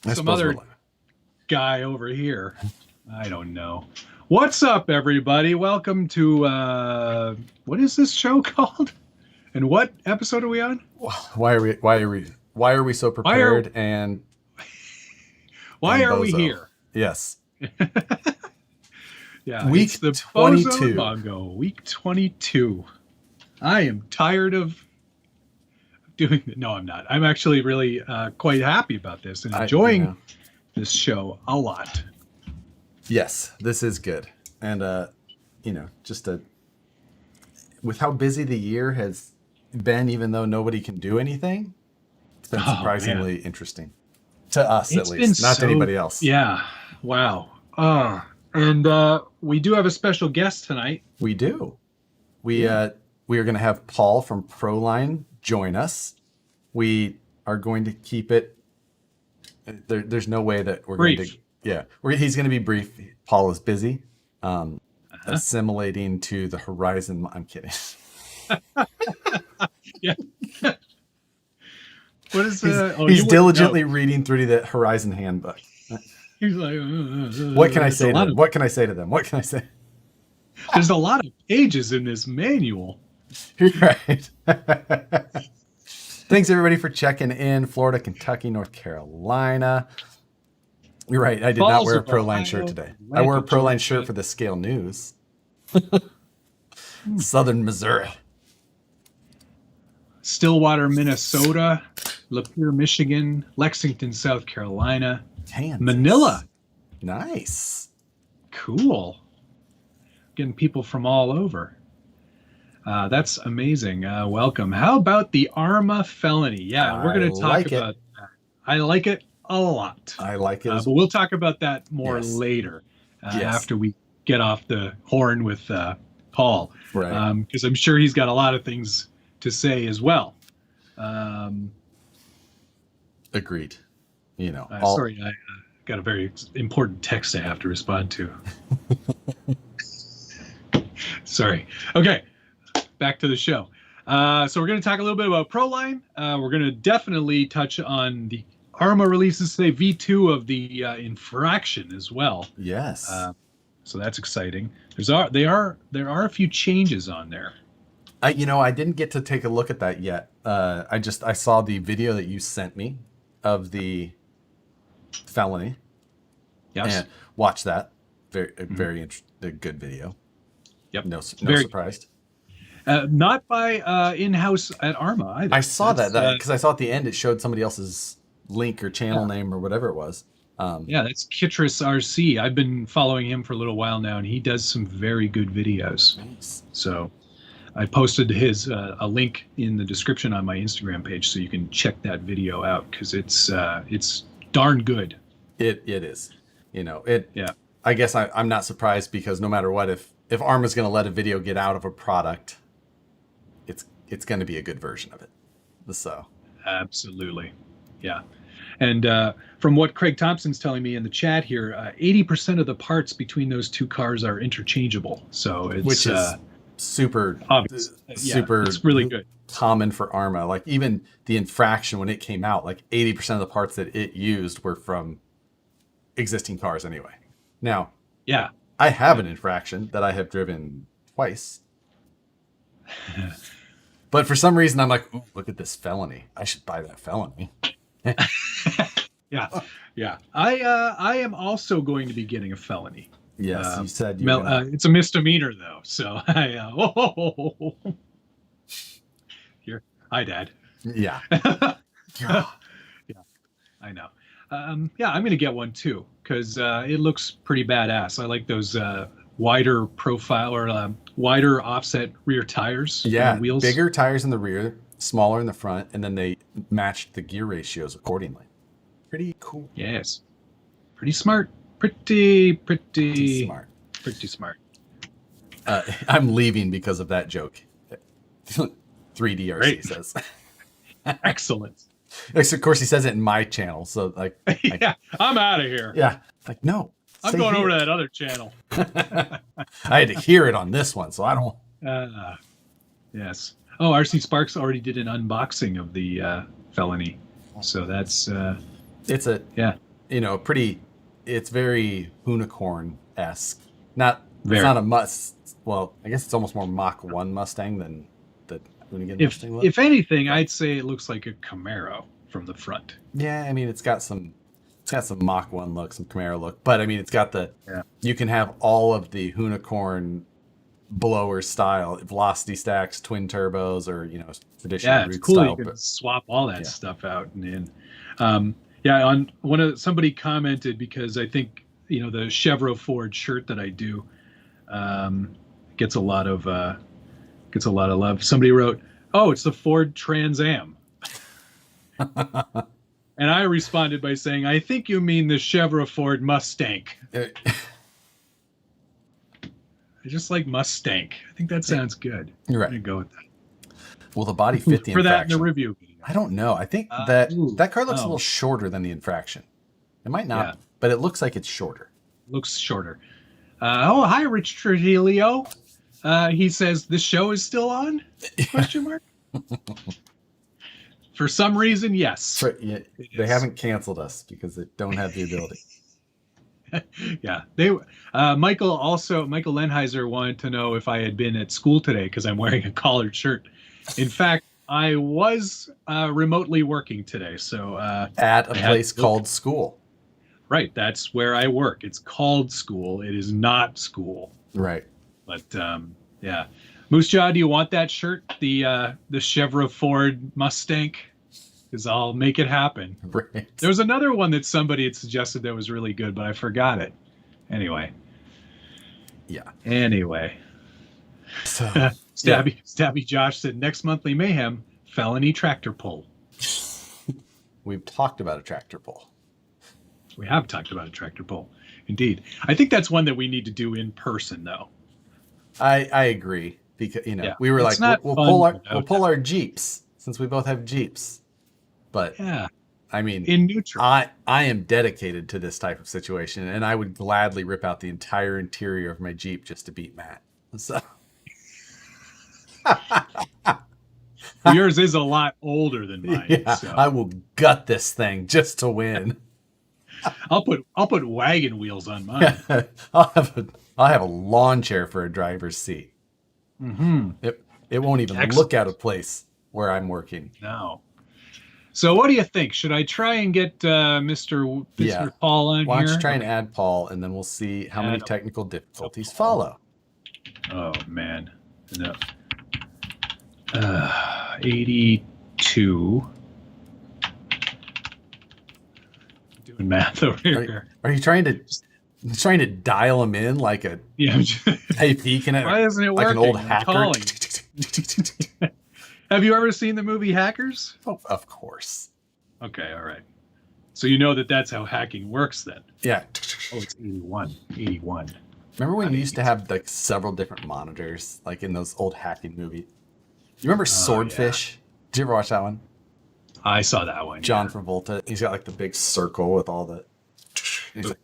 some other guy over here. I don't know. What's up, everybody? Welcome to what is this show called? And what episode are we on? Why are we so prepared why are we here? Yes. Yeah, week it's the 22. Bongo, week 22. I am tired of doing it. No, I'm not. I'm actually really quite happy about this and enjoying this show a lot. Yes, this is good. And, with how busy the year has been, even though nobody can do anything, it's been surprisingly interesting. To us, at least. Not to anybody else. Yeah. Wow. And we do have a special guest tonight. We do. We are going to have Paul from Proline join us. We are going to keep it. There's no way that we're brief. Going to. Yeah, he's going to be brief. Paul is busy, assimilating to the Horizon. I'm kidding. Yeah. What is he's diligently reading through the Horizon handbook. He's like, what can I say to them? What can I say to them? What can I say? There's a lot of pages in this manual. You're right. Thanks everybody for checking in. Florida, Kentucky, North Carolina. You're right. I did not wear a Proline shirt today. I wore a Proline shirt for the Scale News. Southern Missouri. Stillwater, Minnesota. Lapeer, Michigan. Lexington, South Carolina. Kansas. Manila. Nice. Cool. Getting people from all over. That's amazing. Welcome. How about the Arma felony? Yeah, we're going to talk about that. I like it a lot. I like it. But we'll talk about that more later after we get off the horn with Paul. Right. Because I'm sure he's got a lot of things to say as well. Agreed. Sorry, I got a very important text I have to respond to. Sorry. Okay, back to the show. So we're going to talk a little bit about Proline. We're going to definitely touch on the Arma releases today, V2 of the infraction as well. Yes. So that's exciting. There are a few changes on there. I didn't get to take a look at that yet. I saw the video that you sent me of the felony. Yes. And watch that. Very good video. Yep. No surprised. Not by in-house at Arma either. I saw that because I saw at the end it showed somebody else's link or channel name or whatever it was. That's Kitris RC. I've been following him for a little while now, and he does some very good videos. Nice. So I posted his a link in the description on my Instagram page, so you can check that video out because it's darn good. It is. Yeah. I guess I'm not surprised because no matter what, if Arma's going to let a video get out of a product, it's going to be a good version of it. So absolutely, yeah. And from what Craig Thompson's telling me in the chat here, 80% of the parts between those two cars are interchangeable. So it's which is super obvious. Super. It's really good. Common for Arma. Like even the infraction when it came out, like 80% of the parts that it used were from existing cars anyway. Now, I have an infraction that I have driven twice. But for some reason I'm like, ooh, look at this felony. I should buy that felony. Yeah. I am also going to be getting a felony. Yes, you said it's a misdemeanor though. So here, hi, Dad. Yeah. Yeah, I know. I'm going to get one too because it looks pretty badass. I like those wider profile or wider offset rear tires. Yeah, wheels. Bigger tires in the rear, smaller in the front, and then they matched the gear ratios accordingly. Pretty cool. Yes. Pretty smart. Pretty smart. Pretty smart. I'm leaving because of that joke. 3DRC Great. says. Excellent. Of course, he says it in my channel, so like. I'm out of here. Yeah, like no. I'm going over to that other channel. I had to hear it on this one, so I don't. Yes. Oh, RC Sparks already did an unboxing of the felony, so that's. It's a it's very unicorn-esque. It's Very. not a well, I guess it's almost more Mach 1 Mustang than the Hoonigan Mustang look. If anything, I'd say it looks like a Camaro from the front. Yeah, I mean, it's got some Mach 1 look, some Camaro look, but I mean, it's got you can have all of the unicorn blower style, velocity stacks, twin turbos, or traditional. Yeah, it's cool. Style, you can swap all that stuff out and in. On somebody commented, because I think the Chevro Ford shirt that I do gets a lot of love. Somebody wrote, "Oh, it's the Ford Trans Am." And I responded by saying, "I think you mean the Chevro Ford Mustang." I just like Mustang. I think that sounds good. You're right. I'm gonna go with that. Will the body fit the for infraction? That in the review video? I don't know. I think that car looks a little shorter than the infraction. It might not, but it looks like it's shorter. Looks shorter. Hi, Rich Trujillo. He says, "The show is still on?" Question mark. For some reason, yes. They haven't canceled us because they don't have the ability. Yeah, Michael Lenheiser wanted to know if I had been at school today because I'm wearing a collared shirt. In fact, I was remotely working today, so at a place called school. Right, that's where I work. It's called school. It is not school. Right. But yeah, Moose Jaw, do you want that shirt? The Chevro Ford Mustang? Because I'll make it happen. Right. There was another one that somebody had suggested that was really good, but I forgot it. Anyway. Yeah. Anyway. So Stabby Josh said, "Next Monthly Mayhem, felony tractor pull." We've talked about a tractor pull. We have talked about a tractor pull. Indeed. I think that's one that we need to do in person, though. I agree. Because we were like, we'll pull our Jeeps, since we both have Jeeps. But I mean, in neutral, I am dedicated to this type of situation, and I would gladly rip out the entire interior of my Jeep just to beat Matt. So yours is a lot older than mine. Yeah, so. I will gut this thing just to win. I'll put wagon wheels on mine. I'll have a lawn chair for a driver's seat. Mm-hmm. It won't even look out of place where I'm working. No. So what do you think? Should I try and get Mr. Paul on here? Why don't you try and add Paul, and then we'll see how many technical difficulties follow. Oh, man. No. 82. Doing math over here. Are you trying to dial them in like a AP? Why isn't it working? Like an old hacker? Have you ever seen the movie Hackers? Oh, of course. Okay, all right. So you know that's how hacking works then. Yeah. Oh, it's 81. 81. Remember when you used to have like several different monitors, like in those old hacking movies? You remember Swordfish? Yeah. Did you ever watch that one? I saw that one. John Travolta. He's got like the big circle with all the... He's like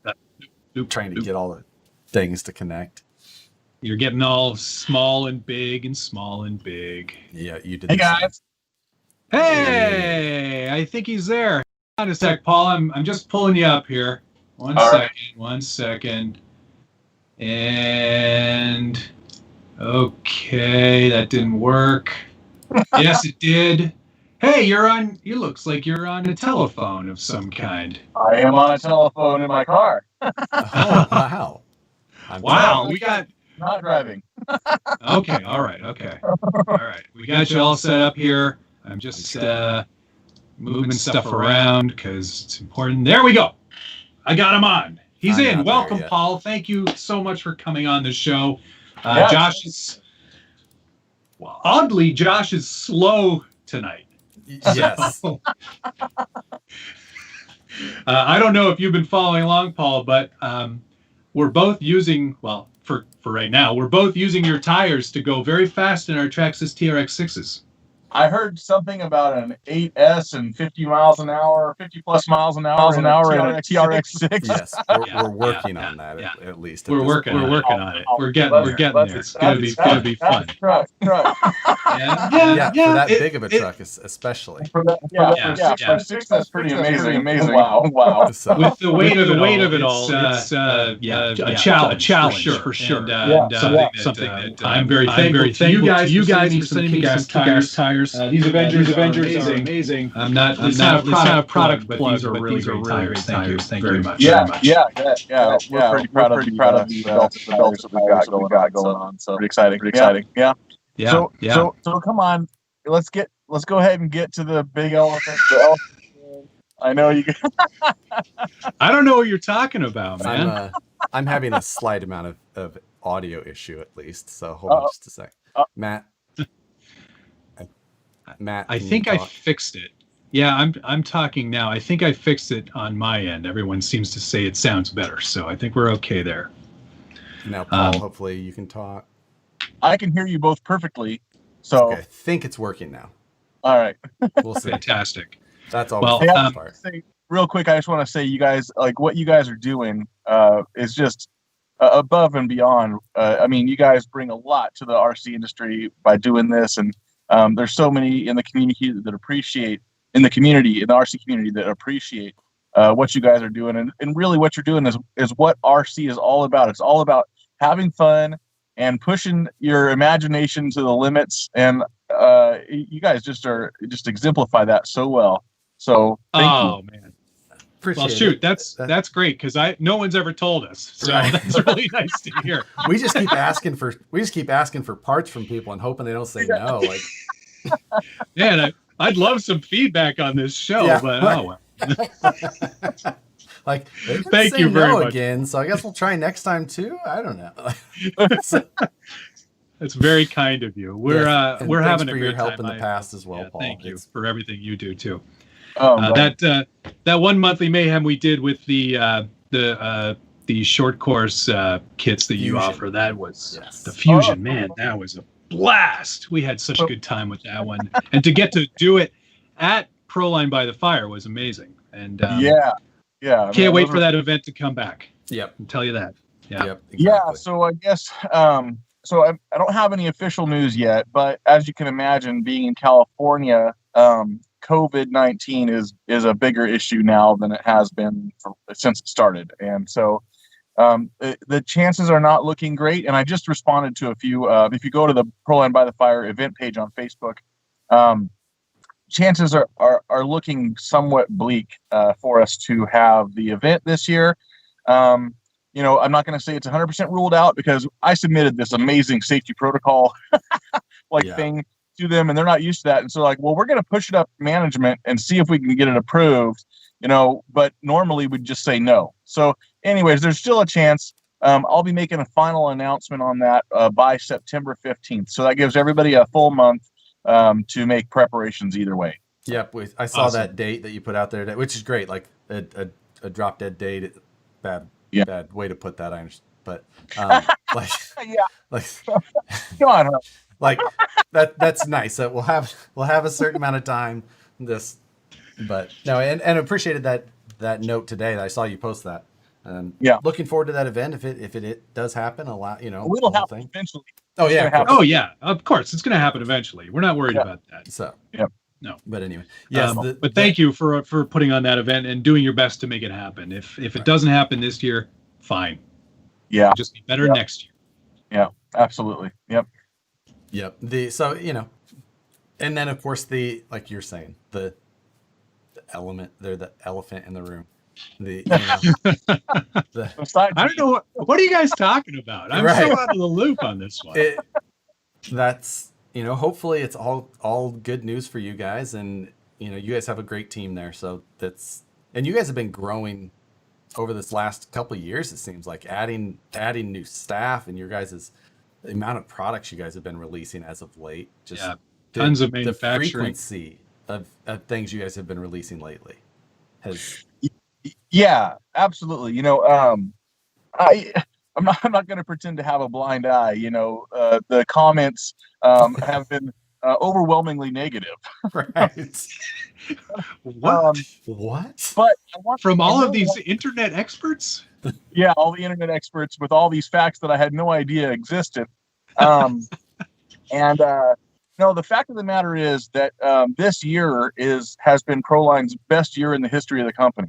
trying to get all the things to connect. You're getting all small and big and small and big. Yeah, you did. Hey, guys. Hey, I think he's there. Hang on a sec, Paul. I'm just pulling you up here. One second. And okay, that didn't work. Yes, it did. Hey, you looks like you're on a telephone of some kind. I am on a telephone in my car. Oh, wow. Wow, we got... Not driving. Okay, all right, okay. All right, we got you all set up here. I'm just moving stuff around because it's important. There we go. I got him on. He's in. Welcome, Paul. Thank you so much for coming on the show. Josh is... Well, oddly, Josh is slow tonight. Yes. So, I don't know if you've been following along, Paul, but we're both using, for right now, we're both using your tires to go very fast in our Traxxas TRX6s. I heard something about an 8S and 50 miles an hour, 50 plus miles an hour, and a TRX6. Yes, we're working on that at least. We're working on it. We're getting there. It's gonna be fun. Truck. Yeah, for that big of a truck, especially. For 6, that's pretty amazing. Wow. So, with the weight of it all, it's a challenge for sure. And something that I'm very thankful to you guys for sending me some kick-ass tires. These Avengers are amazing. I'm not a product plug, but these are really great tires. Thank you very much. Yeah. We're pretty proud of the belts that we've got going on. So pretty exciting. Yeah. So come on, let's go ahead and get to the big elephant. I know you. I don't know what you're talking about, man. I'm having a slight amount of audio issue at least. So hold on just a sec, Matt. I think I fixed it. Yeah, I'm talking now. I think I fixed it on my end. Everyone seems to say it sounds better, so I think we're okay there. Now, Paul, hopefully you can talk. I can hear you both perfectly. So okay, I think it's working now. All right. We'll see. Fantastic. That's all. Well, real quick, I just want to say, you guys, like what you guys are doing is just above and beyond. I mean, you guys bring a lot to the RC industry by doing this, and there's so many in the community that appreciate, in the RC community that appreciate what you guys are doing, and really what you're doing is what RC is all about. It's all about having fun and pushing your imagination to the limits, and you guys just exemplify that so well. So thank you. Man. Well, shoot, that's great, because no one's ever told us, so that's really nice to hear. We just keep asking for parts from people and hoping they don't say no. Like, man, I'd love some feedback on this show, but well. Like, thank you very much again. So I guess we'll try next time too. I don't know. That's very kind of you. We're having a great your help time in the past as well, Paul. Thank you for everything you do too. Right. That one monthly mayhem we did with the short course kits that you offer, that was the Fusion. Man, that was a blast. We had such a good time with that one, and to get to do it at Proline by the Fire was amazing. And can't wait for that event to come back. Yep, I'll tell you that. Yeah. So I guess so I don't have any official news yet, but as you can imagine, being in California, COVID-19 is a bigger issue now than it has been since it started, and so the chances are not looking great. And I just responded to a few. If you go to the Proline by the Fire event page on Facebook, chances are looking somewhat bleak for us to have the event this year. I'm not going to say it's 100% ruled out, because I submitted this amazing safety protocol thing to them, and they're not used to that. And so we're going to push it up management and see if we can get it approved, but normally we'd just say no. So anyways, there's still a chance. I'll be making a final announcement on that by September 15th. So that gives everybody a full month to make preparations either way. Yep. I saw that date that you put out there, which is great. Like a drop dead date. Bad way to put that. I understand. But come on. Like that's nice. We'll have a certain amount of time. But no, and appreciated that note today. That I saw you post that. Looking forward to that event if it does happen. A lot, it'll happen eventually. Oh yeah. Oh yeah. Of course, it's going to happen eventually. We're not worried about that. So no. But anyway, yes. But thank you for putting on that event and doing your best to make it happen. If it doesn't happen this year, fine. Yeah. Just be better next year. Yeah. Absolutely. Yep. And then of course like you're saying, the element, they're the elephant in the room. I don't know what are you guys talking about? I'm so out of the loop on this one. That's hopefully it's all good news for you guys, and you guys have a great team there. So and you guys have been growing over this last couple of years. It seems like adding new staff, and your guys' the amount of products you guys have been releasing as of late. Just tons of manufacturing. The frequency of things you guys have been releasing lately has. Yeah, absolutely. I'm not going to pretend to have a blind eye. The comments have been overwhelmingly negative. Right. What? But from all of these internet experts? Yeah, all the internet experts with all these facts that I had no idea existed. No, the fact of the matter is that this year has been Proline's best year in the history of the company.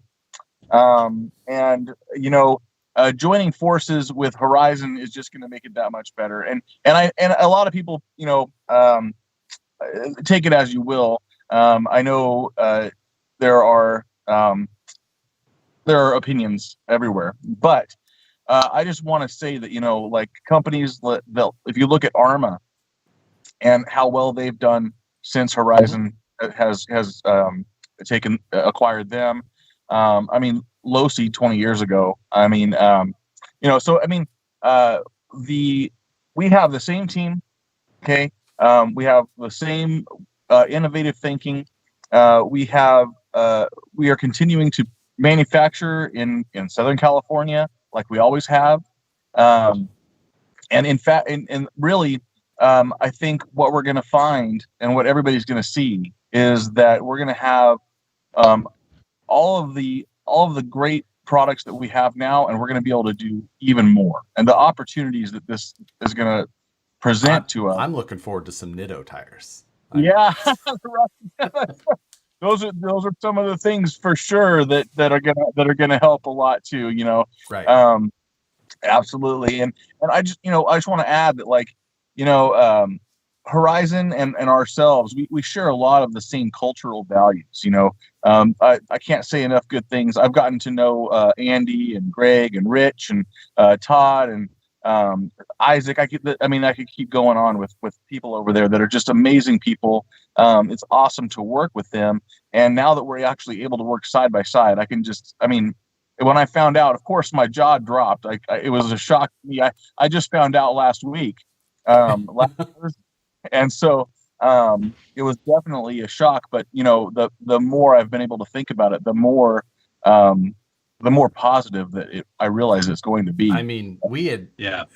Joining forces with Horizon is just going to make it that much better. And a lot of people, take it as you will. I know there are opinions everywhere, but I just want to say that like companies that if you look at Arma and how well they've done since Horizon has acquired them. I mean, Losi 20 years ago. I mean, we have the same team. Okay. We have the same innovative thinking. We are continuing to manufacture in Southern California like we always have. And in fact, and really, I think what we're going to find and what everybody's going to see is that we're going to have all of the great products that we have now, and we're going to be able to do even more. And the opportunities that this is going to present to us. I'm looking forward to some Nitto tires. Yeah, those are some of the things for sure that are gonna help a lot too. Right. Absolutely. And I just want to add that Horizon and ourselves, we share a lot of the same cultural values. I can't say enough good things. I've gotten to know Andy and Greg and Rich and Todd and Isaac. I could keep going on with people over there that are just amazing people. It's awesome to work with them. And now that we're actually able to work side by side, when I found out, of course, my jaw dropped. It was a shock to me. I just found out last week. And so it was definitely a shock. But the more I've been able to think about it, the more positive that I realize it's going to be. I mean, we had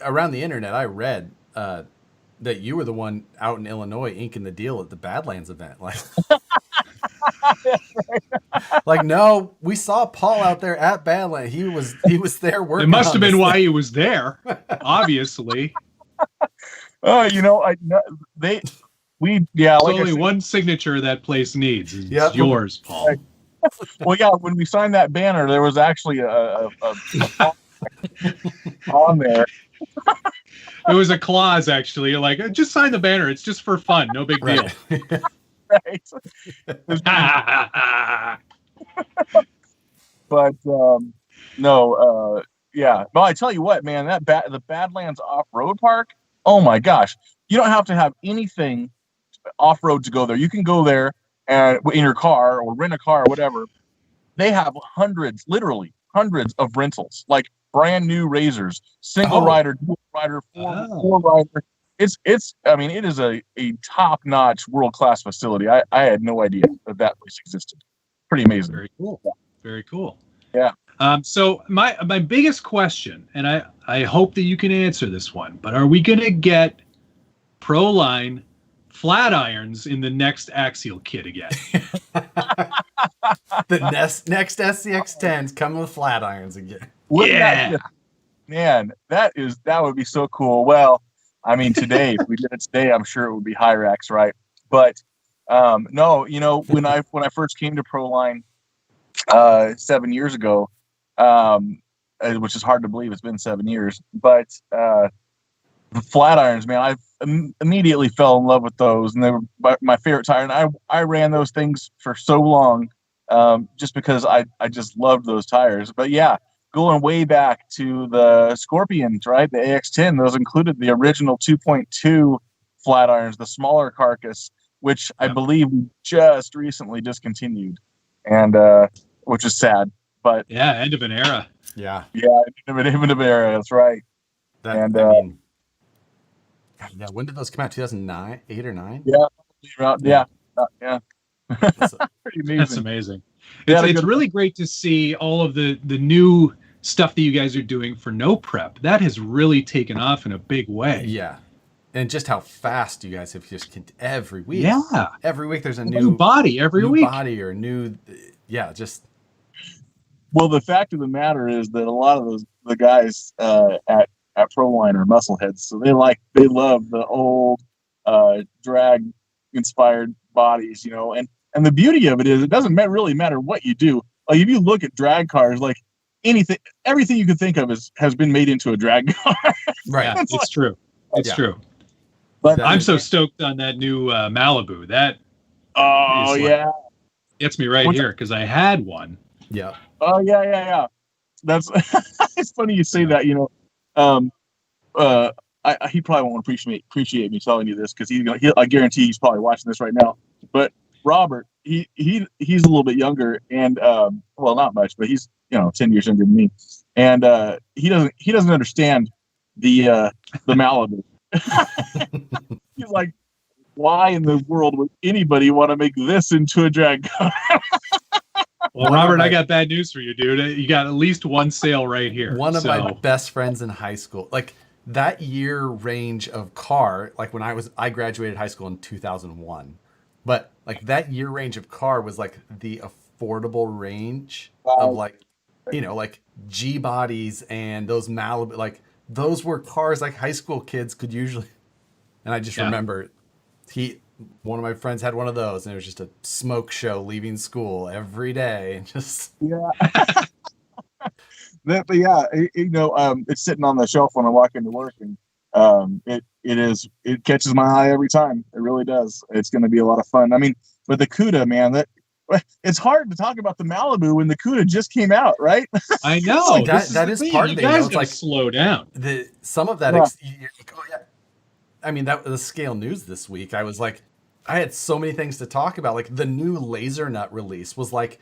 around the internet. I read that you were the one out in Illinois inking the deal at the Badlands event. Like, no, we saw Paul out there at Badlands. He was there working. It must have been why he was there. Obviously. There's only one signature that place needs. It's yours, Paul. Right. Well, yeah. When we signed that banner, there was actually a on there. It was a clause, actually. You're like, just sign the banner. It's just for fun. No big deal. Right. But no. I tell you what, man. The Badlands Off-Road Park. Oh my gosh! You don't have to have anything off-road to go there. You can go there and in your car or rent a car or whatever. They have literally hundreds of rentals, like brand new razors, single rider, dual rider, four rider. It is a top-notch, world-class facility. I had no idea that place existed. Pretty amazing. Very cool. Very cool. Yeah. So my biggest question, and I hope that you can answer this one, but are we going to get Proline flat irons in the next Axial kit again? The next SCX10s come with flat irons again. Man, that would be so cool. Well, today, if we did it today, I'm sure it would be Hyrax, right? But no, when I first came to Proline 7 years ago, which is hard to believe, it's been 7 years, but the flat irons, man, I immediately fell in love with those, and they were my favorite tire. And I ran those things for so long, just because I just loved those tires. But yeah, going way back to the Scorpions, right? The AX10, those included the original 2.2 flat irons, the smaller carcass, which I believe we just recently discontinued, and which is sad. But end of an era. Yeah, end of an era. That's right. When did those come out? 2009, 8 or 9? Yeah. Pretty amazing. That's amazing. It's really great to see all of the new stuff that you guys are doing for no prep. That has really taken off in a big way. Yeah. and just how fast you guys have just every week. Yeah. Every week there's a new body every week. Body or new, just. Well, the fact of the matter is that a lot of the guys at Proline are muscleheads, so they love the old drag inspired bodies, and the beauty of it is it doesn't really matter what you do. Like if you look at drag cars, like everything you can think of has been made into a drag car. Right. Yeah, it's true. It's true. But I'm so stoked on that new Malibu. That gets me right here because I had one. Yeah. Oh yeah. That's it's funny you say that. He probably won't appreciate me telling you this because I guarantee he's probably watching this right now. But Robert, he's a little bit younger and well, not much, but he's 10 years younger than me, and he doesn't understand the Malibu. He's like, why in the world would anybody want to make this into a drag car? Well, Robert, I got bad news for you, dude. You got at least one sale right here. One of my best friends in high school, like that year range of car, like when I graduated high school in 2001, but like that year range of car was like the affordable range of like G bodies and those Malibu, like those were cars like high school kids could usually. And I just remember one of my friends had one of those, and it was just a smoke show leaving school every day, and just it's sitting on the shelf when I walk into work, and it catches my eye every time. It really does. It's going to be a lot of fun. I mean, but the CUDA, man, it's hard to talk about the Malibu when the CUDA just came out, right? I know like that is part of it. You guys gotta slow down. Some of that. I mean, that was the Scale News this week. I was like, I had so many things to talk about. Like the new Laser Nut release was like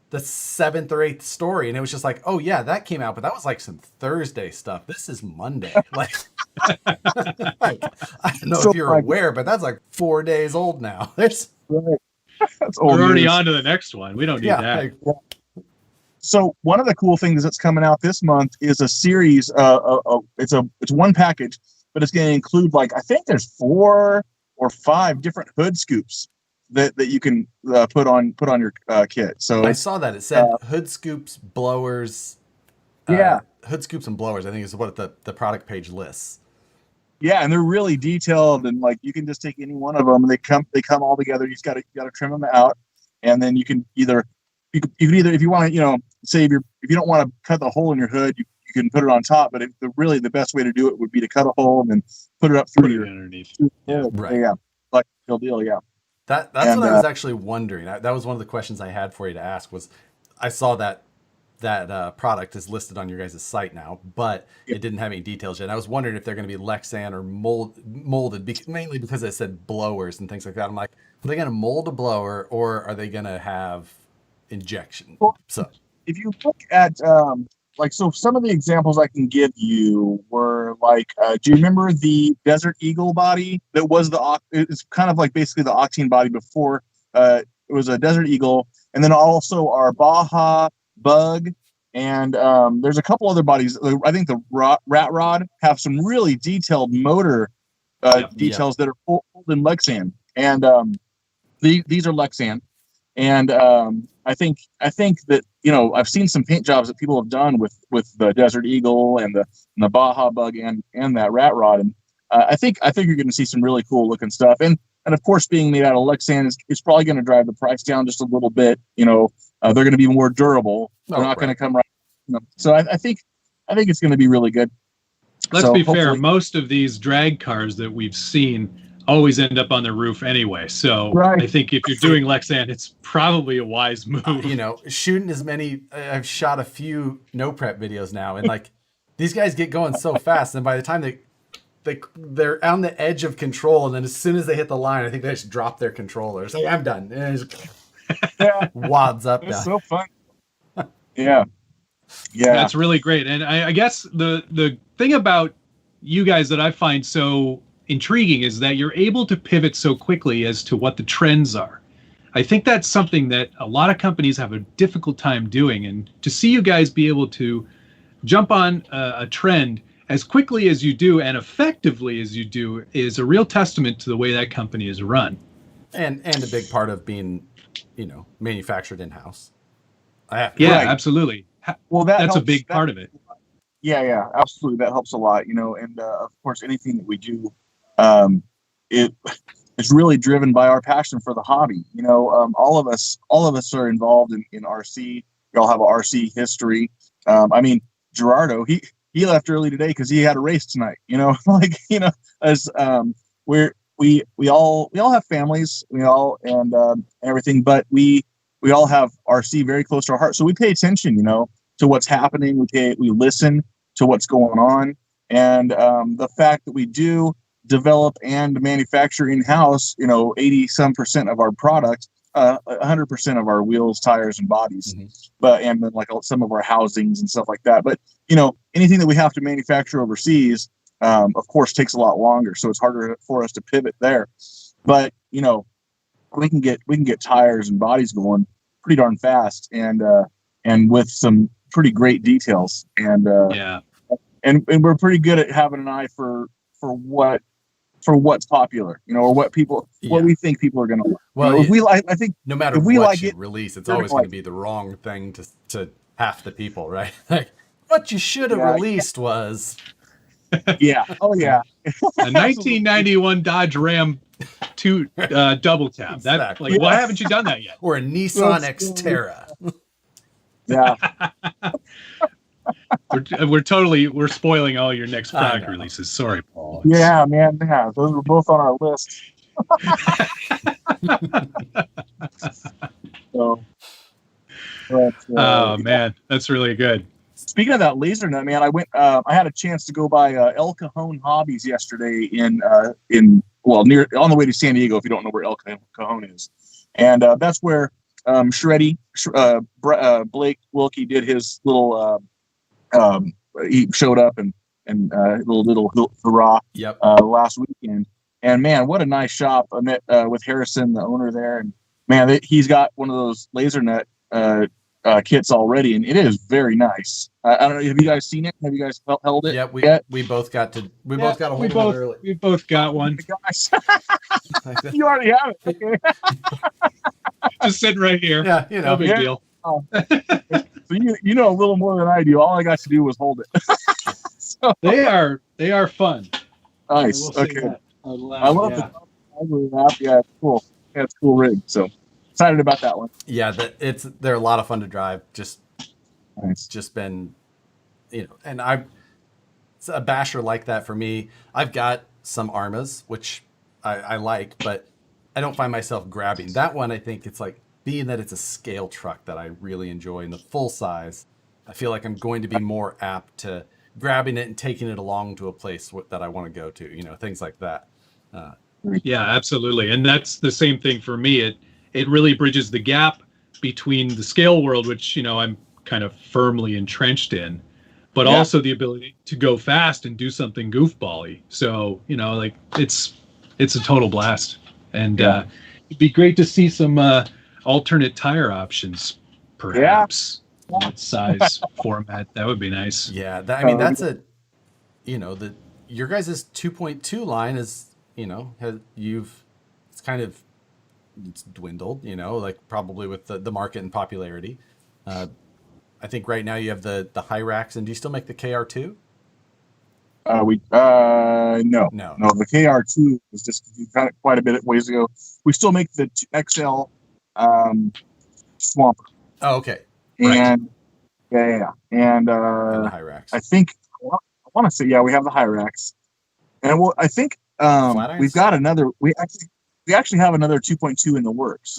the 7th or 8th story, and it was just like, oh yeah, that came out, but that was like some Thursday stuff. This is Monday. Like, I don't know if you're aware, but that's like 4 days old now. That's We're already on to the next one. We don't need that. So one of the cool things that's coming out this month is a series. It's one package, but it's going to include I think there's 4 or 5 different hood scoops that you can put on your kit. So I saw that it said hood scoops, blowers. Hood scoops and blowers, I think is what the product page lists. Yeah, and they're really detailed, and you can just take any one of them. And they come all together. You got to trim them out, and then you can either if you want to say if you don't want to cut the hole in your hood, you can put it on top. But really the best way to do it would be to cut a hole and then put it up through your underneath. Right. Yeah, like real deal. Yeah. That's what I was actually wondering. That was one of the questions I had for you to ask. Was I saw that product is listed on your guys' site now, but it didn't have any details yet. I was wondering if they're going to be Lexan or molded, mainly because it said blowers and things like that. I'm like, are they going to mold a blower or are they going to have injection? Well, so if you look at so some of the examples I can give you were do you remember the Desert Eagle body that was it's kind of like basically the Octane body before it was a Desert Eagle, and then also our Baja Bug, and there's a couple other bodies. I think the Rat Rod have some really detailed motor details that are pulled in Lexan, and these are Lexan, and I think that I've seen some paint jobs that people have done with the Desert Eagle and the Baja Bug and that Rat Rod, and I think you're going to see some really cool looking stuff, and of course being made out of Lexan is probably going to drive the price down just a little bit. They're going to be more durable. They're not going to come right. So I think it's going to be really good. Let's be fair. Most of these drag cars that we've seen always end up on the roof anyway. So I think if you're doing Lexan, it's probably a wise move. Shooting as many. I've shot a few no prep videos now, and these guys get going so fast, and by the time they're on the edge of control, and then as soon as they hit the line, I think they just drop their controllers. Like, I'm done. And wads up. It's so fun. Yeah. That's really great. And I guess the thing about you guys that I find so intriguing is that you're able to pivot so quickly as to what the trends are. I think that's something that a lot of companies have a difficult time doing, and to see you guys be able to jump on a trend as quickly as you do and effectively as you do is a real testament to the way that company is run. And a big part of being, manufactured in-house. Yeah, right. Absolutely. Well, that's a big part of it. Yeah, absolutely. That helps a lot, and of course, anything that we do, it's really driven by our passion for the hobby. All of us are involved in RC. We all have an RC history. Gerardo, he left early today because he had a race tonight. As we all have families, and everything, but we all have RC very close to our heart. So we pay attention, to what's happening. We listen to what's going on, and the fact that we do develop and manufacture in-house, 80% of our product, 100% of our wheels, tires, and bodies, and then like some of our housings and stuff like that. But anything that we have to manufacture overseas, of course, takes a lot longer, so it's harder for us to pivot there. But we can get tires and bodies going pretty darn fast, and with some pretty great details, and we're pretty good at having an eye for what's popular, or what we think people are going to like. Well, I think no matter what you release, it's always going to be the wrong thing to half the people, right? Like, what you should have released was. Yeah. Oh yeah. A 1991 Dodge Ram 2 double cab. Exactly. Why haven't you done that yet? Or a Nissan Xterra. Yeah. We're spoiling all your next product releases. Sorry, Paul. Yeah, man. Yeah, those were both on our list. Man, that's really good. Speaking of that laser nut, man, I had a chance to go by El Cajon Hobbies yesterday near on the way to San Diego. If you don't know where El Cajon is, and that's where Shreddy Blake Wilkie did his little. He showed up and little hurrah last weekend, and man, what a nice shop! I met with Harrison, the owner there, and man, he's got one of those laser nut kits already, and it is very nice. I don't know. Have you guys seen it? Have you guys held it? Yeah, we both got a hold of it early. We both got one. You already have it. Okay. Just sitting right here. Yeah, no big deal. So you know a little more than I do. All I got to do was hold it. So, they are fun. Nice. Okay. I love the yeah, it's cool. Yeah, it's a cool rig. So excited about that one. Yeah, they're a lot of fun to drive. Just nice. Just been, and it's a basher like that for me. I've got some Armas, which I like, but I don't find myself grabbing that one. I think it's like, being that it's a scale truck that I really enjoy in the full size, I feel like I'm going to be more apt to grabbing it and taking it along to a place that I want to go to, things like that. Yeah, absolutely. And that's the same thing for me. It really bridges the gap between the scale world, which, I'm kind of firmly entrenched in, but also the ability to go fast and do something goofball-y. So, it's a total blast. And it'd be great to see some alternate tire options, perhaps. What size format? That would be nice. Yeah, that's your guys' 2.2 line is, it's dwindled, probably with the market and popularity. I think right now you have the Hyrax, and do you still make the KR2? No. The KR2 was just kind of quite a bit ways ago. We still make the XL Swamper. Oh, okay. And and the Hyrax. I think I want to say we have the Hyrax, and I think we've got another. We actually have another 2.2 in the works.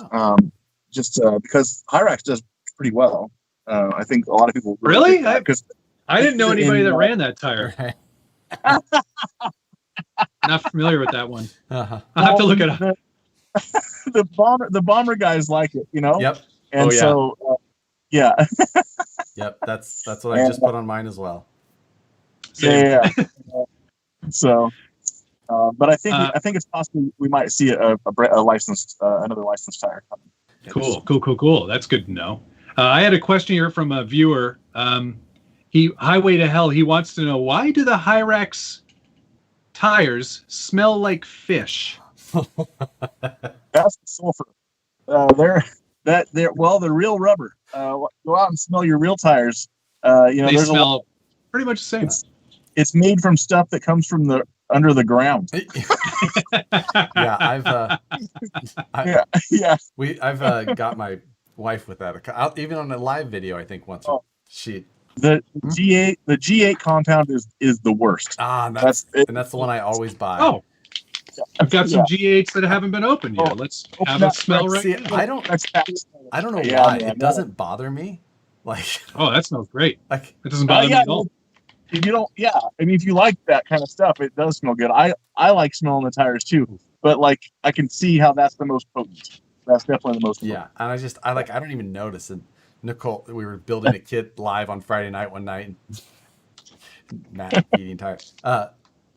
Just because Hyrax does pretty well. I think a lot of people really because I didn't know anybody that ran that tire. Not familiar with that one. I'll have to look it up. The bomber guys like it, Yep. And so Yep. That's what I just put on mine as well. Yeah. So, but I think it's possible we might see a licensed another licensed tire coming. Cool. That's good to know. I had a question here from a viewer. Highway to Hell. He wants to know, why do the Hyrax tires smell like fish? That's the sulfur. They're real rubber. Go out and smell your real tires. They smell pretty much the same. It's made from stuff that comes from under the ground. Yeah, I've got my wife with that. Even on a live video, I think once the G8 compound is the worst. That's the one I always buy. Oh, I've got some G8s that haven't been opened yet. Let's have a smell right now. I don't know why it doesn't bother me. Like, oh, that smells great. Like, it doesn't bother me at all. If you don't, I mean, if you like that kind of stuff, it does smell good. I like smelling the tires too, but like I can see how that's the most potent. That's definitely the most potent. Yeah, and I don't even notice. And Nicole, we were building a kit live on Friday night one night, and Matt eating tires.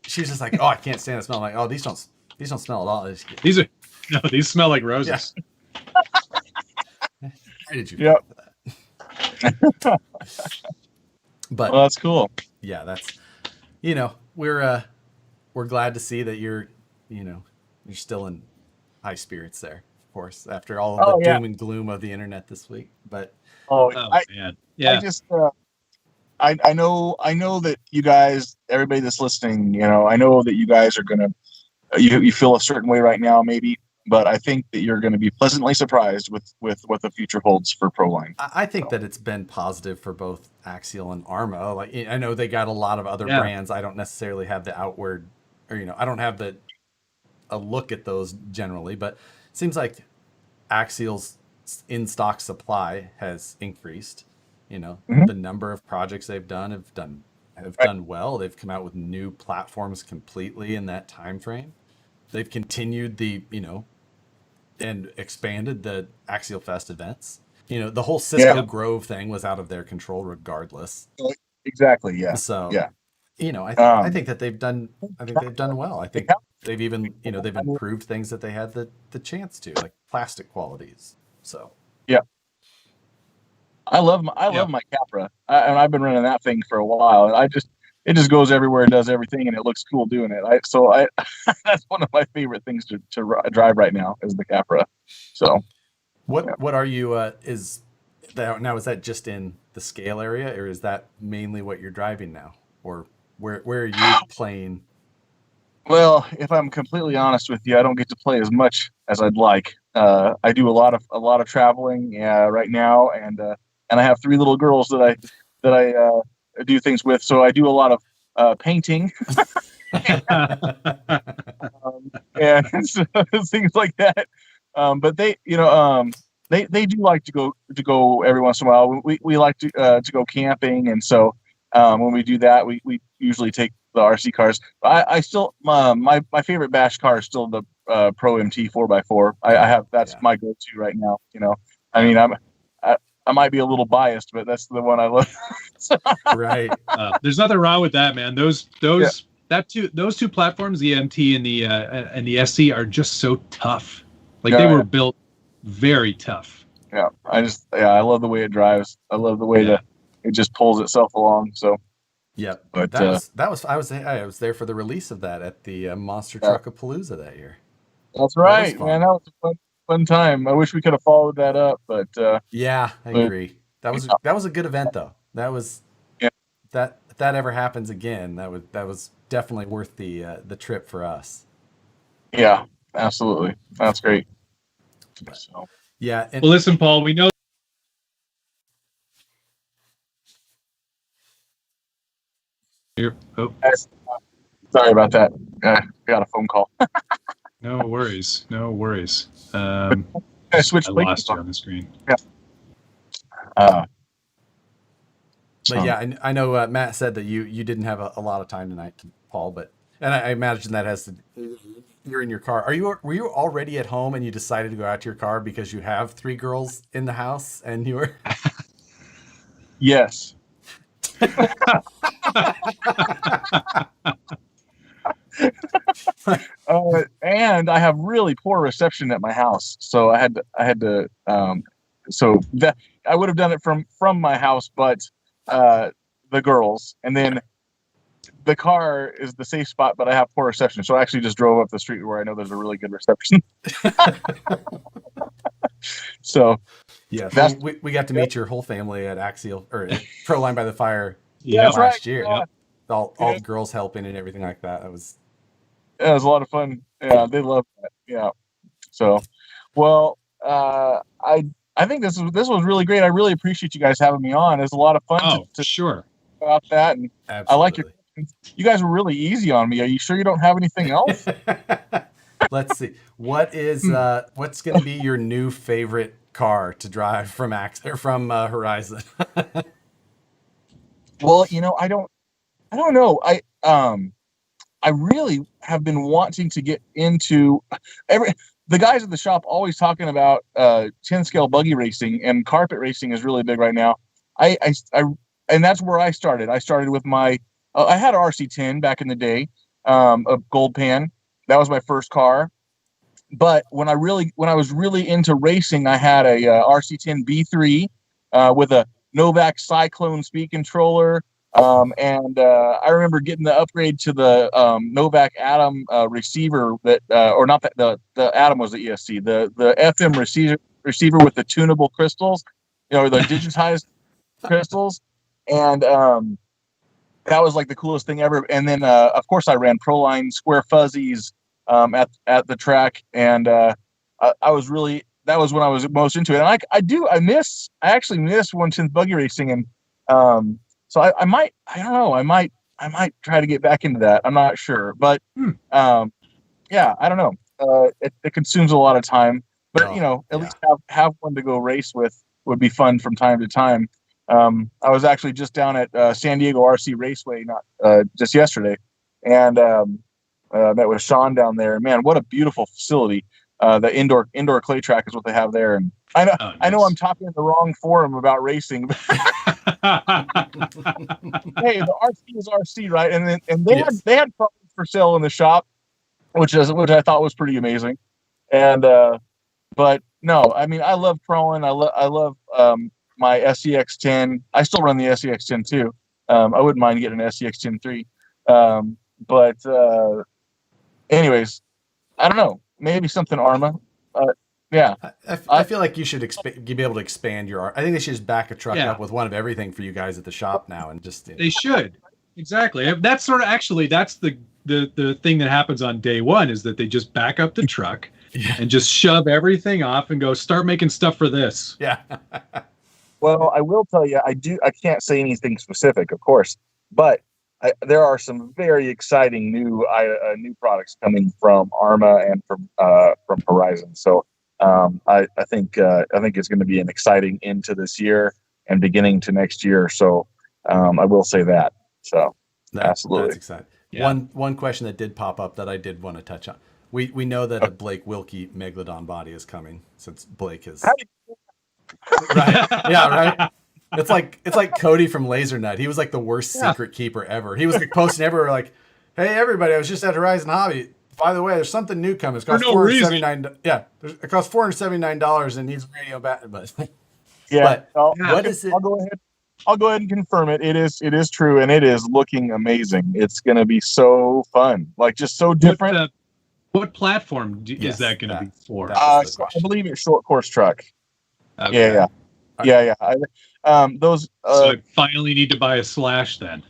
She's just like, oh, I can't stand the smell. I'm like, oh, these don't smell at all. These smell like roses. Yeah. Why did you? Yep. But well, that's cool. Yeah, that's we're glad to see that you're still in high spirits there, of course, after all of the doom and gloom of the internet this week. But man, yeah, I just I know that you guys, everybody that's listening, I know that you guys are gonna you feel a certain way right now, maybe. But I think that you're going to be pleasantly surprised with what the future holds for Proline. I think that it's been positive for both Axial and Arma. Like, I know they got a lot of other brands. I don't necessarily have the outward, I don't have a look at those generally. But it seems like Axial's in-stock supply has increased. The number of projects they've done have done well. They've come out with new platforms completely in that time frame. They've continued and expanded the Axial Fest events. The whole Cisco Grove thing was out of their control regardless. Exactly. Yeah. So, I think that they've done well. I think they've even, they've improved things that they had the chance to, like plastic qualities. So, yeah. I love my Capra, and I've been running that thing for a while. And it just goes everywhere and does everything, and it looks cool doing it. That's one of my favorite things to drive right now is the Capra. So, what are you? Is that just in the scale area, or is that mainly what you're driving now, or where are you playing? Well, if I'm completely honest with you, I don't get to play as much as I'd like. I do a lot of traveling right now, and I have 3 little girls that I do things with, so I do a lot of painting and so, things like that. But they do like to go every once in a while. We like to go camping, and so when we do that, we usually take the RC cars. I still my favorite bash car is still the Pro MT 4x4. I have my go-to right now. I mean I might be a little biased, but that's the one I love. Right. There's nothing wrong with that, man. Those two platforms, the MT and the SC, are just so tough. Like they were built very tough. Yeah. I love the way it drives. I love the way that it just pulls itself along. So. Yeah. But I was there for the release of that at the Monster Truckapalooza that year. That's right, man. That was a fun time. I wish we could have followed that up, but I agree. That was a good event though. That was if that ever happens again, that was definitely worth the trip for us. Yeah, absolutely. That's great. So, yeah. Well, listen, Paul, we know. Sorry about that. I got a phone call. No worries. I switched. I lost you on the screen. Yeah. But yeah, I know Matt said that you didn't have a lot of time tonight, Paul. And I imagine that has to. You're in your car. Were you already at home and you decided to go out to your car because you have 3 girls in the house and you were? Yes. And I have really poor reception at my house, so I had to so that I would have done it from my house, but the girls, and then the car is the safe spot, but I have poor reception, so I actually just drove up the street where I know there's a really good reception. So yeah, we got to meet your whole family at Axial or at Proline by the Fire last year. Yeah. All the girls helping and everything like that. It was a lot of fun. Yeah, they love that. Yeah. So, well, I think this was really great. I really appreciate you guys having me on. It's a lot of fun to sure about that, and absolutely. I like your. You guys were really easy on me. Are you sure you don't have anything else? Let's see. What's going to be your new favorite car to drive from Horizon? Well, I don't know. I really have been wanting to get into the guys at the shop always talking about 10 scale buggy racing, and carpet racing is really big right now. And that's where I started. I started with my I had an RC10 back in the day, a gold pan. That was my first car. But when I was really into racing, I had a RC10 B3 with a Novak Cyclone speed controller. And I remember getting the upgrade to the Novak Atom receiver that, or not that the Atom was the ESC, the FM receiver with the tunable crystals, the digitized crystals, and that was like the coolest thing ever. And then of course I ran Proline Square Fuzzies at the track, and I was really, that was when I was most into it. And I actually miss 1/10 buggy racing, and so I might try to get back into that. I'm not sure, but yeah, I don't know. It consumes a lot of time, but at least have one to go race with would be fun from time to time. I was actually just down at San Diego RC Raceway just yesterday, and met with Sean down there. Man, what a beautiful facility! The indoor clay track is what they have there, and I know I know I'm talking in the wrong forum about racing. But hey, the RC is RC, right? And they had products for sale in the shop, which I thought was pretty amazing. And but no, I mean, I love Proline. I love my SEX10. I still run the SEX10 too. I wouldn't mind getting an SEX10 3. But anyways, I don't know. Maybe something Arma. Yeah. I feel like you should be able to expand your. I think they should just back a truck up with one of everything for you guys at the shop now, and just. They should. Exactly. That's sort of actually that's the thing that happens on day one is that they just back up the truck and just shove everything off and go start making stuff for this. Yeah. Well, I will tell you, I can't say anything specific, of course, but there are some very exciting new products coming from Arma and from Horizon. So I think it's going to be an exciting end to this year and beginning to next year. So I will say that. So absolutely, that's exciting. Yeah. One question that did pop up that I did want to touch on. We know that a Blake Wilkie Megalodon body is coming since Blake is. Right. Yeah, right. It's like Cody from Laser Nut. He was like the worst secret keeper ever. He was like posting everywhere like, "Hey everybody, I was just at Horizon Hobby. By the way, there's something new coming. It costs $479. Yeah, it costs $479 and needs a radio battery." But what is it? I'll go ahead and confirm it. It is true, and it is looking amazing. It's going to be so fun, like just so different. What platform is that going to be for? I believe it's short course truck. Okay. Yeah. Those. So I finally need to buy a Slash then.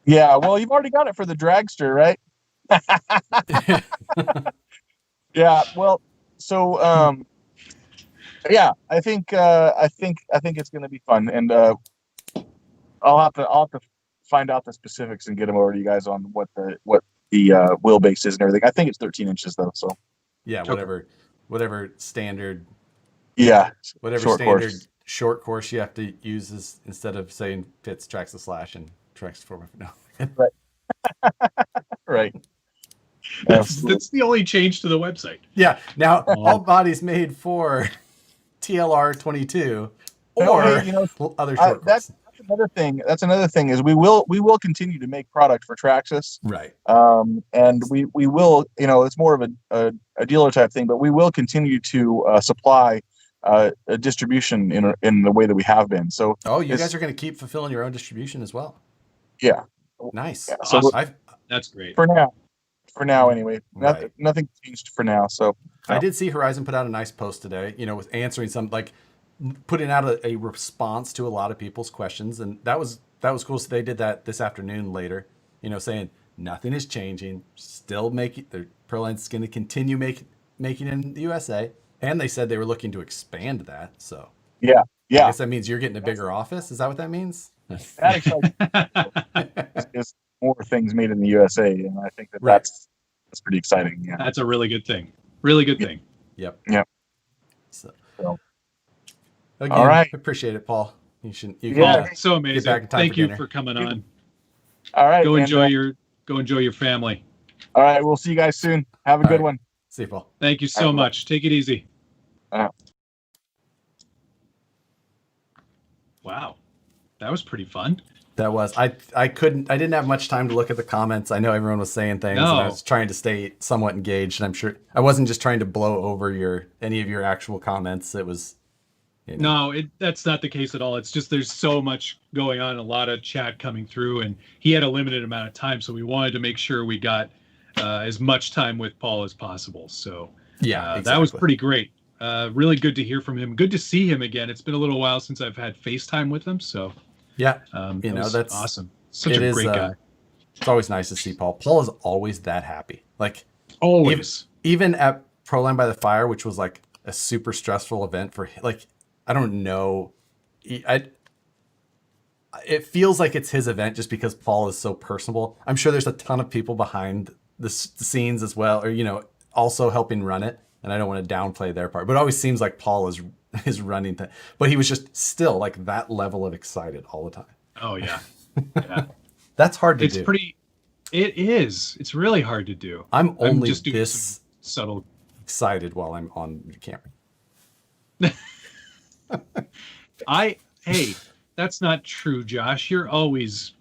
Yeah. Well, you've already got it for the dragster, right? Yeah. Well. So. Yeah. I think it's going to be fun, and I'll have to find out the specifics and get them over to you guys on what the wheelbase is and everything. I think it's 13 inches though. So. Yeah. Whatever standard. Yeah. Whatever standard short course you have to use is instead of saying Fitz tracks the Slash and tracks the 4x4. No. Right. Right. That's the only change to the website. Yeah. Now all bodies made for TLR 22 or other short course. That's another thing is we will continue to make product for Traxxas. Right. And we will, it's more of a dealer type thing, but we will continue to supply a distribution in the way that we have been. So you guys are going to keep fulfilling your own distribution as well. Yeah. Nice. Yeah. So Awesome. That's great. For now anyway. Right. Nothing changed for now. So I did see Horizon put out a nice post today, with answering some, like putting out a response to a lot of people's questions, and that was cool. So they did that this afternoon later, saying nothing is changing, still making their Proline's going to continue making in the USA, and they said they were looking to expand that. So yeah. I guess that means you're getting a bigger office. Is that what that means? That exciting is more things made in the USA, and I think that's pretty exciting. Yeah, that's a really good thing. Really good thing. Yep. So again, all right. Appreciate it, Paul. You Paul, so amazing. Thank you dinner. for coming on. All right. Go enjoy your family. All right. We'll see you guys soon. Have a good one. See you, Paul. Thank you so much. Take it easy. Wow. That was pretty fun. That was. I didn't have much time to look at the comments. I know everyone was saying things, and I was trying to stay somewhat engaged, and I'm sure I wasn't just trying to blow over any of your actual comments. It was No, that's not the case at all. It's just there's so much going on, a lot of chat coming through, and he had a limited amount of time, so we wanted to make sure we got as much time with Paul as possible. So exactly. That was pretty great. Really good to hear from him. Good to see him again. It's been a little while since I've had FaceTime with him, so that's awesome. Such a great guy. It's always nice to see Paul. Paul is always that happy. Like always. Even at Proline by the Fire, which was like a super stressful event for like, I don't know. It feels like it's his event just because Paul is so personable. I'm sure there's a ton of people behind the scenes as well, or also helping run it. And I don't want to downplay their part, but it always seems like Paul is running things. But he was just still like that level of excited all the time. Oh yeah, yeah. That's hard to do. It is. It's really hard to do. I'm only just doing this subtle excited while I'm on camera. Hey, that's not true, Josh. You're always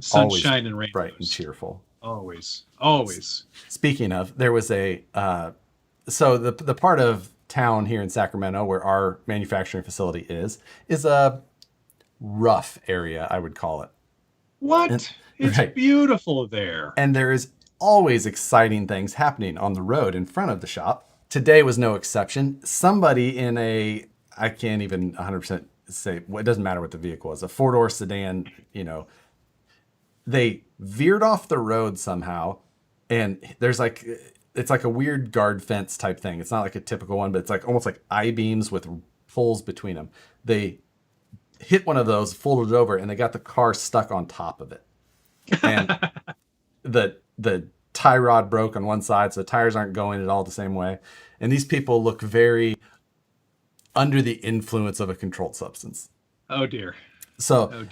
sunshine and rainbows. Bright and cheerful. Always. Speaking of, there was so the part of town here in Sacramento where our manufacturing facility is a rough area, I would call it. What? It's beautiful there. And there is always exciting things happening on the road in front of the shop. Today was no exception. Somebody in I can't even 100% say, it doesn't matter what the vehicle was, a 4-door sedan, they veered off the road somehow, and there's it's like a weird guard fence type thing. It's not like a typical one, but it's like almost like I-beams with poles between them. They hit one of those, folded it over, and they got the car stuck on top of it. And the tie rod broke on one side, so the tires aren't going at all the same way. And these people look very under the influence of a controlled substance. Oh dear. So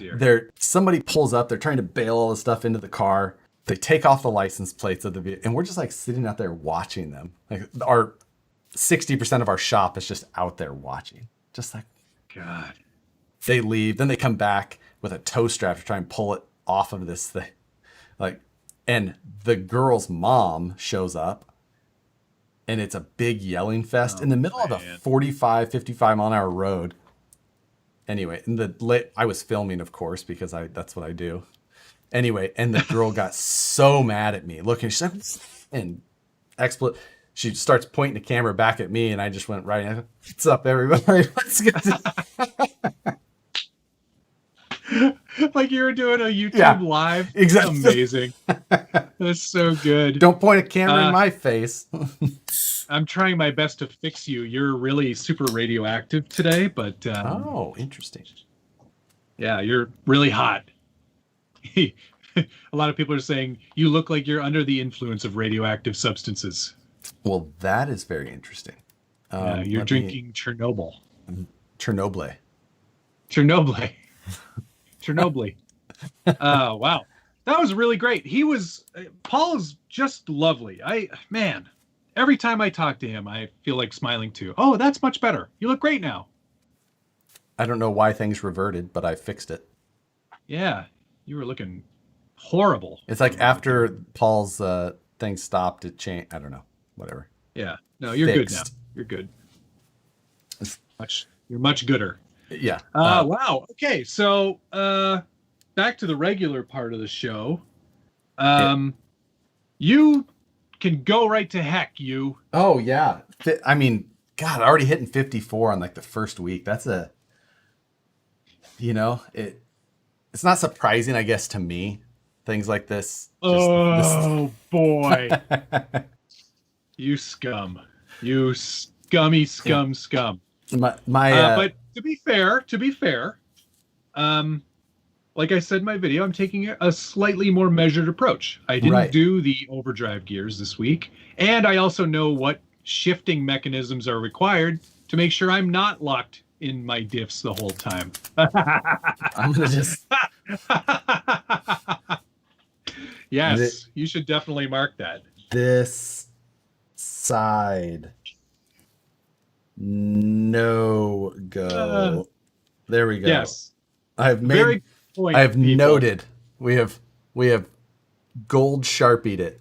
somebody pulls up, they're trying to bail all the stuff into the car. They take off the license plates of the vehicle, and we're just like sitting out there watching them. Like our 60% of our shop is just out there watching. Just like, God. They leave, then they come back with a tow strap to try and pull it off of this thing. And the girl's mom shows up, and it's a big yelling fest in the middle of a 45, 55 mile an hour road. Anyway, I was filming, of course, because that's what I do. Anyway, and the girl got so mad at me, looking, she's like, and she starts pointing the camera back at me, and I just went right, what's up, everybody? Let's get like you were doing a YouTube live. Exactly. Amazing. That's so good. Don't point a camera in my face. I'm trying my best to fix you. You're really super radioactive today, but oh, interesting. Yeah, you're really hot. A lot of people are saying you look like you're under the influence of radioactive substances. Well, that is very interesting. You're drinking Chernobyl. Chernobyl. Wow. That was really great. Paul is just lovely. Every time I talk to him, I feel like smiling too. Oh, that's much better. You look great now. I don't know why things reverted, but I fixed it. Yeah. You were looking horrible. It's like after Paul's thing stopped, it changed. I don't know. Whatever. Yeah. No, you're good now. You're good. You're much gooder. Yeah. Wow. Okay. So back to the regular part of the show. You can go right to heck, you. Oh, yeah. I mean, God, already hitting 54 on like the first week. That's it's not surprising, I guess, to me. Things like this. Boy. You scum. You scummy scum. But to be fair, like I said in my video, I'm taking a slightly more measured approach. I didn't do the overdrive gears this week, and I also know what shifting mechanisms are required to make sure I'm not locked in my diffs the whole time. I'm gonna just Yes, you should definitely mark that. This side. No go. There we go. Yes. I've noted. We have gold sharpied it.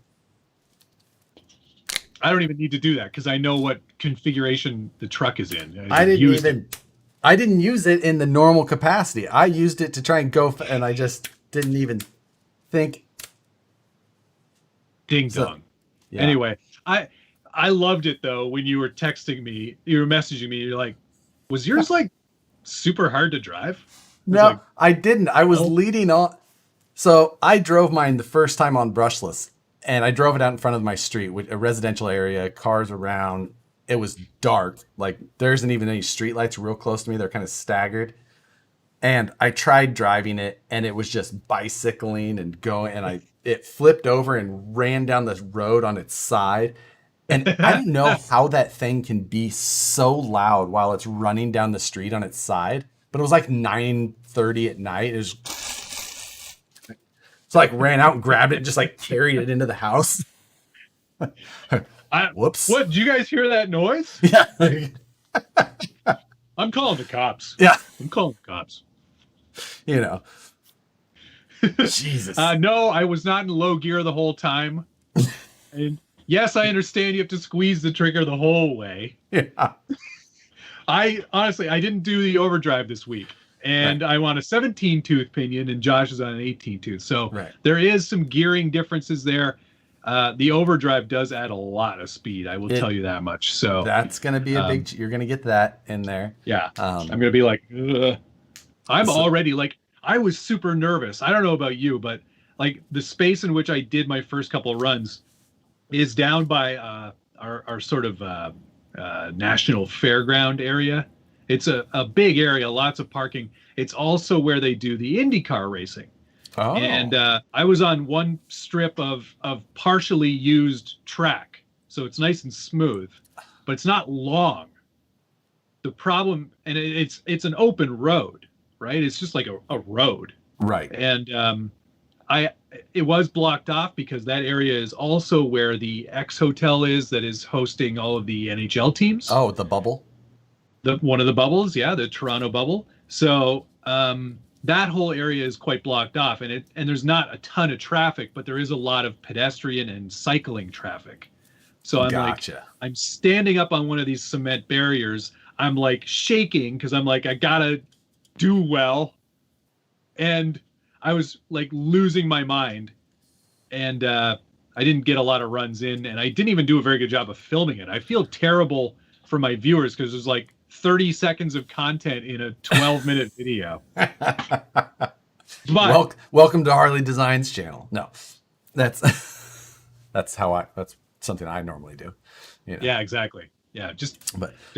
I don't even need to do that because I know what configuration the truck is in. I didn't use it in the normal capacity. I used it to try and go, and I just didn't even think. Ding dong. Yeah. Anyway, I loved it though when you were texting me, you were messaging me. You're like, was yours like super hard to drive? No, I didn't. I was leading on. So I drove mine the first time on brushless, and I drove it out in front of my street, with a residential area, cars around. It was dark. Like there isn't even any streetlights real close to me. They're kind of staggered. And I tried driving it, and it was just bicycling and going, and it flipped over and ran down this road on its side. And I don't know how that thing can be so loud while it's running down the street on its side. But it was like 9:30 at night. It was so like ran out and grabbed it and just like carried it into the house. Whoops. What, did you guys hear that noise? Yeah. I'm calling the cops. Yeah. I'm calling the cops. You know. Jesus. No, I was not in low gear the whole time. And yes, I understand you have to squeeze the trigger the whole way. Yeah. I didn't do the overdrive this week. And I'm on a 17 tooth pinion and Josh is on an 18 tooth. So there is some gearing differences there. The overdrive does add a lot of speed. I will tell you that much. So that's going to be a big, you're going to get that in there. Yeah. I'm going to be like, ugh. Already like, I was super nervous. I don't know about you, but like the space in which I did my first couple of runs is down by our sort of national fairground area. It's a big area, lots of parking. It's also where they do the IndyCar racing. Oh. And I was on one strip of partially used track. So it's nice and smooth, but it's not long. The problem, and it's an open road, right? It's just like a road. Right. And it was blocked off because that area is also where the X Hotel is that is hosting all of the NHL teams. Oh, the bubble? One of the bubbles, yeah, the Toronto bubble. So that whole area is quite blocked off, and there's not a ton of traffic, but there is a lot of pedestrian and cycling traffic. So I'm standing up on one of these cement barriers. I'm like shaking because I'm like, I gotta do well. And I was like losing my mind, and I didn't get a lot of runs in, and I didn't even do a very good job of filming it. I feel terrible for my viewers because there's like 30 seconds of content in a 12-minute video. But, welcome to Harley Designs channel. No, that's something I normally do. You know? Yeah, exactly. Yeah, just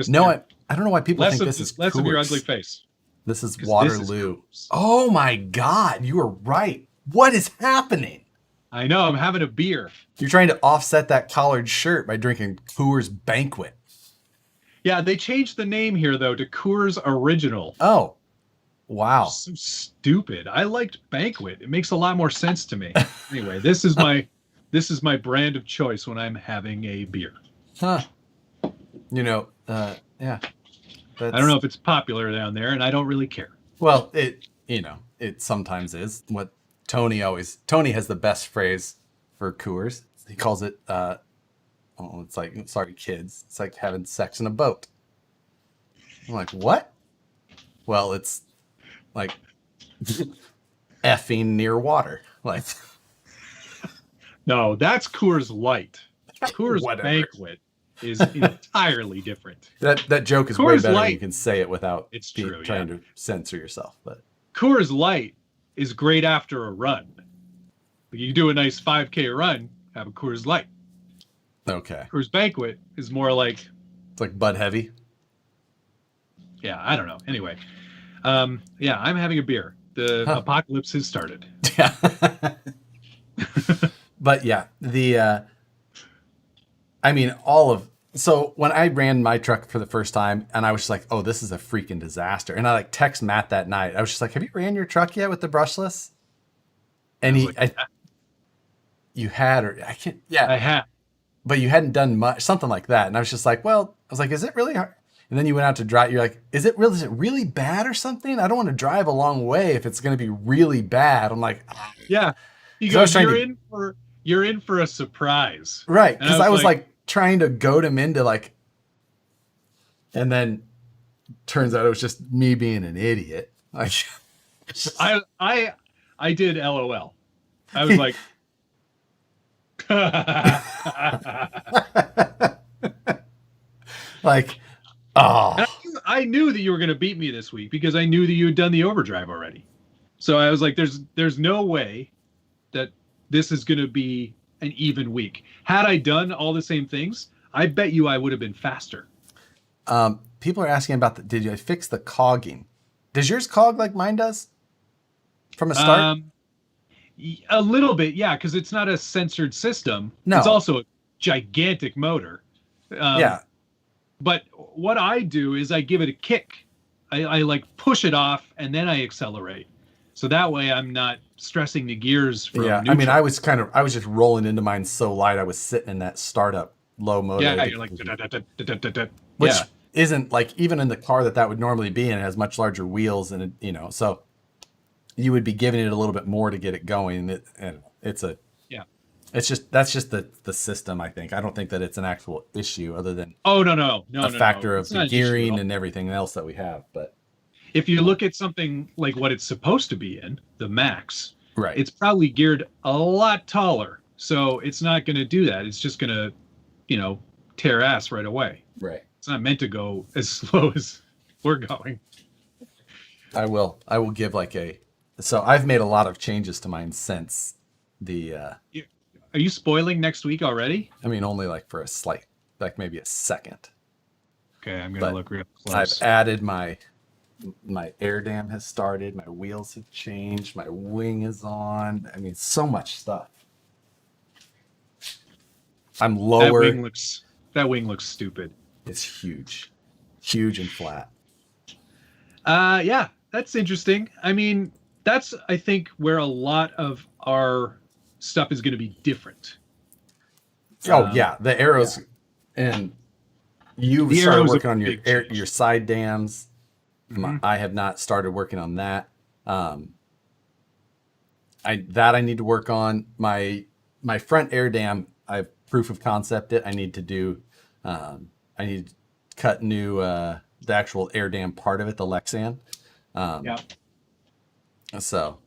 no, I don't know why people think this is less of your ugly face. This is Waterloo. Oh my God, you are right. What is happening? I know, I'm having a beer. You're trying to offset that collared shirt by drinking Coors Banquet. Yeah, they changed the name here though to Coors Original. Oh, wow. So stupid. I liked Banquet. It makes a lot more sense to me. Anyway, this is my brand of choice when I'm having a beer. Huh. Yeah. I don't know if it's popular down there, and I don't really care. Well, it sometimes is. What Tony has the best phrase for Coors. He calls it, it's like, sorry, kids. It's like having sex in a boat. I'm like, what? Well, it's like, effing near water. Like, no, that's Coors Light. Coors Whatever. Banquet is entirely different. That joke is Coors way better Light, when you can say it without trying to censor yourself. But Coors Light is great after a run. You do a nice 5K run, have a Coors Light. Okay. Coors Banquet is more like... It's like Bud Heavy. Yeah, I don't know. Anyway, yeah, I'm having a beer. The apocalypse has started. Yeah. But yeah, so when I ran my truck for the first time and I was just like, oh, this is a freaking disaster. And I like text Matt that night. I was just like, have you ran your truck yet with the brushless? And you had, or I can't, yeah. I have. But you hadn't done much, something like that. And I was just like, well, I was like, is it really hard? And then you went out to drive. You're like, is it really bad or something? I don't want to drive a long way if it's going to be really bad. I'm like, yeah. You go, you're in for a surprise. Right. Because I was like trying to goad him into like, and then turns out it was just me being an idiot. Like, I did LOL. I was like, like, oh. I knew that you were going to beat me this week because I knew that you had done the overdrive already. So I was like, there's no way that this is going to be an even week. Had I done all the same things, I bet you I would have been faster. People are asking about did you fix the cogging? Does yours cog like mine does from a start? A little bit, yeah, because it's not a censored system. No. It's also a gigantic motor. Yeah. But what I do is I give it a kick. I like push it off and then I accelerate. So that way I'm not stressing the gears from neutral. I mean, I was just rolling into mine so light. I was sitting in that startup low motor. Yeah, you're like, which isn't like, even in the car that would normally be in, it has much larger wheels and so you would be giving it a little bit more to get it going. That's just the system, I think. I don't think that it's an actual issue other than a factor of the gearing and everything else that we have. But if you look at something like what it's supposed to be in, the Max, right, it's probably geared a lot taller. So it's not going to do that. It's just going to, tear ass right away. Right. It's not meant to go as slow as we're going. I will give so I've made a lot of changes to mine since the Are you spoiling next week already? I mean, only like for a slight, like maybe a second. Okay, I'm gonna look real close. I've added my air dam has started, my wheels have changed, my wing is on. I mean, so much stuff. I'm lower. That wing looks stupid. It's huge and flat. Yeah, that's interesting. I mean, that's I think where a lot of our stuff is going to be different. Oh yeah, the arrows, and you started working on your side dams. Mm-hmm. I have not started working on that. I need to work on my front air dam. I've proof of concept it. I need to do. I need to cut new the actual air dam part of it, the Lexan. So.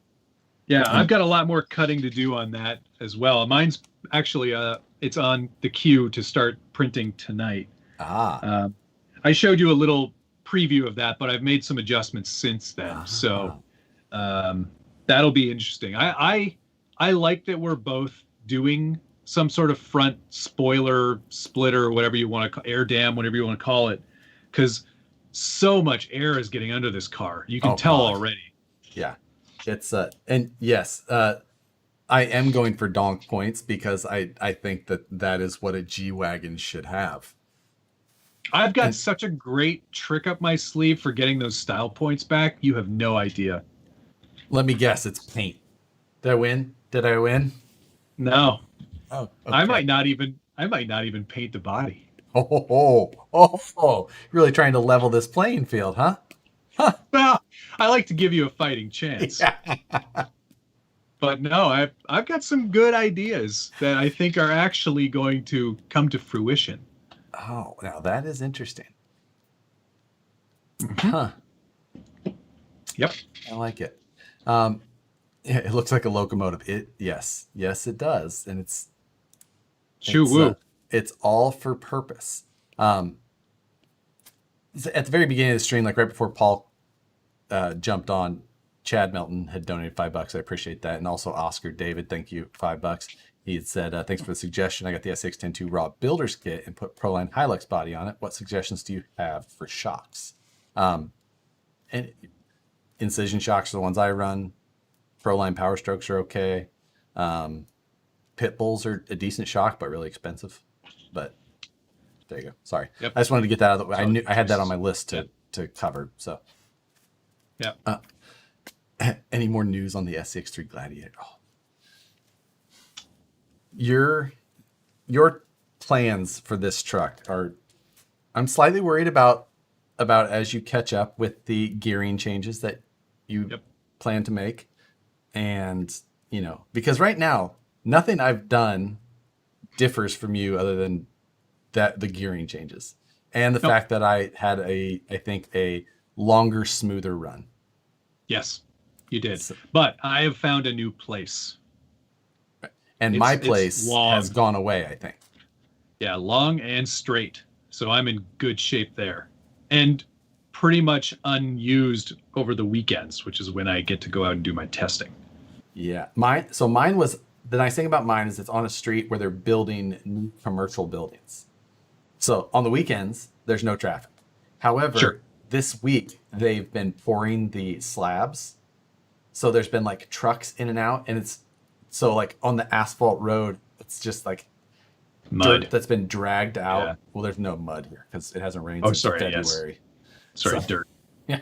Yeah, I've got a lot more cutting to do on that as well. Mine's actually it's on the queue to start printing tonight. I showed you a little preview of that, but I've made some adjustments since then. So that'll be interesting. I like that we're both doing some sort of front spoiler splitter, whatever you want to air dam, whatever you want to call it, because so much air is getting under this car. You can tell already. Yeah. It's and yes, I am going for donk points because I think that is what a G-Wagon should have. I've got such a great trick up my sleeve for getting those style points back. You have no idea. Let me guess, it's paint. Did I win? No. Oh, okay. I might not even paint the body. Oh, really trying to level this playing field, huh? Well, I like to give you a fighting chance. Yeah. But no, I've got some good ideas that I think are actually going to come to fruition. Oh, now that is interesting. Mm-hmm. Huh. Yep. I like it. Yeah, it looks like a locomotive. Yes, it does, and it's all for purpose. At the very beginning of the stream, like right before Paul jumped on, Chad Melton had donated $5. I appreciate that, and also Oscar David, thank you, $5. He had said, "Thanks for the suggestion. I got the SX102 raw builder's kit and put Proline Hilux body on it. What suggestions do you have for shocks?" And Incision shocks are the ones I run. Proline Power Strokes are okay. Pit Bulls are a decent shock, but really expensive. But there you go. Sorry, I just wanted to get that out of the way. I had that on my list to cover. So, yeah. Any more news on the SCX3 Gladiator? Oh. Your plans for this truck are, I'm slightly worried about as you catch up with the gearing changes that you plan to make. And, because right now, nothing I've done differs from you other than the gearing changes and the fact that I had I think a longer, smoother run. Yes, you did. But I have found a new place. And my place has gone away, I think. Yeah, long and straight. So I'm in good shape there. And pretty much unused over the weekends, which is when I get to go out and do my testing. Yeah. Mine was, the nice thing about mine is it's on a street where they're building new commercial buildings. So on the weekends, there's no traffic. However, this week they've been pouring the slabs. So there's been like trucks in and out, and it's so like on the asphalt road, it's just like mud dirt that's been dragged out. Yeah. Well, there's no mud here because it hasn't rained since February. Yes. Dirt. Yeah.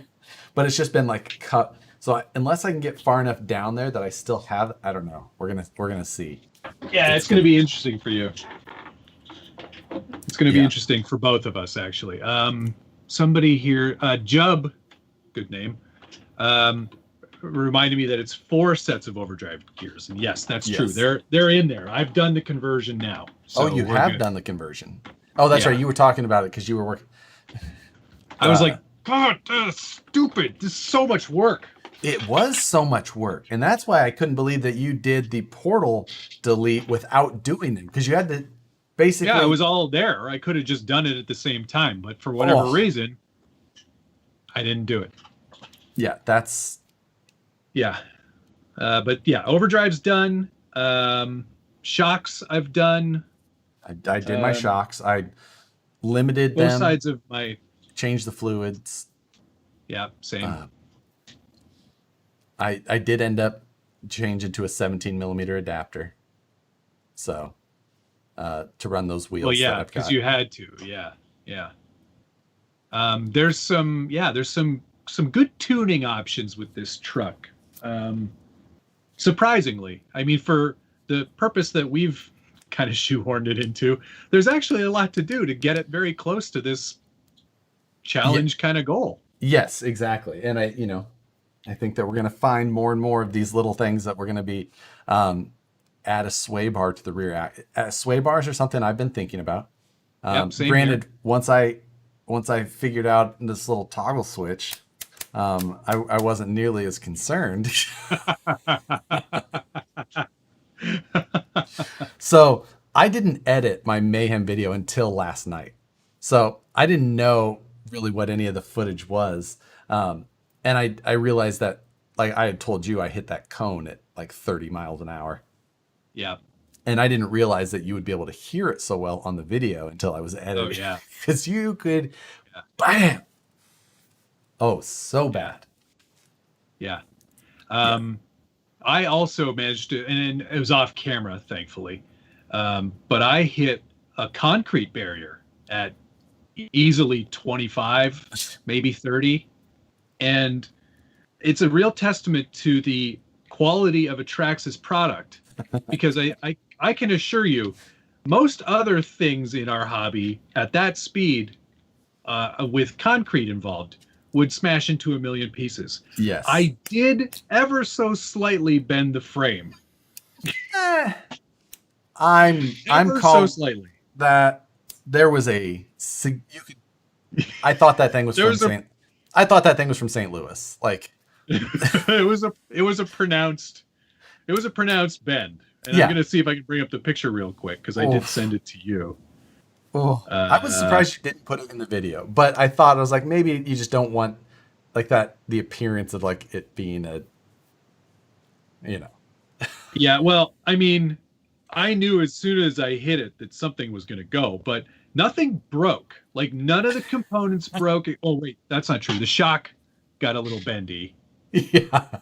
But it's just been like cut. So unless I can get far enough down there that I still have, I don't know. We're gonna see. Yeah, it's gonna be interesting for you. It's gonna be interesting for both of us, actually. Somebody here, Jub, good name, reminded me that it's 4 sets of overdrive gears, and yes, that's true. They're in there. I've done the conversion now. So you have done the conversion. Oh, that's right. You were talking about it because you were working. I was like, God, that's stupid. This is so much work. It was so much work, and that's why I couldn't believe that you did the portal delete without doing it, because you had to basically. Yeah, it was all there. I could have just done it at the same time, but for whatever reason, I didn't do it. Yeah, that's. Yeah, but yeah, overdrive's done. Shocks I've done. I did my shocks. I limited them. Both sides of my. Changed the fluids. Yeah, same. I did end up changing to a 17 millimeter adapter. So to run those wheels. Well, yeah, because you had to. Yeah. There's some good tuning options with this truck. Surprisingly, I mean, for the purpose that we've kind of shoehorned it into, there's actually a lot to do to get it very close to this challenge kind of goal. Yes, exactly. And I think that we're going to find more and more of these little things that we're going to be add a sway bar to the rear. Sway bars are something I've been thinking about. Granted, here. once I figured out this little toggle switch, I wasn't nearly as concerned. So I didn't edit my Mayhem video until last night. So I didn't know really what any of the footage was. And I realized that, like I had told you, I hit that cone at like 30 miles an hour. Yeah. And I didn't realize that you would be able to hear it so well on the video until I was editing. Oh, yeah. Because you could, bam. Oh, so bad. Yeah. I also managed to, and it was off camera, thankfully. But I hit a concrete barrier at easily 25, maybe 30. And it's a real testament to the quality of Atrax's product, because I can assure you, most other things in our hobby at that speed, with concrete involved, would smash into a million pieces. Yes. I did ever so slightly bend the frame. I'm called so slightly. That there was I thought that thing was I thought that thing was from St. Louis. Like it was a pronounced It was a pronounced bend. And I'm going to see if I can bring up the picture real quick because I did send it to you. Oh, I was surprised you didn't put it in the video, but I thought, I was like, maybe you just don't want like that, the appearance of like it being a, Yeah, well, I mean, I knew as soon as I hit it that something was going to go, but nothing broke. Like none of the components broke. Oh, wait, that's not true. The shock got a little bendy. Yeah.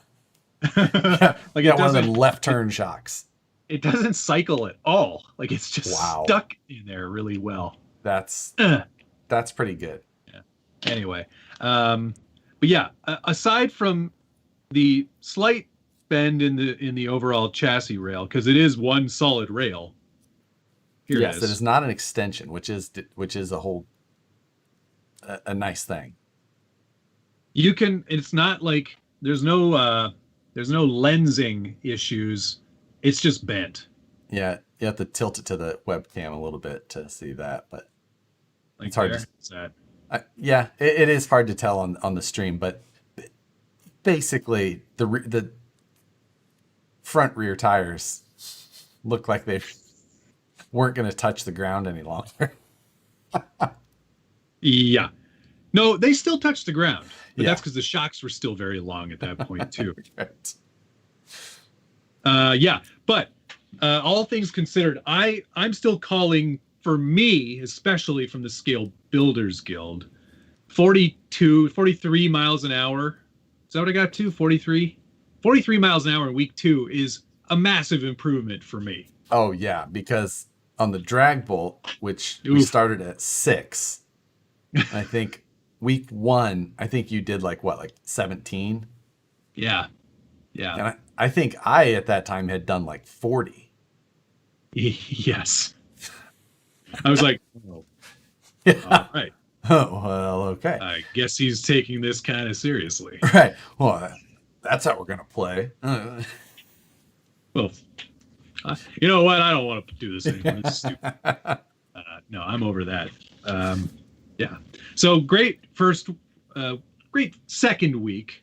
Like one of them left turn shocks. It doesn't cycle at all. Like it's just stuck in there really well. That's pretty good. Yeah. Anyway, but yeah, aside from the slight bend in the overall chassis rail, because it is one solid rail. Yes, it is not an extension, which is a whole a nice thing. You can. It's not like there's no lensing issues. It's just bent. Yeah, you have to tilt it to the webcam a little bit to see that, but it's hard to see that. Yeah, it is hard to tell on the stream, but basically the front rear tires look like they weren't going to touch the ground any longer. Yeah. No, they still touched the ground, but that's because the shocks were still very long at that point too. Right. Yeah, but all things considered, I'm still calling, for me, especially from the Scale Builders Guild, 43 miles an hour. Is that what I got to? 43 miles an hour in week 2 is a massive improvement for me. Oh yeah, because on the drag bolt, which we started at 6, I think week 1, I think you did like 17? Yeah. And I think I at that time had done like 40. Yes. I was like, oh, all right. Oh, well, okay. I guess he's taking this kind of seriously. Right. Well, that's how we're going to play. Well, you know what? I don't want to do this anymore. It's stupid. No, I'm over that. Yeah. So great second week.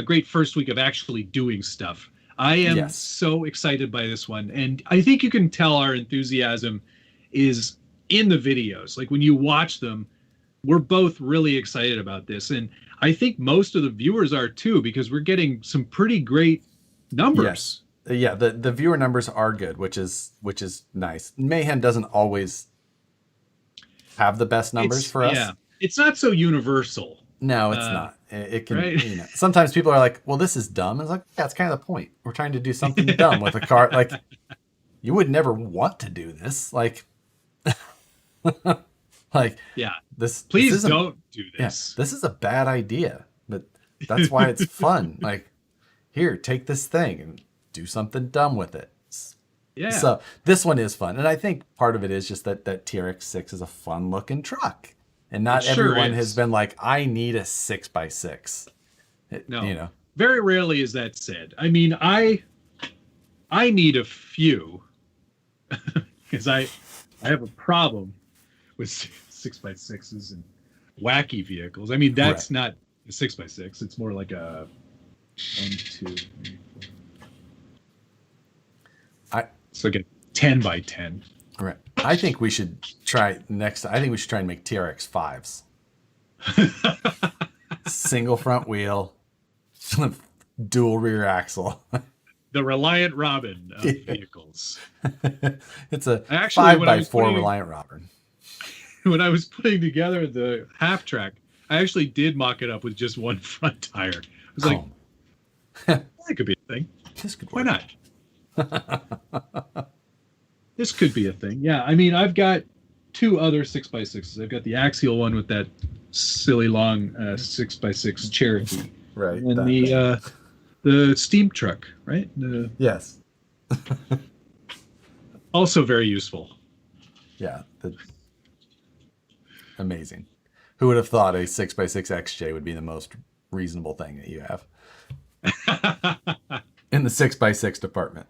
Great first week of actually doing stuff. I am so excited by this one. And I think you can tell our enthusiasm is in the videos. Like when you watch them, we're both really excited about this. And I think most of the viewers are too, because we're getting some pretty great numbers. Yes. Yeah, the viewer numbers are good, which is nice. Mayhem doesn't always have the best numbers for us. Yeah. It's not so universal. No, it's not. It can, right? Sometimes people are like, well, this is dumb. It's like, yeah, it's kind of the point. We're trying to do something dumb with a car. Like, you would never want to do this. Like, yeah, please don't do this. Yeah, this is a bad idea, but that's why it's fun. Like, here, take this thing and do something dumb with it. Yeah. So this one is fun. And I think part of it is just that TRX6 is a fun looking truck. And not everyone has been like, I need a 6x6. No, very rarely is that said. I mean, I need a few because I have a problem with 6x6s and wacky vehicles. I mean, that's not a 6x6. It's more like a 1, 2, 3, 4. So get 10x10. Right. I think we should try next. I think we should try and make TRX 5s. Single front wheel, dual rear axle. The Reliant Robin of vehicles. It's a 5x4 Reliant Robin. When I was putting together the half track, I actually did mock it up with just one front tire. I was like, that could be a thing. Why not? This could be a thing. Yeah, I mean, I've got 2 other 6x6s. I've got the axial one with that silly long 6x6 Cherokee. Right. And the steam truck, right? Yes. Also very useful. Yeah. Amazing. Who would have thought a 6x6 XJ would be the most reasonable thing that you have in the 6x6 department?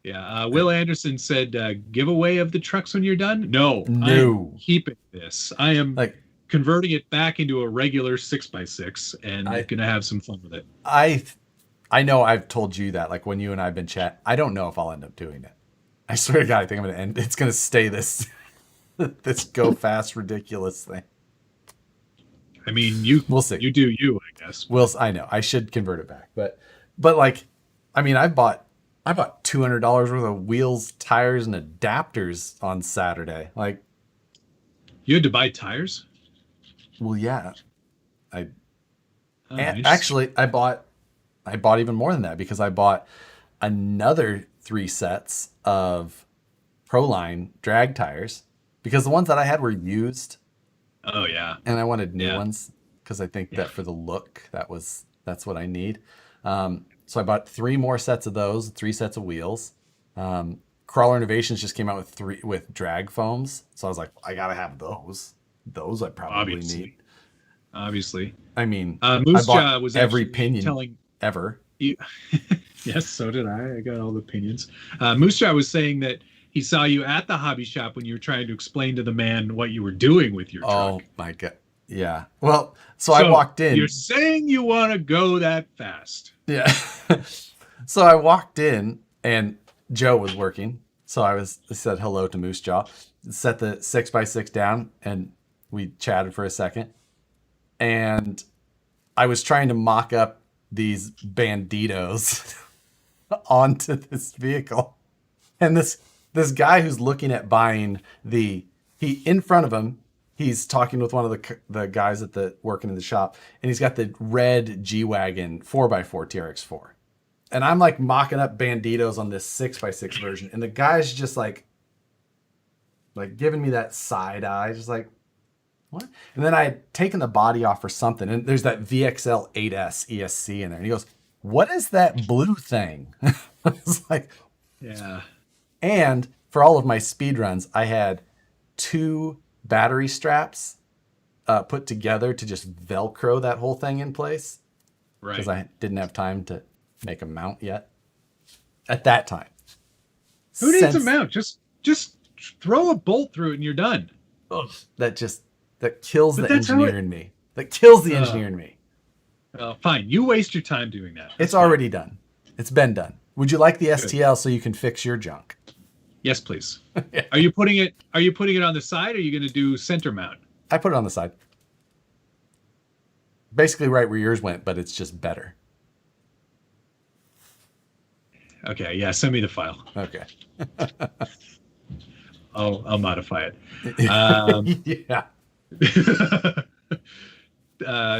Yeah, Will Anderson said, giveaway of the trucks when you're done? No. I'm keeping this. I am converting it back into a regular 6x6 and I'm going to have some fun with it. I I know I've told you that, like when you and I've been chat, I don't know if I'll end up doing it. I swear to God, I think I'm going to end. It's going to stay this, this go fast, ridiculous thing. I mean, we'll see. You do you, I guess. I know I should convert it back, but like, I mean, I bought $200 worth of wheels, tires, and adapters on Saturday. Like, you had to buy tires? Well, yeah, actually I bought even more than that, because I bought another 3 sets of Proline drag tires, because the ones that I had were used. Oh yeah. And I wanted new ones, because I think that for the look, that's what I need. So I bought 3 more sets of those, 3 sets of wheels. Crawler Innovations just came out with drag foams, so I was like, I gotta have those. Those I probably need. Obviously. I mean, Moose Jaw was every pinion telling ever. Yes, so did I. I got all the opinions. Moose Jaw was saying that he saw you at the hobby shop when you were trying to explain to the man what you were doing with your truck. Oh my God. Yeah. Well, so I walked in. You're saying you want to go that fast. Yeah. So I walked in and Joe was working. So I said hello to Moose Jaw, set the 6x6 down, and we chatted for a second. And I was trying to mock up these banditos onto this vehicle. And this guy who's looking at buying in front of him, he's talking with one of the guys working in the shop, and he's got the red G-Wagon 4x4 TRX4. And I'm like mocking up banditos on this 6x6 version, and the guy's just like giving me that side eye, just like, what? And then I had taken the body off for something, and there's that VXL 8S ESC in there, and he goes, "What is that blue thing?" I was like, yeah. And for all of my speed runs, I had 2 battery straps put together to just Velcro that whole thing in place. Right. Because I didn't have time to make a mount yet. At that time. Who needs a mount? Just throw a bolt through it and you're done. Ugh, that kills the engineer in me. That kills the engineer in me. Fine. You waste your time doing that. It's already done. It's been done. Would you like the STL so you can fix your junk? Yes, please. Yeah. Are you putting it on the side, or are you going to do center mount? I put it on the side. Basically right where yours went, but it's just better. Okay, yeah, send me the file. Okay. I'll modify it. Yeah.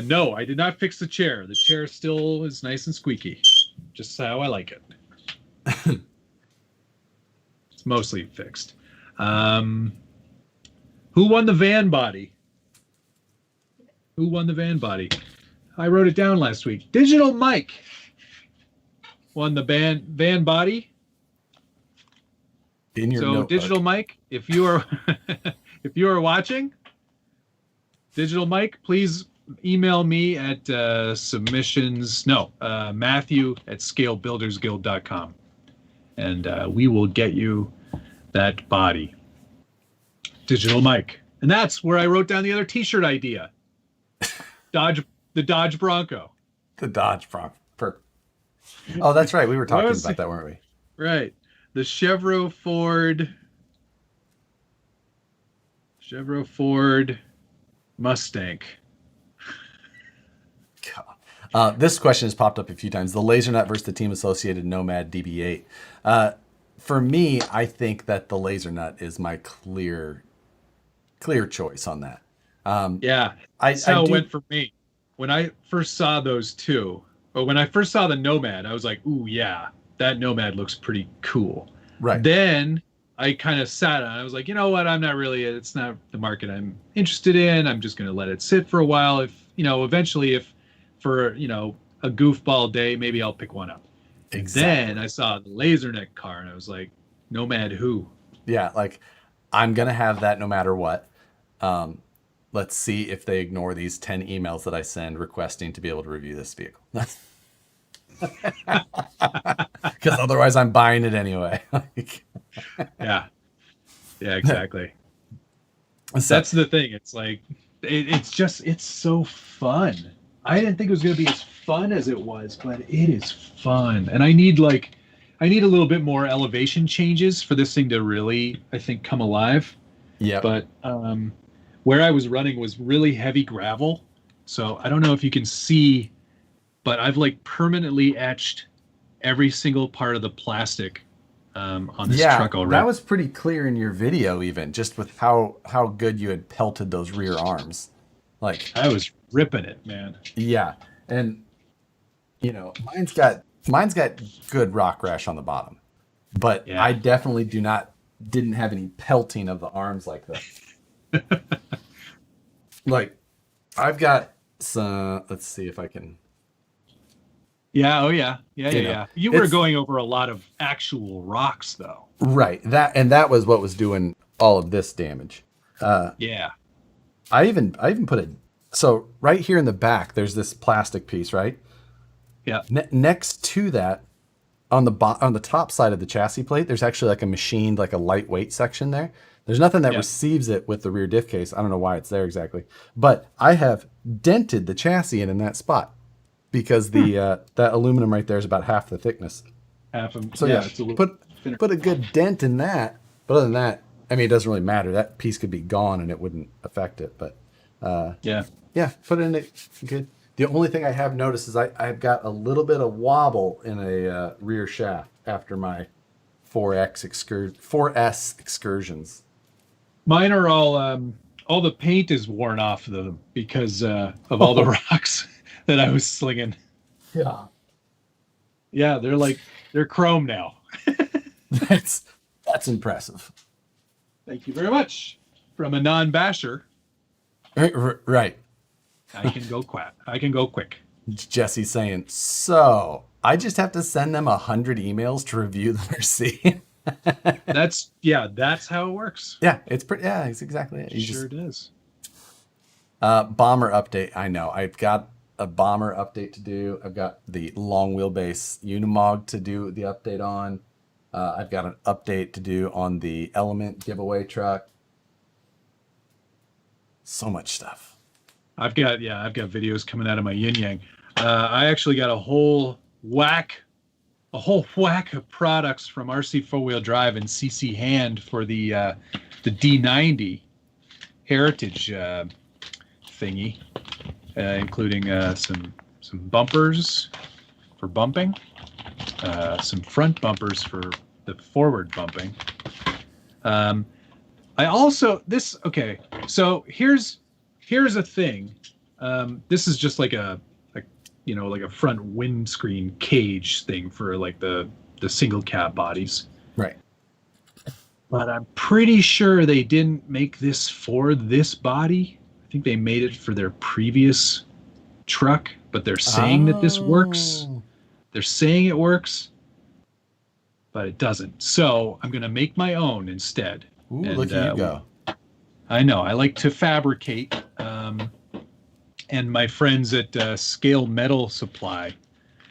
No, I did not fix the chair. The chair still is nice and squeaky. Just how I like it. It's mostly fixed. Who won the van body? Who won the van body? I wrote it down last week. Digital Mike won the van body. In your so notebook. Digital Mike, if you are watching, Digital Mike, please email me at Matthew@scalebuildersguild.com, and we will get you that body. Digital Mike. And that's where I wrote down the other t-shirt idea. The Dodge Bronco. The Dodge Bronco. Oh, that's right. We were talking about that, weren't we? Right. The Chevrolet Ford Mustang. This question has popped up a few times. The LaserNut versus the Team Associated Nomad DB8. For me, I think that the LaserNut is my clear choice on that. Yeah, that's how it went for me. When I first saw those two, but when I first saw the Nomad, I was like, ooh, yeah, that Nomad looks pretty cool. Right. Then I kind of sat on it. I was like, you know what? It's not the market I'm interested in. I'm just going to let it sit for a while. Eventually, if for, a goofball day, maybe I'll pick one up. Exactly. Then I saw the LaserNet car and I was like, Nomad who? Yeah, like I'm going to have that no matter what. Let's see if they ignore these 10 emails that I send requesting to be able to review this vehicle. Because otherwise I'm buying it anyway. Yeah, exactly. So, that's the thing. It's like, it's so fun. I didn't think it was going to be as fun as it was, but it is fun. And I need a little bit more elevation changes for this thing to really, I think, come alive. Yeah. But where I was running was really heavy gravel. So I don't know if you can see, but I've like permanently etched every single part of the plastic on this truck already. That was pretty clear in your video, even just with how good you had pelted those rear arms. Like, I was ripping it, man. Yeah. And you know, mine's got good rock rash on the bottom. But I definitely didn't have any pelting of the arms like that. Like, I've got some, let's see if I can. Yeah, oh yeah. Yeah. You were going over a lot of actual rocks though. Right. That was what was doing all of this damage. Yeah. I even put so right here in the back there's this plastic piece, right? Yeah. Next to that, on the top side of the chassis plate, there's actually like a machined, like a lightweight section there. There's nothing that receives it with the rear diff case. I don't know why it's there exactly, but I have dented the chassis in that spot because the that aluminum right there is about half the thickness. So it's put a good dent in that. But other than that, I mean, it doesn't really matter. That piece could be gone and it wouldn't affect it. But put it in it good. The only thing I have noticed is I've got a little bit of wobble in a rear shaft after my 4S excursions. Mine are all the paint is worn off them because of all the rocks that I was slinging. Yeah. Yeah, they're chrome now. That's impressive. Thank you very much. From a non-basher. Right. I can go quick. Jesse's saying, so I just have to send them 100 emails to review the RC. That's how it works. Yeah, it's exactly it. It is. Bomber update. I know. I've got a bomber update to do. I've got the long wheelbase Unimog to do the update on. I've got an update to do on the Element giveaway truck. So much stuff. I've got videos coming out of my yin yang. I actually got a whole whack of products from RC 4-wheel drive and CC Hand for the D90 Heritage thingy, including some bumpers for bumping, some front bumpers for the forward bumping. So here's a thing. This is just like a front windscreen cage thing for like the single cab bodies. Right. But I'm pretty sure they didn't make this for this body. I think they made it for their previous truck, but they're saying that this works. They're saying it works, but it doesn't. So I'm going to make my own instead. Ooh, look at you go. I know. I like to fabricate. And my friends at Scale Metal Supply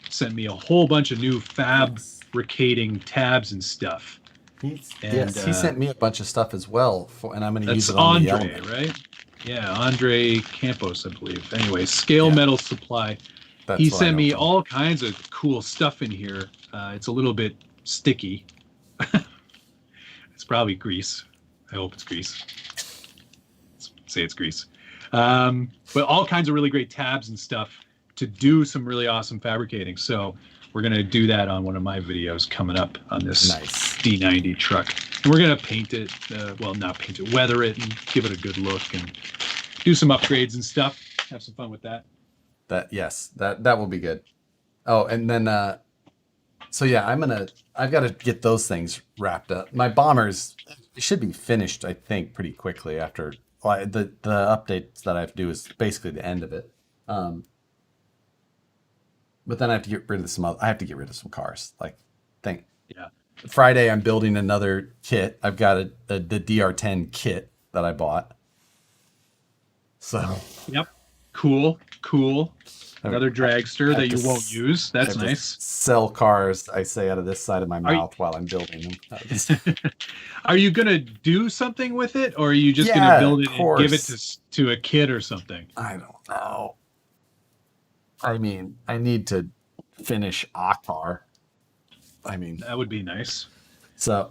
sent me a whole bunch of new fabricating tabs and stuff. He sent me a bunch of stuff as well, and I'm going to use it on the Element. Right? Yeah, Andre Campos, I believe. Anyway, Scale Metal Supply. He sent me all kinds of cool stuff in here. It's a little bit sticky. It's probably grease. I hope it's grease. Let's say it's grease. But all kinds of really great tabs and stuff to do some really awesome fabricating. So we're going to do that on one of my videos coming up on this D90 truck. And we're going to paint it, not paint it, weather it and give it a good look and do some upgrades and stuff. Have some fun with that. That will be good. Oh, and then, I've got to get those things wrapped up. My bombers should be finished, I think, pretty quickly after the updates that I have to do is basically the end of it. But then I have to get rid of some cars. Friday I'm building another kit. I've got the DR10 kit that I bought. So. Yep. Cool. Another dragster that you won't use. That's nice. Sell cars, I say, out of this side of my mouth while I'm building them. Are you going to do something with it, or are you just going to build it and give it to a kid or something? I don't know. I mean, I need to finish Akbar. I mean, that would be nice. So,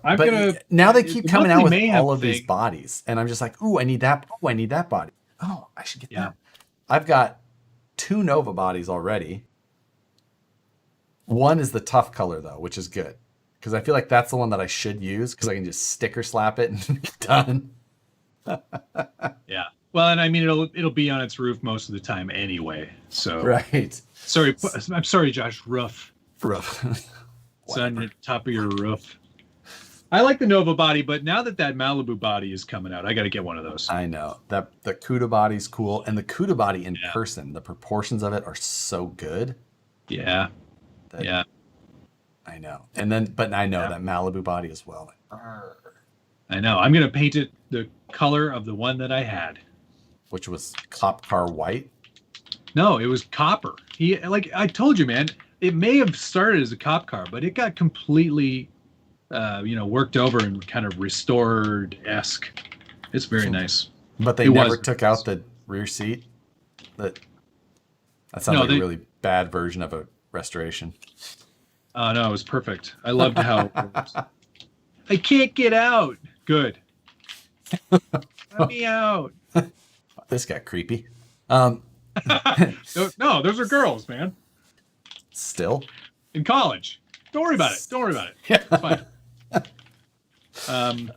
now they keep coming out with all of these bodies, and I'm just like, ooh, I need that. Oh, I need that body. Oh, I should get that. I've got 2 Nova bodies already. One is the tough color though, which is good because I feel like that's the one that I should use because I can just sticker slap it and be done. Yeah. Well, and I mean it'll be on its roof most of the time anyway. So right. Sorry, I'm sorry, Josh. Roof. It's on the top of your roof. I like the Nova body, but now that Malibu body is coming out, I got to get one of those. I know that the Cuda body's cool, and the Cuda body in person, the proportions of it are so good. Yeah. I know. And then, but I know that Malibu body as well. I know. I'm going to paint it the color of the one that I had. Which was cop car white? No, it was copper. Like I told you, man, it may have started as a cop car, but it got completely, worked over and kind of restored-esque. It's very nice. But they never took out the rear seat? That sounds like a really bad version of a restoration. Oh, no, it was perfect. I loved how it worked. I can't get out. Good. Let me out. This got creepy. No, those are girls, man. Still? In college. Don't worry about it. Yeah. It's fine.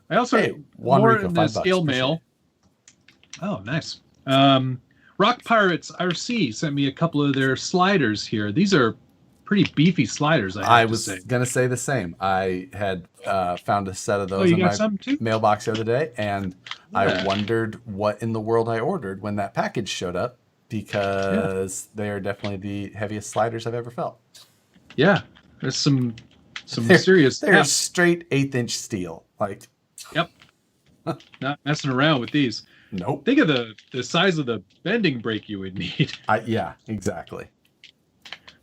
I also more in the scale mail. Oh, nice. Rock Pirates RC sent me a couple of their sliders here. These are pretty beefy sliders. I was going to say the same. I had found a set of those in my mailbox the other day, and I wondered what in the world I ordered when that package showed up, because they are definitely the heaviest sliders I've ever felt. Yeah, there's some serious. They're straight 1/8-inch steel. Like, yep. Not messing around with these. Nope. Think of the size of the bending brake you would need. Yeah, exactly.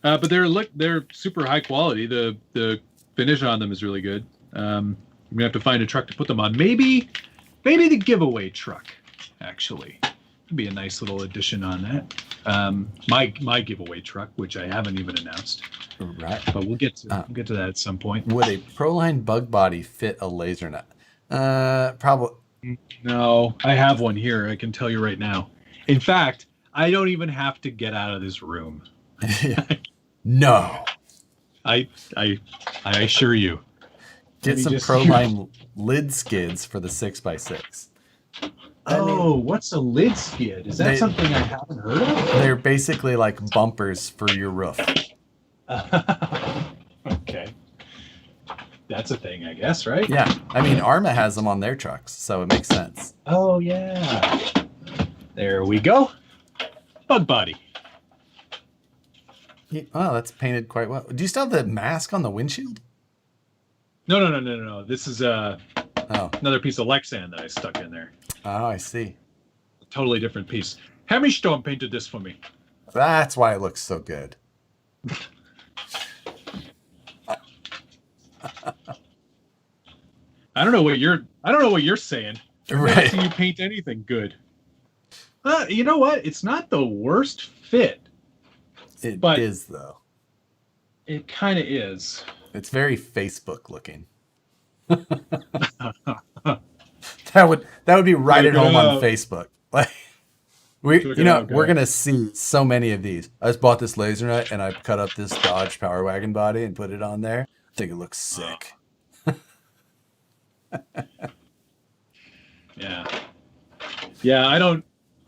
But they're super high quality. The finish on them is really good. I'm gonna have to find a truck to put them on. Maybe the giveaway truck. Actually, would be a nice little addition on that. My giveaway truck, which I haven't even announced. Right. But we'll get to that at some point. Would a Proline bug body fit a laser nut? Probably. No, I have one here. I can tell you right now. In fact, I don't even have to get out of this room. No. I assure you. Get some Proline lid skids for the 6x6. Oh, what's a lid skid? Is that something I haven't heard of? They're basically like bumpers for your roof. Okay. That's a thing, I guess, right? Yeah. I mean, Arma has them on their trucks, so it makes sense. Oh, yeah. There we go. Bug body. Oh, that's painted quite well. Do you still have the mask on the windshield? No. This is another piece of Lexan that I stuck in there. Oh, I see. Totally different piece. Hemistone painted this for me. That's why it looks so good. I don't know what you're saying. I've never seen you paint anything good. You know what? It's not the worst fit. It is though. It kind of is. It's very Facebook looking. That would be right at home on Facebook. Like we're gonna see so many of these. I just bought this laser nut and I cut up this Dodge Power Wagon body and put it on there. I think it looks sick. Yeah.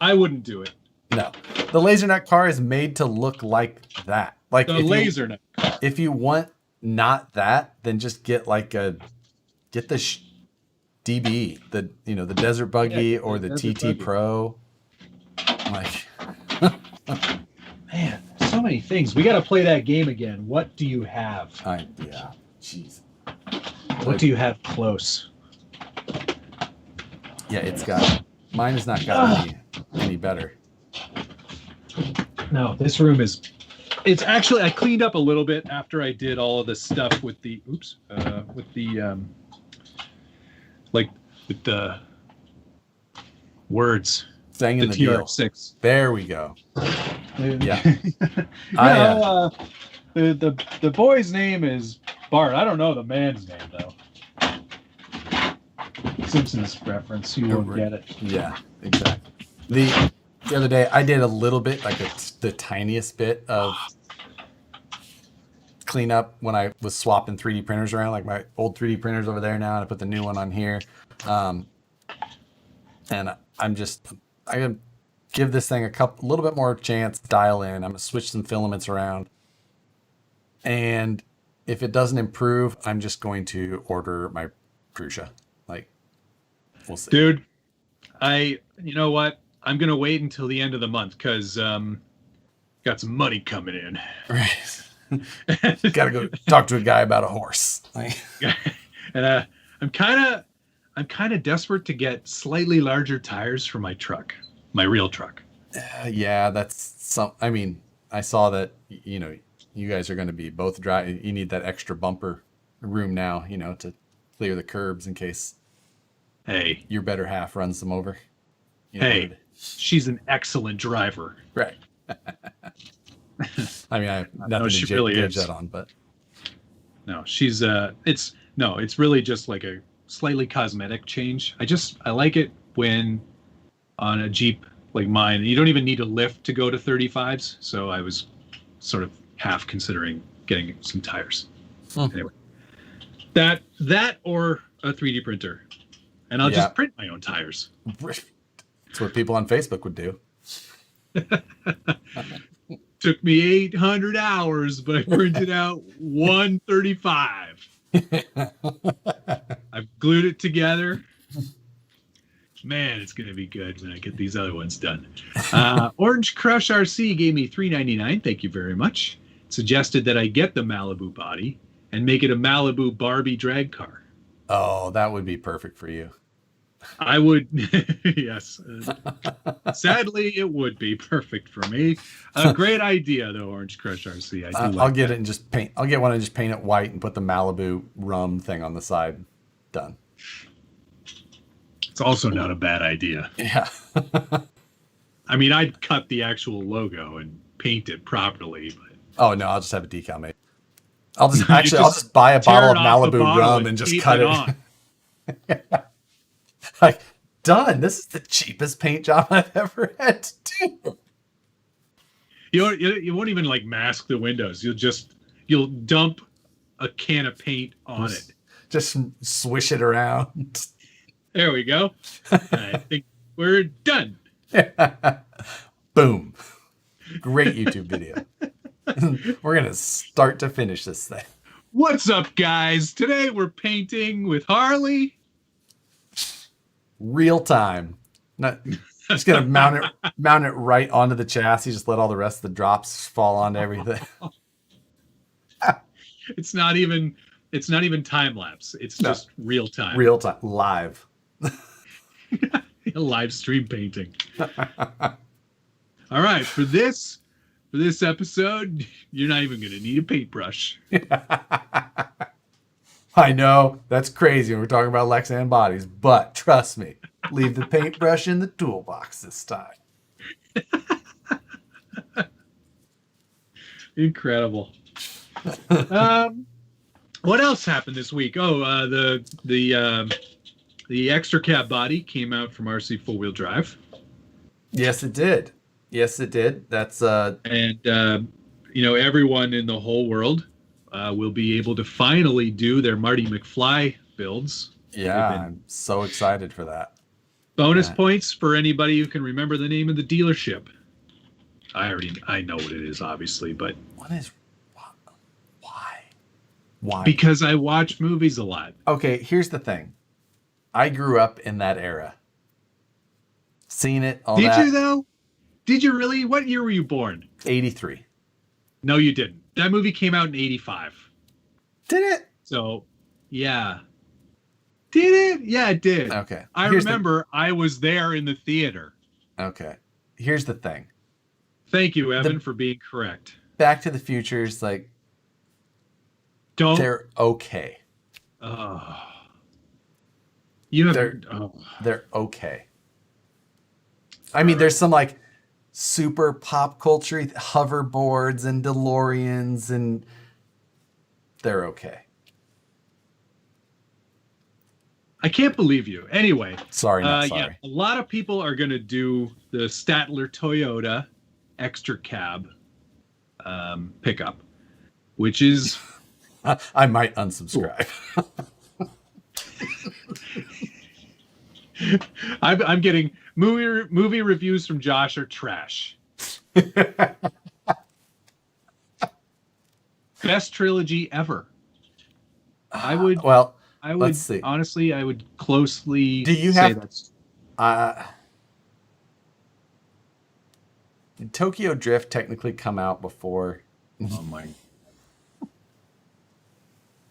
I wouldn't do it. No, the laser nut car is made to look like that. Like the laser nut. If you want not that, then just get the DB, the Desert Buggy or the TT Buggy Pro. Like, man, so many things. We got to play that game again. What do you have? Yeah, jeez. What do you have close? Yeah, mine has not gotten any better. No, this room it's actually, I cleaned up a little bit after I did all of the stuff with the words. Staying in the TR6. Deal. There we go. Yeah. The boy's name is Bart. I don't know the man's name though. Simpsons reference. You won't get it. Yeah, exactly. The other day, I did a little bit, like the tiniest bit of cleanup when I was swapping 3D printers around. Like my old 3D printer's over there now, and I put the new one on here. And I'm gonna give this thing a little bit more chance, dial in. I'm gonna switch some filaments around, and if it doesn't improve, I'm just going to order my Prusa. Like, we'll see. Dude, you know what? I'm gonna wait until the end of the month because got some money coming in. Right. Gotta go talk to a guy about a horse. And I'm kind of desperate to get slightly larger tires for my truck, my real truck. Yeah, that's some. I mean, I saw that. You guys are going to be both driving. You need that extra bumper room now. To clear the curbs in case. Hey, your better half runs them over. Hey, she's an excellent driver. Right. I mean, I have nothing to judge that on, but no, she's it's really just like a slightly cosmetic change. I like it when on a Jeep like mine, you don't even need a lift to go to 35s. So I was sort of half considering getting some tires. Anyway, that or a 3D printer, and I'll just print my own tires. That's what people on Facebook would do. Took me 800 hours, but I printed out 135. I've glued it together. Man, it's going to be good when I get these other ones done. Orange Crush RC gave me $3.99. Thank you very much. Suggested that I get the Malibu body and make it a Malibu Barbie drag car. Oh, that would be perfect for you. I would, yes. Sadly, it would be perfect for me. A great idea, though, Orange Crush RC. I'll get it and just paint. I'll get one and just paint it white and put the Malibu rum thing on the side. Done. It's also not a bad idea. Yeah. I mean, I'd cut the actual logo and paint it properly. But... Oh no, I'll just have a decal made. I'll just buy a bottle of Malibu rum and just cut it. Like, done. This is the cheapest paint job I've ever had to do. You won't even like mask the windows. You'll dump a can of paint on it. Just swish it around. There we go. I think we're done. Boom. Great YouTube video. We're going to start to finish this thing. What's up, guys? Today we're painting with Harley. Real time. Not just gonna mount it right onto the chassis. Just let all the rest of the drops fall onto everything. It's not even time lapse. It's just real time. Real time, live. Live stream painting. All right, for this episode, you're not even gonna need a paintbrush. I know that's crazy when we're talking about Lexan bodies, but trust me, leave the paintbrush in the toolbox this time. Incredible. What else happened this week? Oh, the extra cab body came out from RC 4-wheel drive. Yes, it did. That's and everyone in the whole world will be able to finally do their Marty McFly builds. Yeah, I'm so excited for that. Bonus points for anybody who can remember the name of the dealership. I know what it is, obviously, but why? Because I watch movies a lot. Okay, here's the thing. I grew up in that era. Seen it, all that. Did you, though? Did you really? What year were you born? 83. No, you didn't. That movie came out in 85. Did it? So, yeah. Did it? Yeah, it did. Okay. I remember I was there in the theater. Okay. Here's the thing. Thank you, Evan, for being correct. Back to the Future's they're okay. Oh. They're They're okay. I mean, there's some like super pop culture hoverboards and DeLoreans, and they're okay. I can't believe you. Anyway, sorry, not sorry. Yeah, a lot of people are going to do the Statler Toyota extra cab pickup, which is I might unsubscribe. I'm getting movie reviews from Josh are trash. Best trilogy ever. I would let's see. Honestly, I would closely Do you say have did Tokyo Drift technically come out before? Oh my.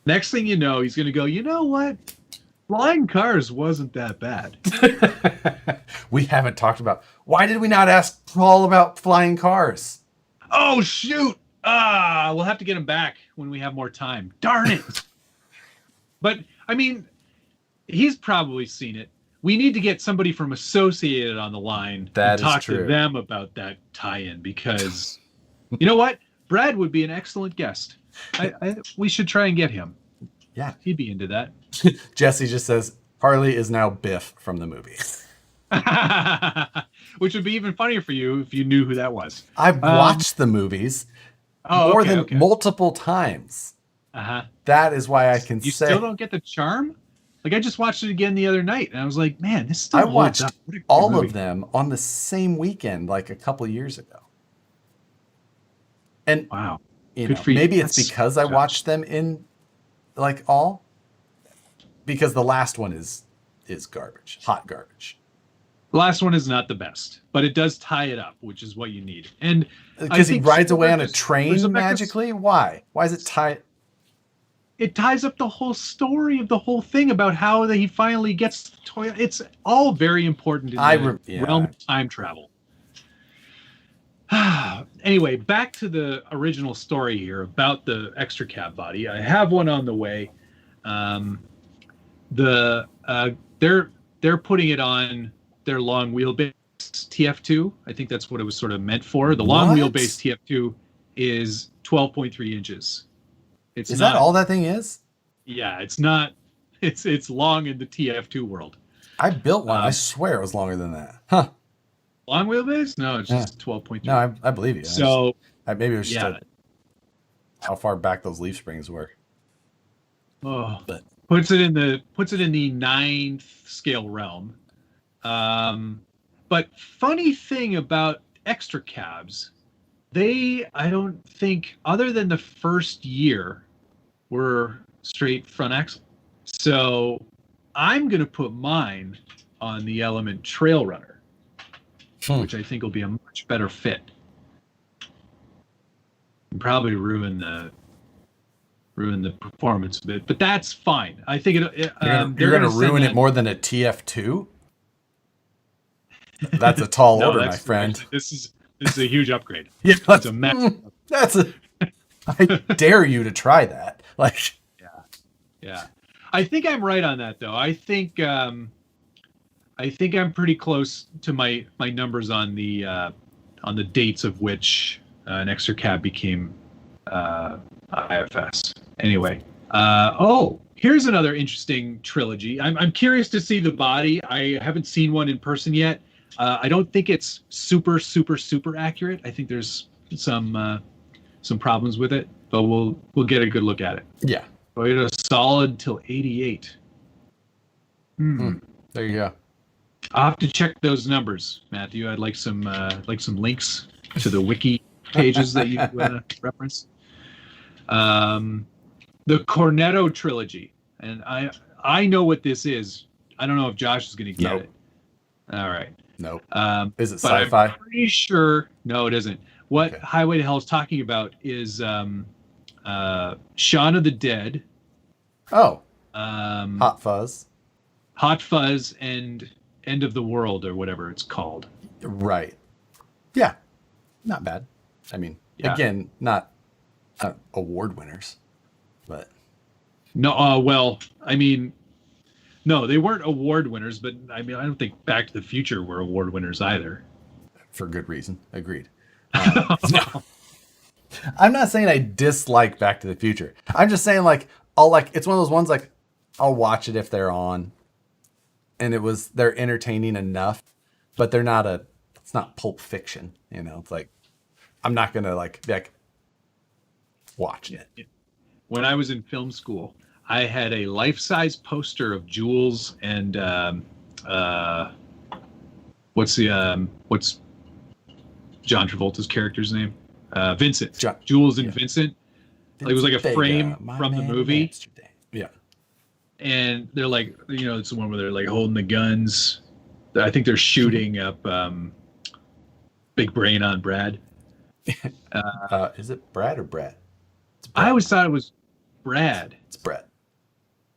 Next thing you know, he's going to go, you know what? Flying Cars wasn't that bad. We haven't talked about, why did we not ask Paul about Flying Cars? Oh, shoot. We'll have to get him back when we have more time. Darn it. But, I mean, he's probably seen it. We need to get somebody from Associated on the line and talk to them about that tie-in, because you know what? Brad would be an excellent guest. We should try and get him. Yeah. He'd be into that. Jesse just says, Harley is now Biff from the movie. Which would be even funnier for you if you knew who that was. I've watched the movies more than multiple times. That is why I can say. You still don't get the charm? Like, I just watched it again the other night, and I was like, man, this still holds up. I watched all of them on the same weekend, like a couple years ago. And wow, you know, maybe it's because I watched them in like all. Because the last one is garbage, hot garbage. The last one is not the best, but it does tie it up, which is what you need. And because he rides away on a train magically, why? Why is it tie? It ties up the whole story of the whole thing about how he finally gets the toy. It's all very important in the realm of time travel. Anyway, back to the original story here about the extra cab body. I have one on the way. They're putting it on their long wheelbase TF2. I think that's what it was sort of meant for. The long wheelbase TF2 is 12.3 inches. Is that all that thing is? Yeah, it's not. It's long in the TF2 world. I built one. I swear it was longer than that. Huh? Long wheelbase? No, it's just 12.3. No, I believe you. So maybe it was just how far back those leaf springs were. Oh, but puts it in the 9th scale realm. But funny thing about extra cabs, I don't think, other than the first year, were straight front axle. So I'm going to put mine on the Element Trail Runner, which I think will be a much better fit. And probably ruin the performance a bit, but that's fine. I think you're going to ruin it more than a TF2. That's a tall order, my friend. This is a huge upgrade. Yeah, it's a massive. I dare you to try that. Like, yeah. I think I'm right on that, though. I think I'm pretty close to my numbers on the dates of which an extra cab became IFS. Anyway, here's another interesting trilogy. I'm curious to see the body. I haven't seen one in person yet. I don't think it's super accurate. I think there's some problems with it, but we'll get a good look at it. Yeah. Toyota solid till 88. There you go. I'll have to check those numbers, Matthew. I'd like some links to the wiki pages that you referenced. The Cornetto trilogy, and I know what this is. I don't know if Josh is going to get it. All right. Nope. Is it sci-fi? I'm pretty sure. No, it isn't. What Highway to Hell is talking about is Shaun of the Dead. Oh. Hot Fuzz. Hot Fuzz and End of the World, or whatever it's called. Right. Yeah. Not bad. I mean, again, not award winners, but no. Well, I mean, No, they weren't award winners, but I mean, I don't think Back to the Future were award winners either. For good reason. Agreed. No. I'm not saying I dislike Back to the Future. I'm just saying like it's one of those ones like I'll watch it if they're on, and they're entertaining enough, but they're not it's not Pulp Fiction, you know. It's like I'm not gonna be like watch it. When I was in film school, I had a life-size poster of Jules and what's John Travolta's character's name? Vincent. Jules and Vincent. It was like a frame from the movie. Yeah. And they're like, it's the one where they're like holding the guns. I think they're shooting up Big Brain on Brad. Is it Brad or Brett? I always thought it was Brad. It's Brett.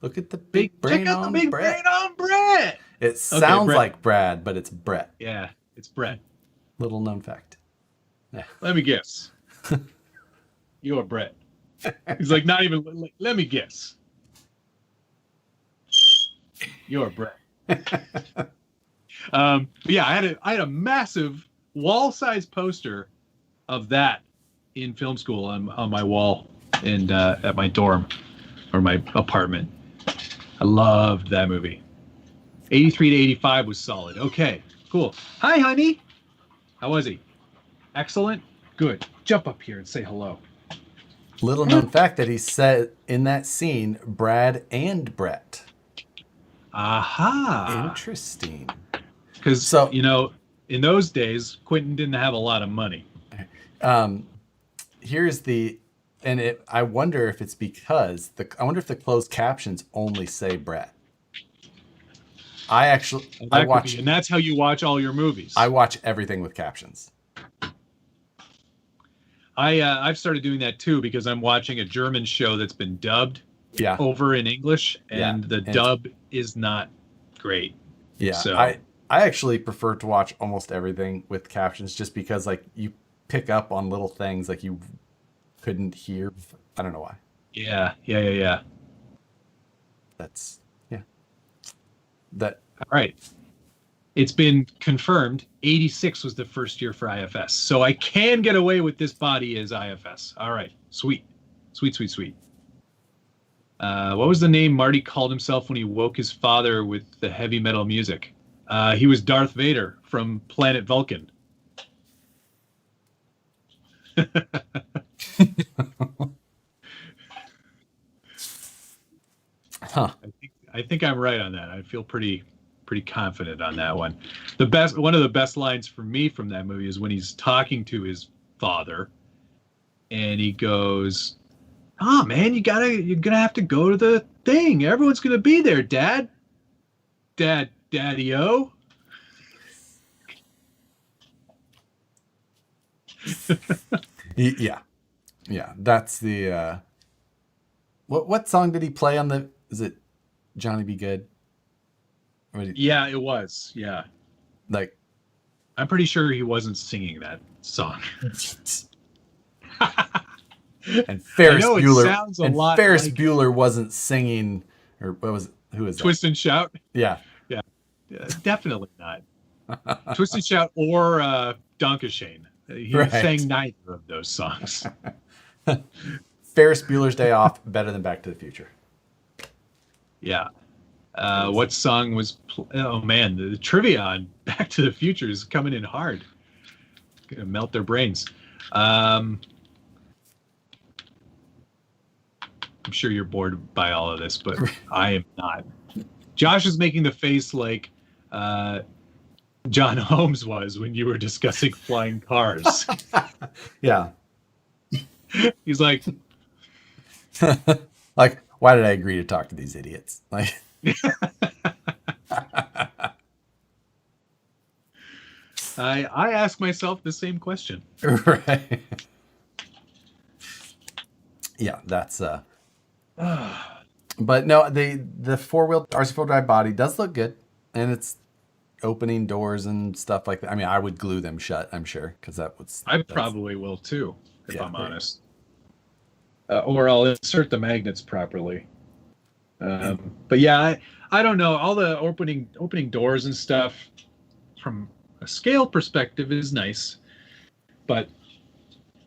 Look at the big brain on Big Brett. Brain on Brett. It sounds like Brad, but it's Brett. Yeah, it's Brett. Little known fact. Yeah. Let me guess. You're Brett. He's like, not even. Let me guess. You're Brett. Yeah, I had a massive wall-sized poster of that in film school on my wall and at my dorm or my apartment. I loved that movie. 83 to 85 was solid. Okay, cool. Hi, honey. How was he? Excellent. Good. Jump up here and say hello. Little known fact that he said in that scene, Brad and Brett. Aha. Interesting. Because, in those days, Quentin didn't have a lot of money. I wonder if it's because I wonder if the closed captions only say Brett. I watch, and that's how you watch all your movies. I watch everything with captions. I've started doing that too because I'm watching a German show that's been dubbed over in English, and the dub is not great. Yeah, so I actually prefer to watch almost everything with captions just because you pick up on little things you couldn't hear. I don't know why. Yeah. That's all right. It's been confirmed 86 was the first year for IFS. So I can get away with this body as IFS. All right. Sweet. What was the name Marty called himself when he woke his father with the heavy metal music? He was Darth Vader from Planet Vulcan. Huh. I think I'm right on that. I feel pretty confident on that one. One of the best lines for me from that movie is when he's talking to his father, and he goes, "Oh man, you're gonna have to go to the thing. Everyone's gonna be there, Daddy-o." Yeah. That's the. What song did he play on the? Is it Johnny Be Good? Yeah, it was. Yeah. I'm pretty sure he wasn't singing that song. And Ferris Bueller wasn't singing, or what was it? Who is that? Twist and Shout? Yeah. Yeah, definitely not. Twist and Shout or Donkashane. He sang neither of those songs. Ferris Bueller's Day Off, better than Back to the Future. Yeah. What song was... Oh, man. The trivia on Back to the Future is coming in hard. Gonna melt their brains. I'm sure you're bored by all of this, but I am not. Josh is making the face like John Holmes was when you were discussing flying cars. Yeah. He's like... why did I agree to talk to these idiots? I ask myself the same question. Right. Yeah, that's but no, the four-wheel RC4 drive body does look good, and it's opening doors and stuff like that. I mean, I would glue them shut, I'm sure, because I probably will too, if I'm honest. Or I'll insert the magnets properly. But yeah, I don't know. All the opening doors and stuff from a scale perspective is nice, but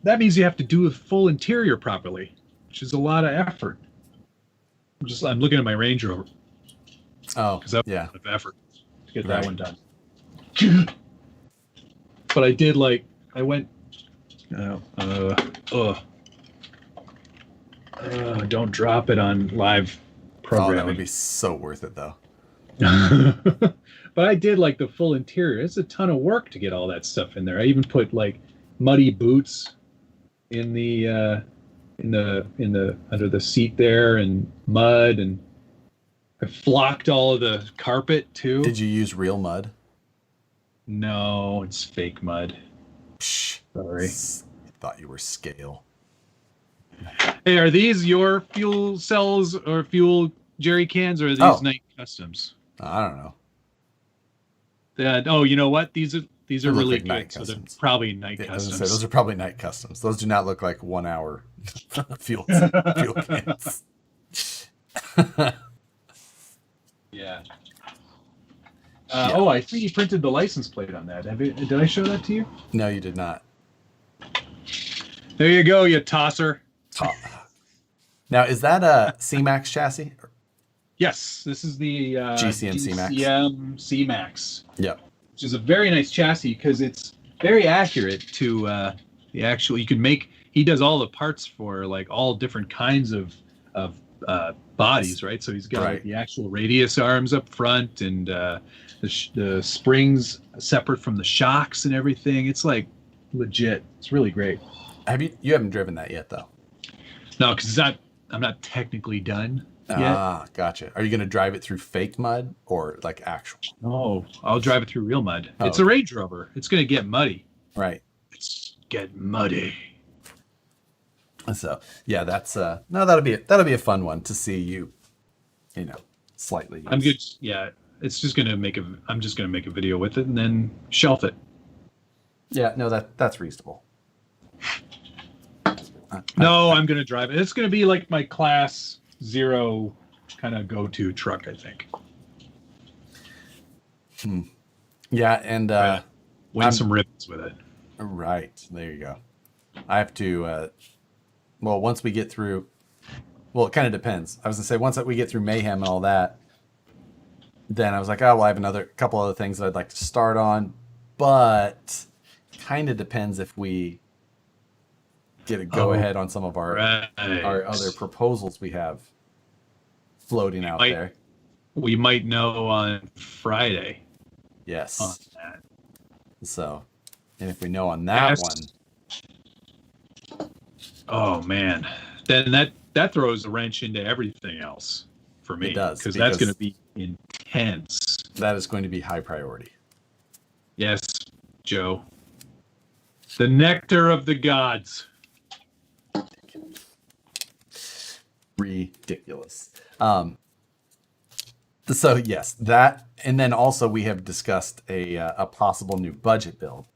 that means you have to do a full interior properly, which is a lot of effort. I'm looking at my Range Rover. Oh, because that's a lot of effort to get that one done. But I went. Don't drop it on live programming. Oh, that would be so worth it, though. But I did like the full interior. It's a ton of work to get all that stuff in there. I even put like muddy boots in the under the seat there, and mud, and I flocked all of the carpet too. Did you use real mud? No, it's fake mud. Psh, sorry. I thought you were scale. Hey, are these your fuel cells or fuel jerry cans, or are these Night Customs? I don't know. You know what? These are really like good. So they're probably Night Customs. Those are probably Night Customs. Those do not look like 1 hour fuel cans. Yeah. Oh, I 3D printed the license plate on that. Did I show that to you? No, you did not. There you go, you tosser. Now, is that a C-Max chassis? Yes, this is the GCM C-Max. GCM C-Max. Yep. Which is a very nice chassis because it's very accurate to the actual. You can make. He does all the parts for like all different kinds of bodies, right? So he's got like, the actual radius arms up front, and the springs separate from the shocks and everything. It's like legit. It's really great. You haven't driven that yet, though? No, because I'm not technically done yet. Ah, gotcha. Are you going to drive it through fake mud or like actual? No, I'll drive it through real mud. It's a Range Rover. It's going to get muddy. Right. It's get muddy. So yeah, that's that'll be a fun one to see you slightly use. I'm good. Yeah, it's just gonna I'm just gonna make a video with it and then shelf it. Yeah, no, that's reasonable. No, I'm gonna drive it. It's gonna be like my class 0 kind of go-to truck, I think. Yeah, and win some ribbons with it. Right, there you go. I have to. Once we get through, it kind of depends. I was gonna say once we get through Mayhem and all that, then I was like, I have another couple other things that I'd like to start on, but kind of depends if we get a go ahead on some of our other proposals we have floating out there. We might know on Friday. Yes. On that. So, and if we know on that one. Oh man, then that throws a wrench into everything else for me. It does, because that's going to be intense. That is going to be high priority. Yes, Joe. The nectar of the gods. Ridiculous. So yes, that, and then also we have discussed a possible new budget build.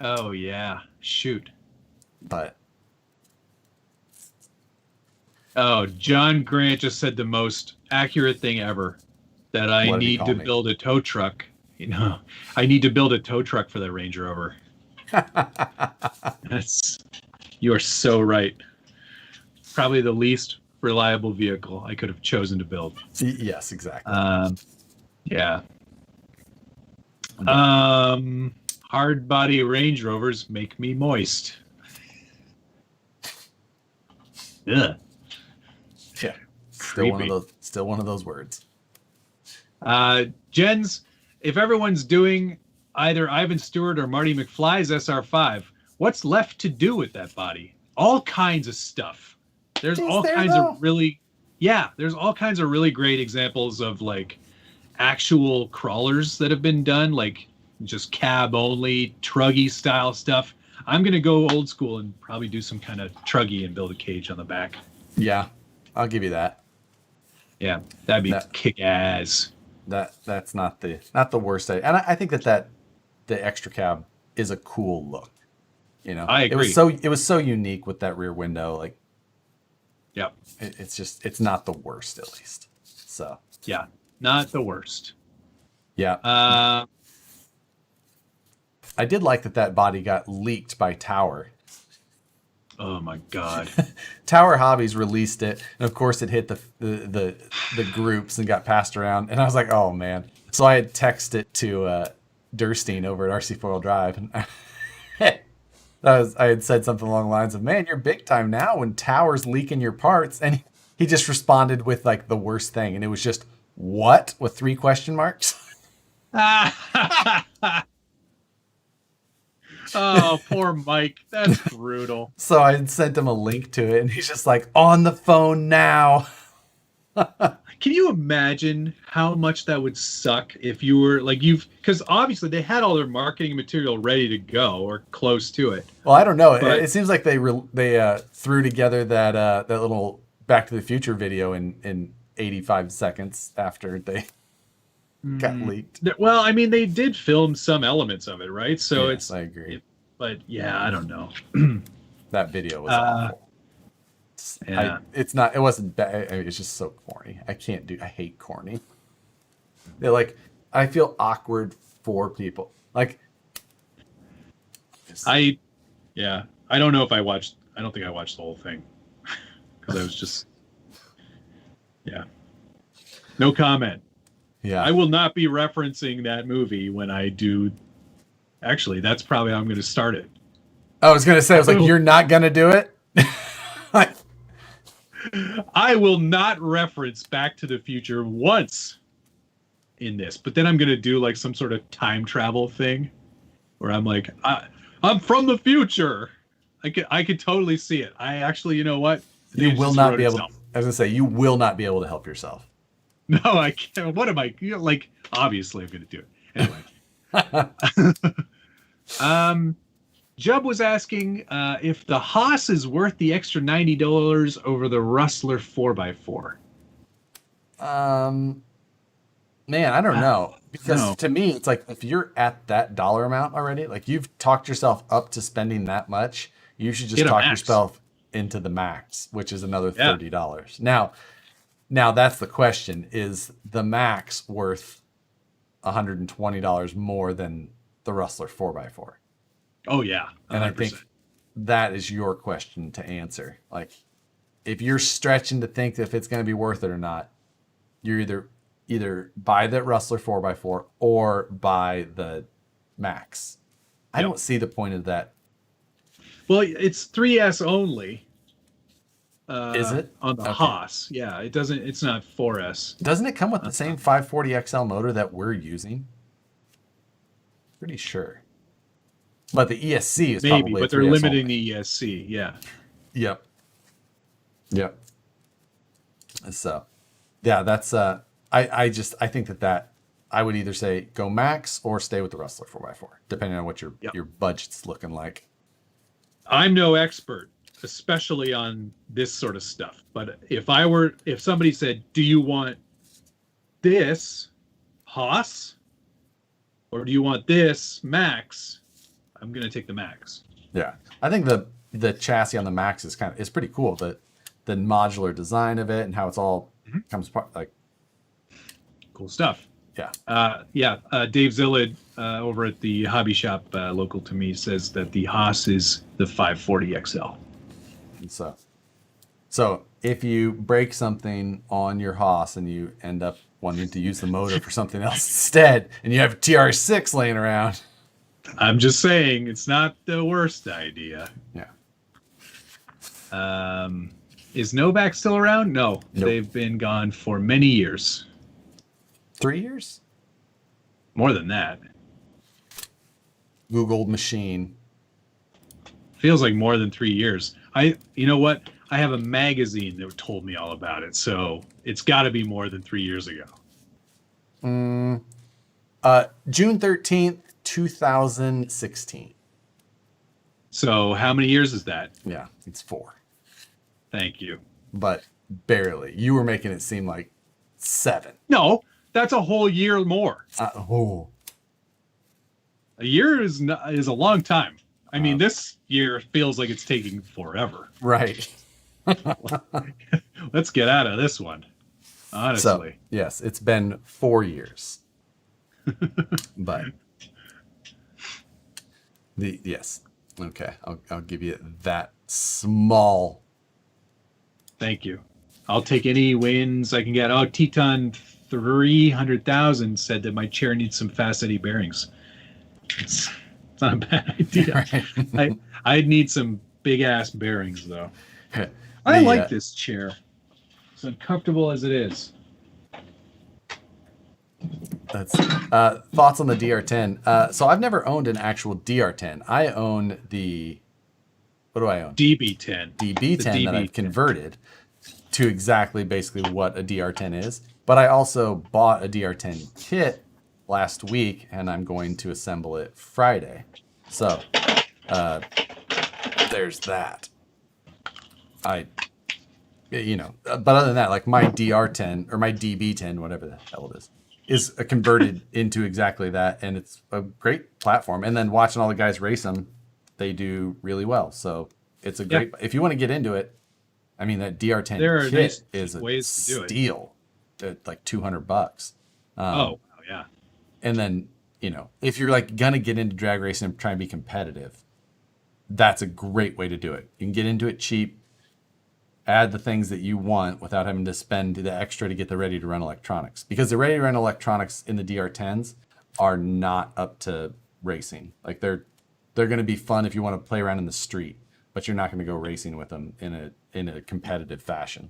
Oh yeah, shoot. But John Grant just said the most accurate thing ever, that I need to build a tow truck. I need to build a tow truck for that Range Rover. You are so right. Probably the least reliable vehicle I could have chosen to build. Yes, exactly. Yeah. Hard body Range Rovers make me moist. Yeah. Yeah. Creepy. Still one of those words. Jens, if everyone's doing either Ivan Stewart or Marty McFly's SR5, what's left to do with that body? All kinds of stuff. There's all kinds of really great examples of like actual crawlers that have been done, like just cab only, truggy style stuff. I'm going to go old school and probably do some kind of truggy and build a cage on the back. Yeah, I'll give you that. Yeah, that'd be kick-ass. That's not the worst. And I think that the extra cab is a cool look. I agree. It was so unique with that rear window. Like, yep. It's not the worst, at least. So Yeah, not the worst. Yeah. I did like that body got leaked by Tower. Oh my God. Tower Hobbies released it, and of course it hit the groups and got passed around. And I was like, oh man. So I had texted it to Durstein over at RC Foil Drive, and I had said something along the lines of, "Man, you're big time now when Tower's leaking your parts." And he just responded with like the worst thing, and it was just what with 3 question marks. Oh, poor Mike. That's brutal. So I had sent him a link to it, and he's just like, on the phone now. Can you imagine how much that would suck if you were like because obviously they had all their marketing material ready to go or close to it. Well, I don't know. But it seems like they threw together that little Back to the Future video in 85 seconds after they got leaked. Well, I mean, they did film some elements of it, right? So yes, I agree. But yeah, I don't know. That video was awful. Yeah. It wasn't bad. It's just so corny. I hate corny. They're like, I feel awkward for people. Like, I don't know if I don't think I watched the whole thing because I was just, no comment. Yeah. I will not be referencing that movie when I do. Actually, that's probably how I'm going to start it. I was going to say, you're not going to do it? I will not reference Back to the Future once in this, but then I'm going to do like some sort of time travel thing where I'm like, I'm from the future. I could totally see it. I actually, you know what? You will not be able to, I was going to say, you will not be able to help yourself. No, I can't. What am I like? Obviously, I'm going to do it anyway. Jub was asking if the Haas is worth the extra $90 over the Rustler 4x4. Man, I don't know. Because to me, it's like if you're at that dollar amount already, like you've talked yourself up to spending that much, you should just talk yourself into the max, which is another $30. Now that's the question. Is the max worth $120 more than the Rustler 4x4? Oh, yeah. 100%. And I think that is your question to answer. Like, if you're stretching to think if it's going to be worth it or not, you're either buy that Rustler 4x4 or buy the Max. I don't see the point of that. Well, it's 3S only. Is it? On the Haas. Yeah, it doesn't. It's not 4S. Doesn't it come with the same 540 XL motor that we're using? Pretty sure. But the ESC is maybe, probably but they're limiting the ESC. Yeah. Yep. So, yeah, that's I think that I would either say go Max or stay with the Rustler 4x4, depending on what your budget's looking like. I'm no expert, especially on this sort of stuff. But if somebody said, "Do you want this Haas or do you want this Max?" I'm gonna take the Max. Yeah, I think the chassis on the Max is pretty cool. The modular design of it and how it's all comes apart, like cool stuff. Yeah. Dave Zillid over at the hobby shop local to me says that the Haas is the 540 XL. And so if you break something on your Haas and you end up wanting to use the motor for something else instead, and you have a TR6 laying around, I'm just saying it's not the worst idea. Yeah. Is Novak still around? No, nope. They've been gone for many years. 3 years? More than that. Googled machine. Feels like more than 3 years. You know what? I have a magazine that told me all about it, so it's got to be more than 3 years ago. June 13th, 2016. So how many years is that? Yeah, it's 4. Thank you. But barely. You were making it seem like 7. No, that's a whole year more. A year is a long time. I mean, this year feels like it's taking forever. Right. Let's get out of this one. Honestly. So, yes, it's been 4 years. But yes. Okay, I'll give you that small. Thank you. I'll take any wins I can get. Oh, Teton 300,000 said that my chair needs some fast eddy bearings. It's not a bad idea. Right. I'd need some big ass bearings though. I like this chair. As uncomfortable as it is. That's thoughts on the DR10. So I've never owned an actual DR10. I own the, what do I own? DB10. DB10 that I've converted to exactly basically what a DR10 is. But I also bought a DR10 kit last week, and I'm going to assemble it Friday. So there's that. But other than that, like my DR10 or my DB10, whatever the hell it is converted into exactly that, and it's a great platform. And then watching all the guys race them, they do really well. So it's a great. If you want to get into it, I mean that DR10 kit is a steal, at like $200. Yeah. And then if you're like gonna get into drag racing and try and be competitive, that's a great way to do it. You can get into it cheap. Add the things that you want without having to spend the extra to get the ready to run electronics, because the ready to run electronics in the DR10s are not up to racing. Like they're going to be fun if you want to play around in the street, but you're not going to go racing with them in a competitive fashion.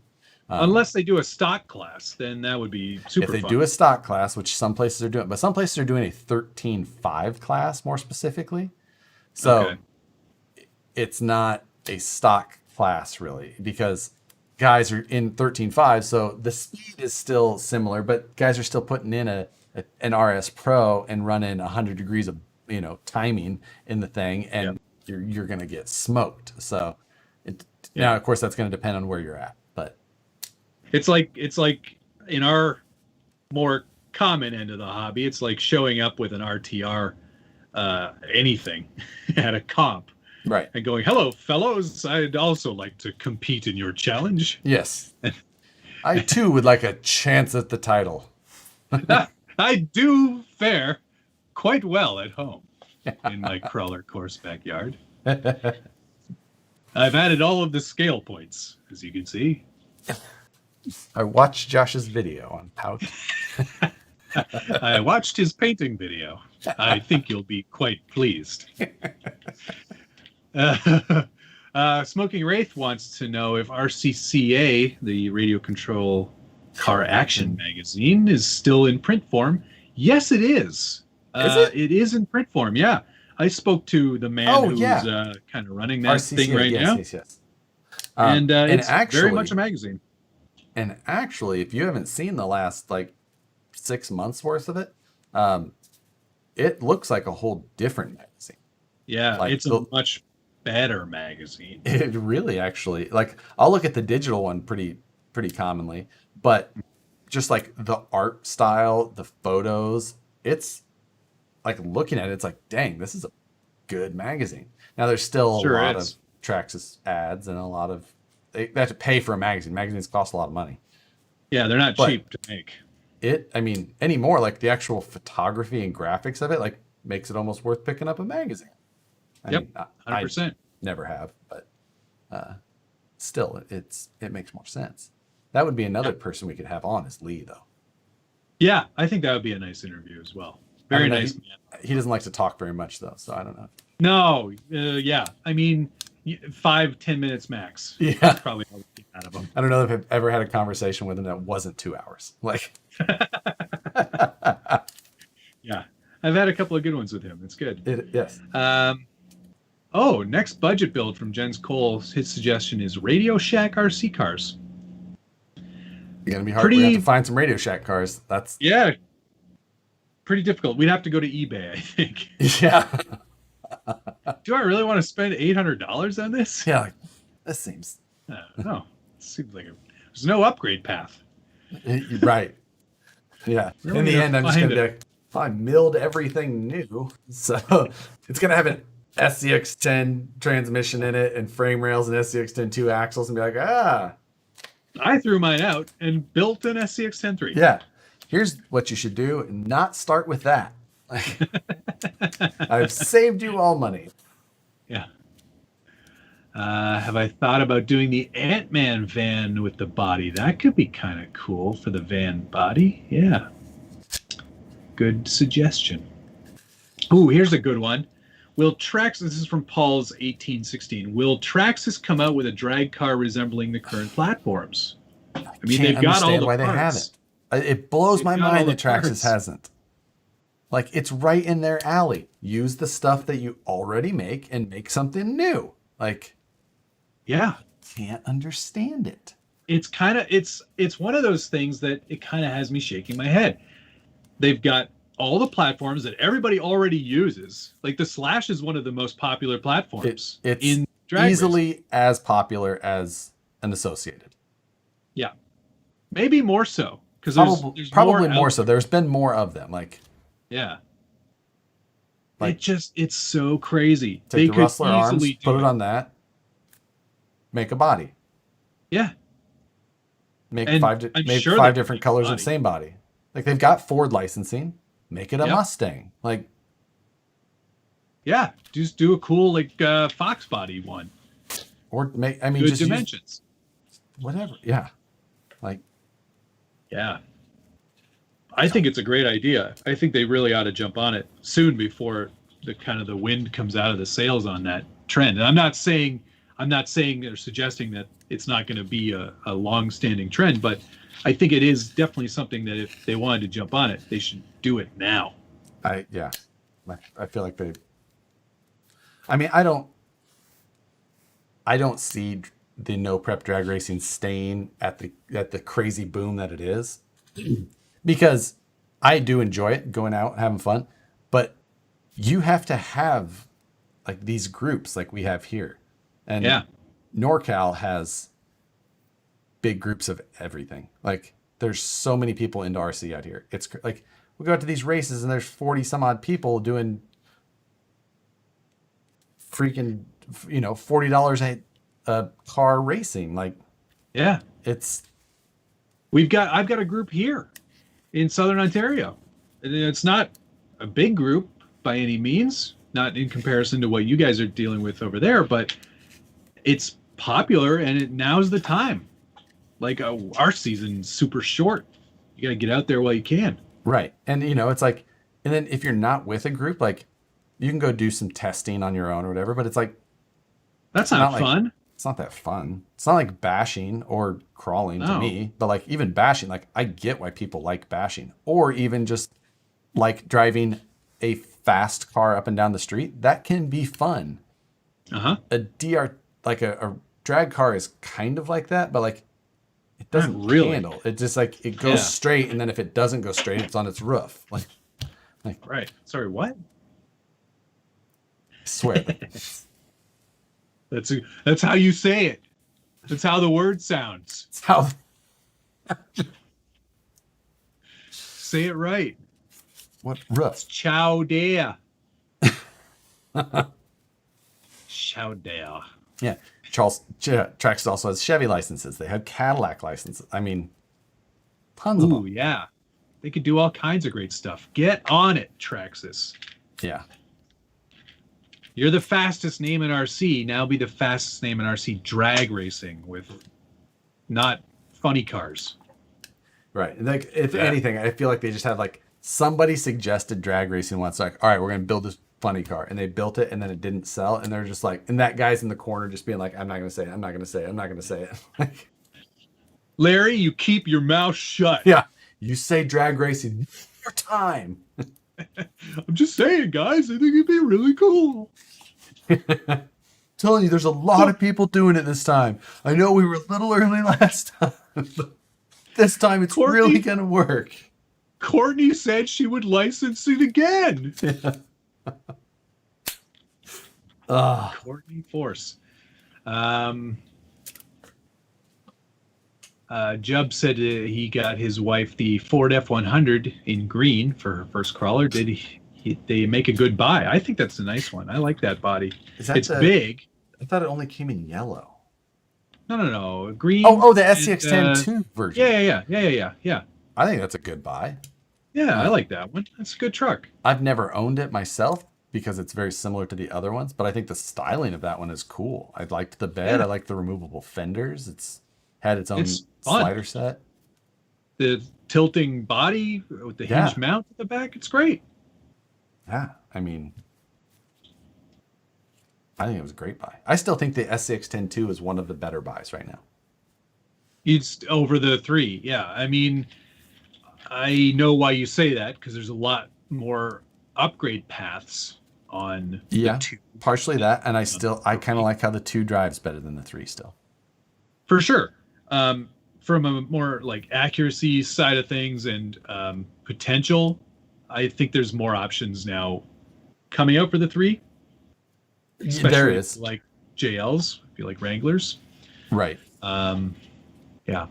Unless they do a stock class, then that would be super fun. If they do a stock class, which some places are doing, but some places are doing a 13.5 class more specifically. So it's not a stock class really, because guys are in 13.5, so the speed is still similar, but guys are still putting in an RS Pro and running 100 degrees of timing in the thing, and you're gonna get smoked. So now of course that's going to depend on where you're at, but it's like in our more common end of the hobby, it's like showing up with an RTR anything at a comp. Right. And going, hello, fellows. I'd also like to compete in your challenge. Yes. I, too, would like a chance at the title. I do fare quite well at home in my crawler course backyard. I've added all of the scale points, as you can see. I watched Josh's video on Pout. I watched his painting video. I think you'll be quite pleased. Smoking Wraith wants to know if RCCA, the Radio Control Car Action magazine, is still in print form. Yes, it is. Is it? It is in print form, yeah. I spoke to the man who's kind of running that RCCA, thing right now. Yes. And it's actually, very much a magazine. And actually, if you haven't seen the last, 6 months worth of it, it looks like a whole different magazine. Yeah, it's a much better magazine. It really actually, I'll look at the digital one pretty commonly, but just like the art style, the photos, it's like looking at it, it's like, dang, this is a good magazine. Now there's still a lot of Traxxas ads and a lot of, they have to pay for a magazine. Magazines cost a lot of money. Yeah, they're not cheap to make. Anymore, the actual photography and graphics of it, makes it almost worth picking up a magazine. I mean, 100%. I never have, but still, it makes more sense. That would be another person we could have on is Lee, though. Yeah, I think that would be a nice interview as well. Very nice man. He doesn't like to talk very much, though, so I don't know. No, yeah. I mean, 5-10 minutes max. Yeah. That's probably all we get out of him. I don't know if I've ever had a conversation with him that wasn't 2 hours. Yeah. I've had a couple of good ones with him. It's good. Yes. Next budget build from Jens Cole. His suggestion is Radio Shack RC cars. You're gonna be hard. We have to find some Radio Shack cars. That's pretty difficult. We'd have to go to eBay, I think. Yeah. Do I really want to spend $800 on this? Yeah. This seems. No. It seems like there's no upgrade path. Right. Yeah. Really in the end, I'm just gonna probably milled everything new. So it's gonna have an SCX10 transmission in it and frame rails and SCX10 2 axles and be like, I threw mine out and built an SCX-103. Yeah. Here's what you should do. Not start with that. I've saved you all money. Yeah. Have I thought about doing the Ant-Man van with the body? That could be kind of cool for the van body. Yeah. Good suggestion. Ooh, here's a good one. Will Traxxas, this is from Paul's 1816, will Traxxas come out with a drag car resembling the current platforms? I mean, they've got all the why parts. They haven't. It blows my mind that Traxxas hasn't. Like, it's right in their alley. Use the stuff that you already make and make something new. Like, yeah. Can't understand it. It's kind of, it's one of those things that it kind of has me shaking my head. They've got all the platforms that everybody already uses. Like the Slash is one of the most popular platforms. It's in drag easily racing. as popular as an Associated. Yeah, maybe more so because there's probably more so. There's been more of them. Like, yeah, like it's so crazy. Take the Rustler arms, put it on that, make a body. Yeah, make five different colors of the same body. Like they've got Ford licensing. Make it a Mustang. Like, yeah, just do a cool like Fox body one. Or make, I mean, good just dimensions. Whatever. Yeah. Like, yeah. I think it's a great idea. I think they really ought to jump on it soon before the wind comes out of the sails on that trend. And I'm not saying or suggesting that it's not going to be a long-standing trend, but I think it is definitely something that if they wanted to jump on it, they should do it now. I feel like they. I mean, I don't see the no prep drag racing staying at the crazy boom that it is, because I do enjoy it, going out having fun, but you have to have like these groups like we have here, and NorCal has big groups of everything. Like there's so many people into RC out here. It's like we go out to these races and there's 40 some odd people doing freaking, $40 a car racing. Like, yeah, I've got a group here in Southern Ontario. It's not a big group by any means, not in comparison to what you guys are dealing with over there, but it's popular and now's the time. Like our season's super short. You got to get out there while you can. Right. And it's like, and then if you're not with a group, like you can go do some testing on your own or whatever, but it's like, that's not fun. It's not that fun. It's not like bashing or crawling to me, but like even bashing, like I get why people like bashing, or even just like driving a fast car up and down the street. That can be fun. A DR, like a drag car is kind of like that, but like it doesn't really handle. It just like it goes straight, and then if it doesn't go straight, it's on its roof. Like right. Sorry, what? I swear. That's how you say it. That's how the word sounds. It's how. Say it right. What roof? It's chow dare. Chow dare. Yeah. Traxxas also has Chevy licenses. They have Cadillac licenses. I mean, tons of them. Yeah. They could do all kinds of great stuff. Get on it, Traxxas. Yeah. You're the fastest name in RC. Now be the fastest name in RC drag racing with not funny cars. Right. Like, if anything, I feel like they just had like somebody suggested drag racing once. Like, all right, we're going to build this funny car, and they built it, and then it didn't sell, and they're just like, and that guy's in the corner just being like, I'm not gonna say it. Larry, you keep your mouth shut. Yeah, you say drag racing one more time. I'm just saying, guys, I think it'd be really cool. Telling you, there's a lot of people doing it this time. I know we were a little early last time, but this time it's really gonna work. Courtney said she would license it again. Yeah. Courtney Force. Jub said he got his wife the Ford F100 in green for her first crawler. Did they make a good buy? I think that's a nice one. I like that body. It's big. I thought it only came in yellow. No. Green. Oh, the SCX-10 2 version. Yeah. I think that's a good buy. Yeah, I like that one. That's a good truck. I've never owned it myself because it's very similar to the other ones, but I think the styling of that one is cool. I liked the bed. I liked the removable fenders. It's had its own slider set. The tilting body with the hinge mount at the back. It's great. Yeah, I mean, I think it was a great buy. I still think the SCX-10 2 is one of the better buys right now. It's over the 3. Yeah, I mean, I know why you say that because there's a lot more upgrade paths on the 2. Partially that, and I kind of like how the 2 drives better than the 3 still. For sure. From a more like accuracy side of things and potential, I think there's more options now coming out for the 3. Especially there is like JLs, if you like Wranglers. Right. Yeah.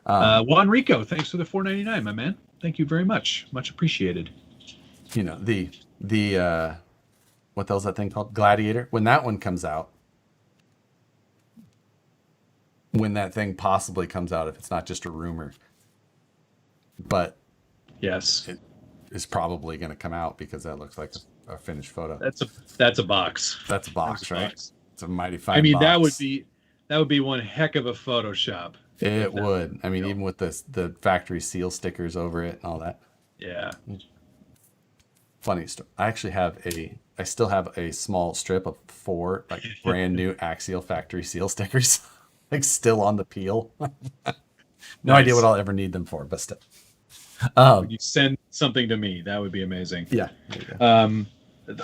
Juan Rico, thanks for the $4.99, my man. Thank you very much. Much appreciated. You know, the what the hell's that thing called? Gladiator. When that one comes out, when that thing possibly comes out, if it's not just a rumor, but yes, it is probably going to come out because that looks like a finished photo. That's a box. That's a box, right? It's a mighty fine. I mean, box. that would be one heck of a Photoshop. It would. I mean, even with the factory seal stickers over it and all that. Yeah. Funny story. I still have a small strip of 4 like brand new Axial factory seal stickers, like still on the peel. No idea what I'll ever need them for, but still. You send something to me, that would be amazing. Yeah.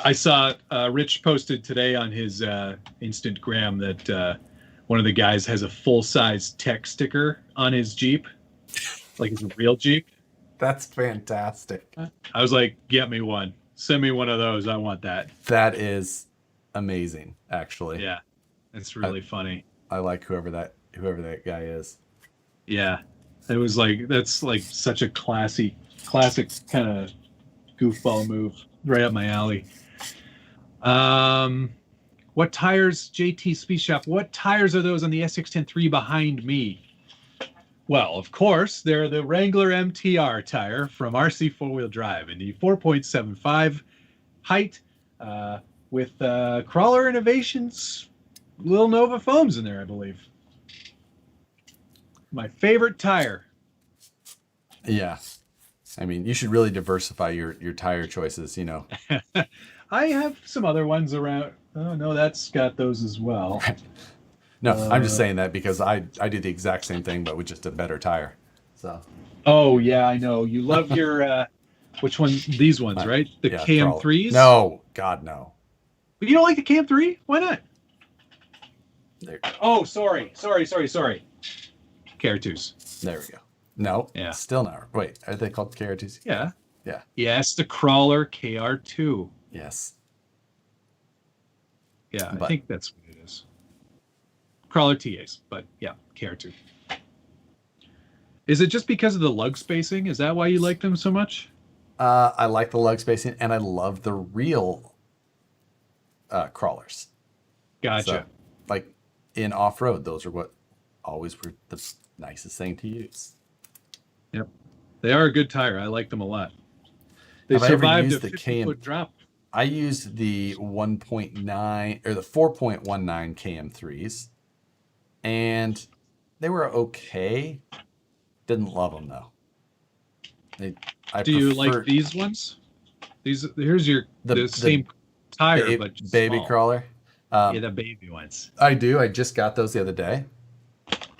I saw Rich posted today on his Instagram that one of the guys has a full-size tech sticker on his Jeep, like it's a real Jeep. That's fantastic. I was like, get me one. Send me one of those. I want that. That is amazing, actually. Yeah, it's really funny. I like whoever that guy is. Yeah, it was like that's like such a classic kind of goofball move, right up my alley. What tires, JT Speed Shop? What tires are those on the SX-10 behind me? Well, of course, they're the Wrangler MTR tire from RC 4-wheel drive in the 4.75 height with Crawler Innovations Lil Nova foams in there, I believe. My favorite tire. Yeah. I mean, you should really diversify your tire choices, you know. I have some other ones around. Oh, no, that's got those as well. No, I'm just saying that because I do the exact same thing, but with just a better tire. So. Oh yeah, I know. You love your which one? These ones, right? The KM3s? No, God no. But you don't like the KM3? Why not? There. Oh, sorry. KR2s. There we go. No. Yeah. Still not. Wait, are they called KR2s? Yeah. Yeah. Yes, the Crawler KR2. Yes. Yeah, I think that's what it is. Crawler TAs, but yeah, KR2. Is it just because of the lug spacing? Is that why you like them so much? I like the lug spacing, and I love the real crawlers. Gotcha. So, like in off-road, those are what always were the nicest thing to use. Yep. They are a good tire. I like them a lot. They Have survived a 50-foot drop. I used the 1.9 or the 4.19 KM3s, and they were okay. Didn't love them though. Do you like these ones? Here's the same tire, but baby small. Crawler. Yeah, the baby ones. I do. I just got those the other day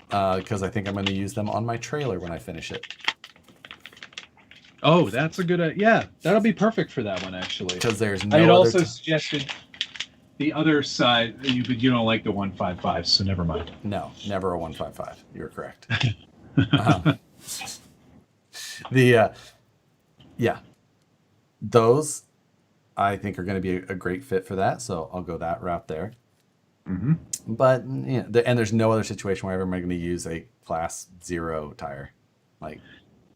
because I think I'm going to use them on my trailer when I finish it. Oh, that's a good. Yeah, that'll be perfect for that one actually. Because there's no. I had also suggested the other side. You don't like the 155, so never mind. No, never a 155. You're correct. Those I think are going to be a great fit for that, so I'll go that route there. Mm-hmm. But and there's no other situation where I'm going to use a class 0 tire, like.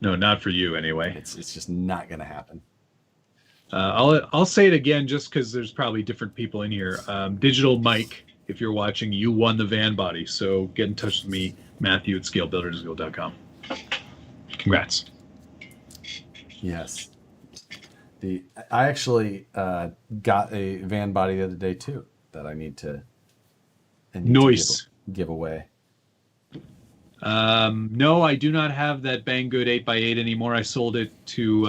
No, not for you anyway. It's just not going to happen. I'll say it again just because there's probably different people in here. Digital Mike if you're watching, you won the van body. So get in touch with me, Matthew at scalebuildersguild.com. Congrats. Yes. I actually got a van body the other day too that I need to Nice. give away. No, I do not have that Banggood 8x8 anymore. I sold it to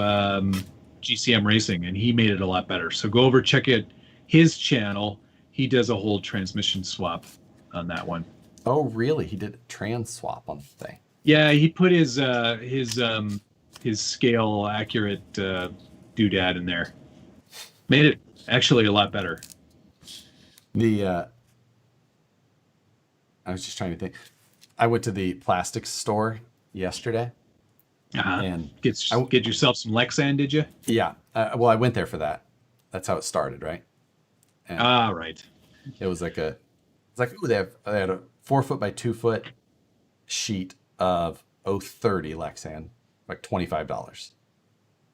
GCM Racing, and he made it a lot better. So go over, check it, his channel. He does a whole transmission swap on that one. Oh, really? He did a trans swap on the thing. Yeah, he put his scale accurate doodad in there. Made it actually a lot better. I was just trying to think. I went to the plastics store yesterday. And get yourself some Lexan, did you? Yeah. Well, I went there for that. That's how it started, right? And right. It was like ooh, they had a 4 foot by 2 foot sheet of 030 Lexan, like $25.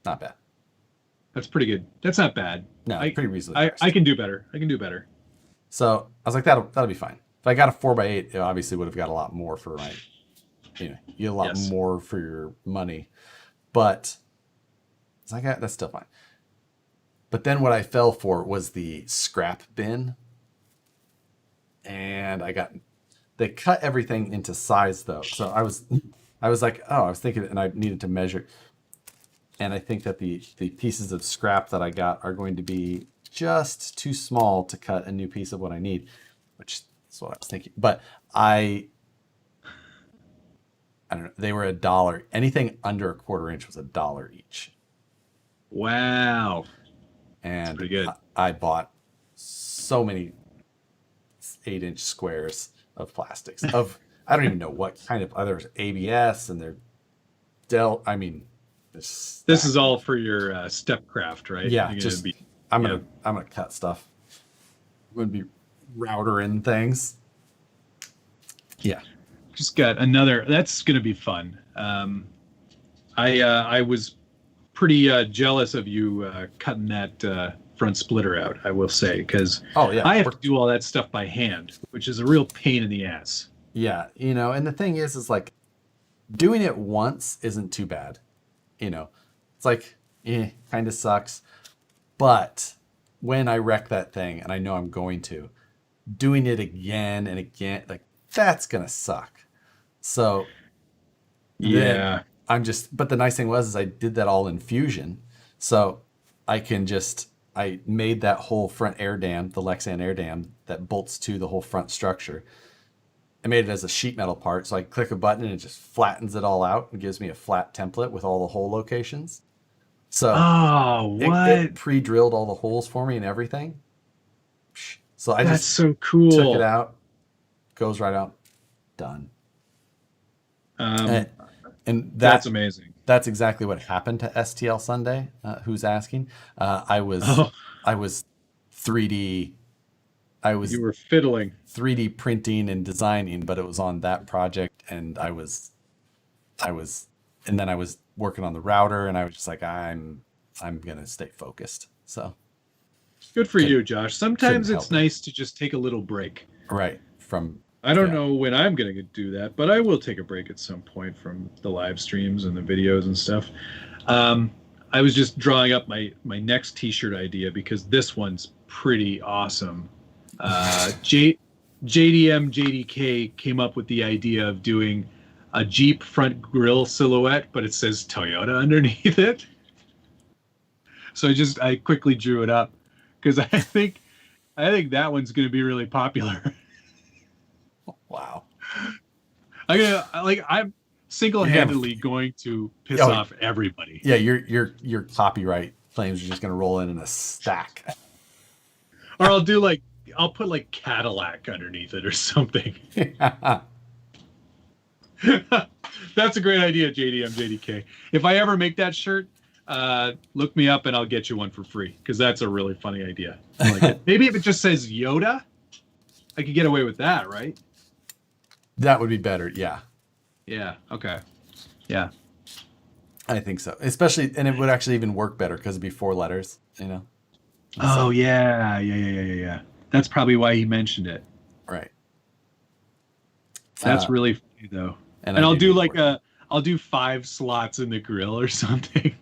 Not bad. That's pretty good. That's not bad. No, pretty reasonably. I can do better. I can do better. So I was like, that'll be fine. If I got a 4x8, it obviously would have got a lot more for my, you get a lot more for your money. But it's like, that's still fine. But then what I fell for was the scrap bin. And they cut everything into size though. So I was like, I was thinking, and I needed to measure. And I think that the pieces of scrap that I got are going to be just too small to cut a new piece of what I need, which is what I was thinking. But I don't know. They were $1. Anything under 1/4 inch was $1 each. Wow. And that's pretty good. I bought so many 8-inch squares of plastics of, I don't even know what kind of others, ABS and they're I mean, this is all for your Stepcraft, right? Yeah. I'm gonna cut stuff. I'm gonna be routering things. Yeah. Just got another. That's gonna be fun. I was pretty jealous of you cutting that front splitter out. I will say, because I have to do all that stuff by hand, which is a real pain in the ass. Yeah, and the thing is like doing it once isn't too bad. It's like, kind of sucks. But when I wreck that thing, and I know I'm going to, doing it again and again, like that's going to suck. So yeah, but the nice thing is I did that all in Fusion. So I made that whole front air dam, the Lexan air dam that bolts to the whole front structure. I made it as a sheet metal part. So I click a button and it just flattens it all out and gives me a flat template with all the hole locations. So it pre-drilled all the holes for me and everything. So that's so cool. Took it out, goes right out, done. And that's amazing. That's exactly what happened to STL Sunday. Who's asking? I was 3D. You were fiddling 3D printing and designing, but it was on that project, and I was working on the router, and I was just like, I'm gonna stay focused. So good for you, Josh. Sometimes it's nice to just take a little break. Right. I don't know when I'm going to do that, but I will take a break at some point from the live streams and the videos and stuff. I was just drawing up my next t-shirt idea because this one's pretty awesome. JDM JDK came up with the idea of doing a Jeep front grille silhouette, but it says Toyota underneath it. So I quickly drew it up because I think that one's going to be really popular. Wow. I'm single-handedly going to piss off everybody. Yeah, your copyright claims are just going to roll in a stack. Or I'll put Cadillac underneath it or something. That's a great idea, JDM JDK. If I ever make that shirt, look me up and I'll get you one for free because that's a really funny idea. I like it. Maybe if it just says Yoda, I could get away with that, right? That would be better, yeah. Yeah, okay. Yeah. I think so. Especially, and it would actually even work better because it'd be 4 letters, Oh, yeah. That's probably why he mentioned it. Right. That's really funny though. And I'll do like I'll do 5 slots in the grill or something.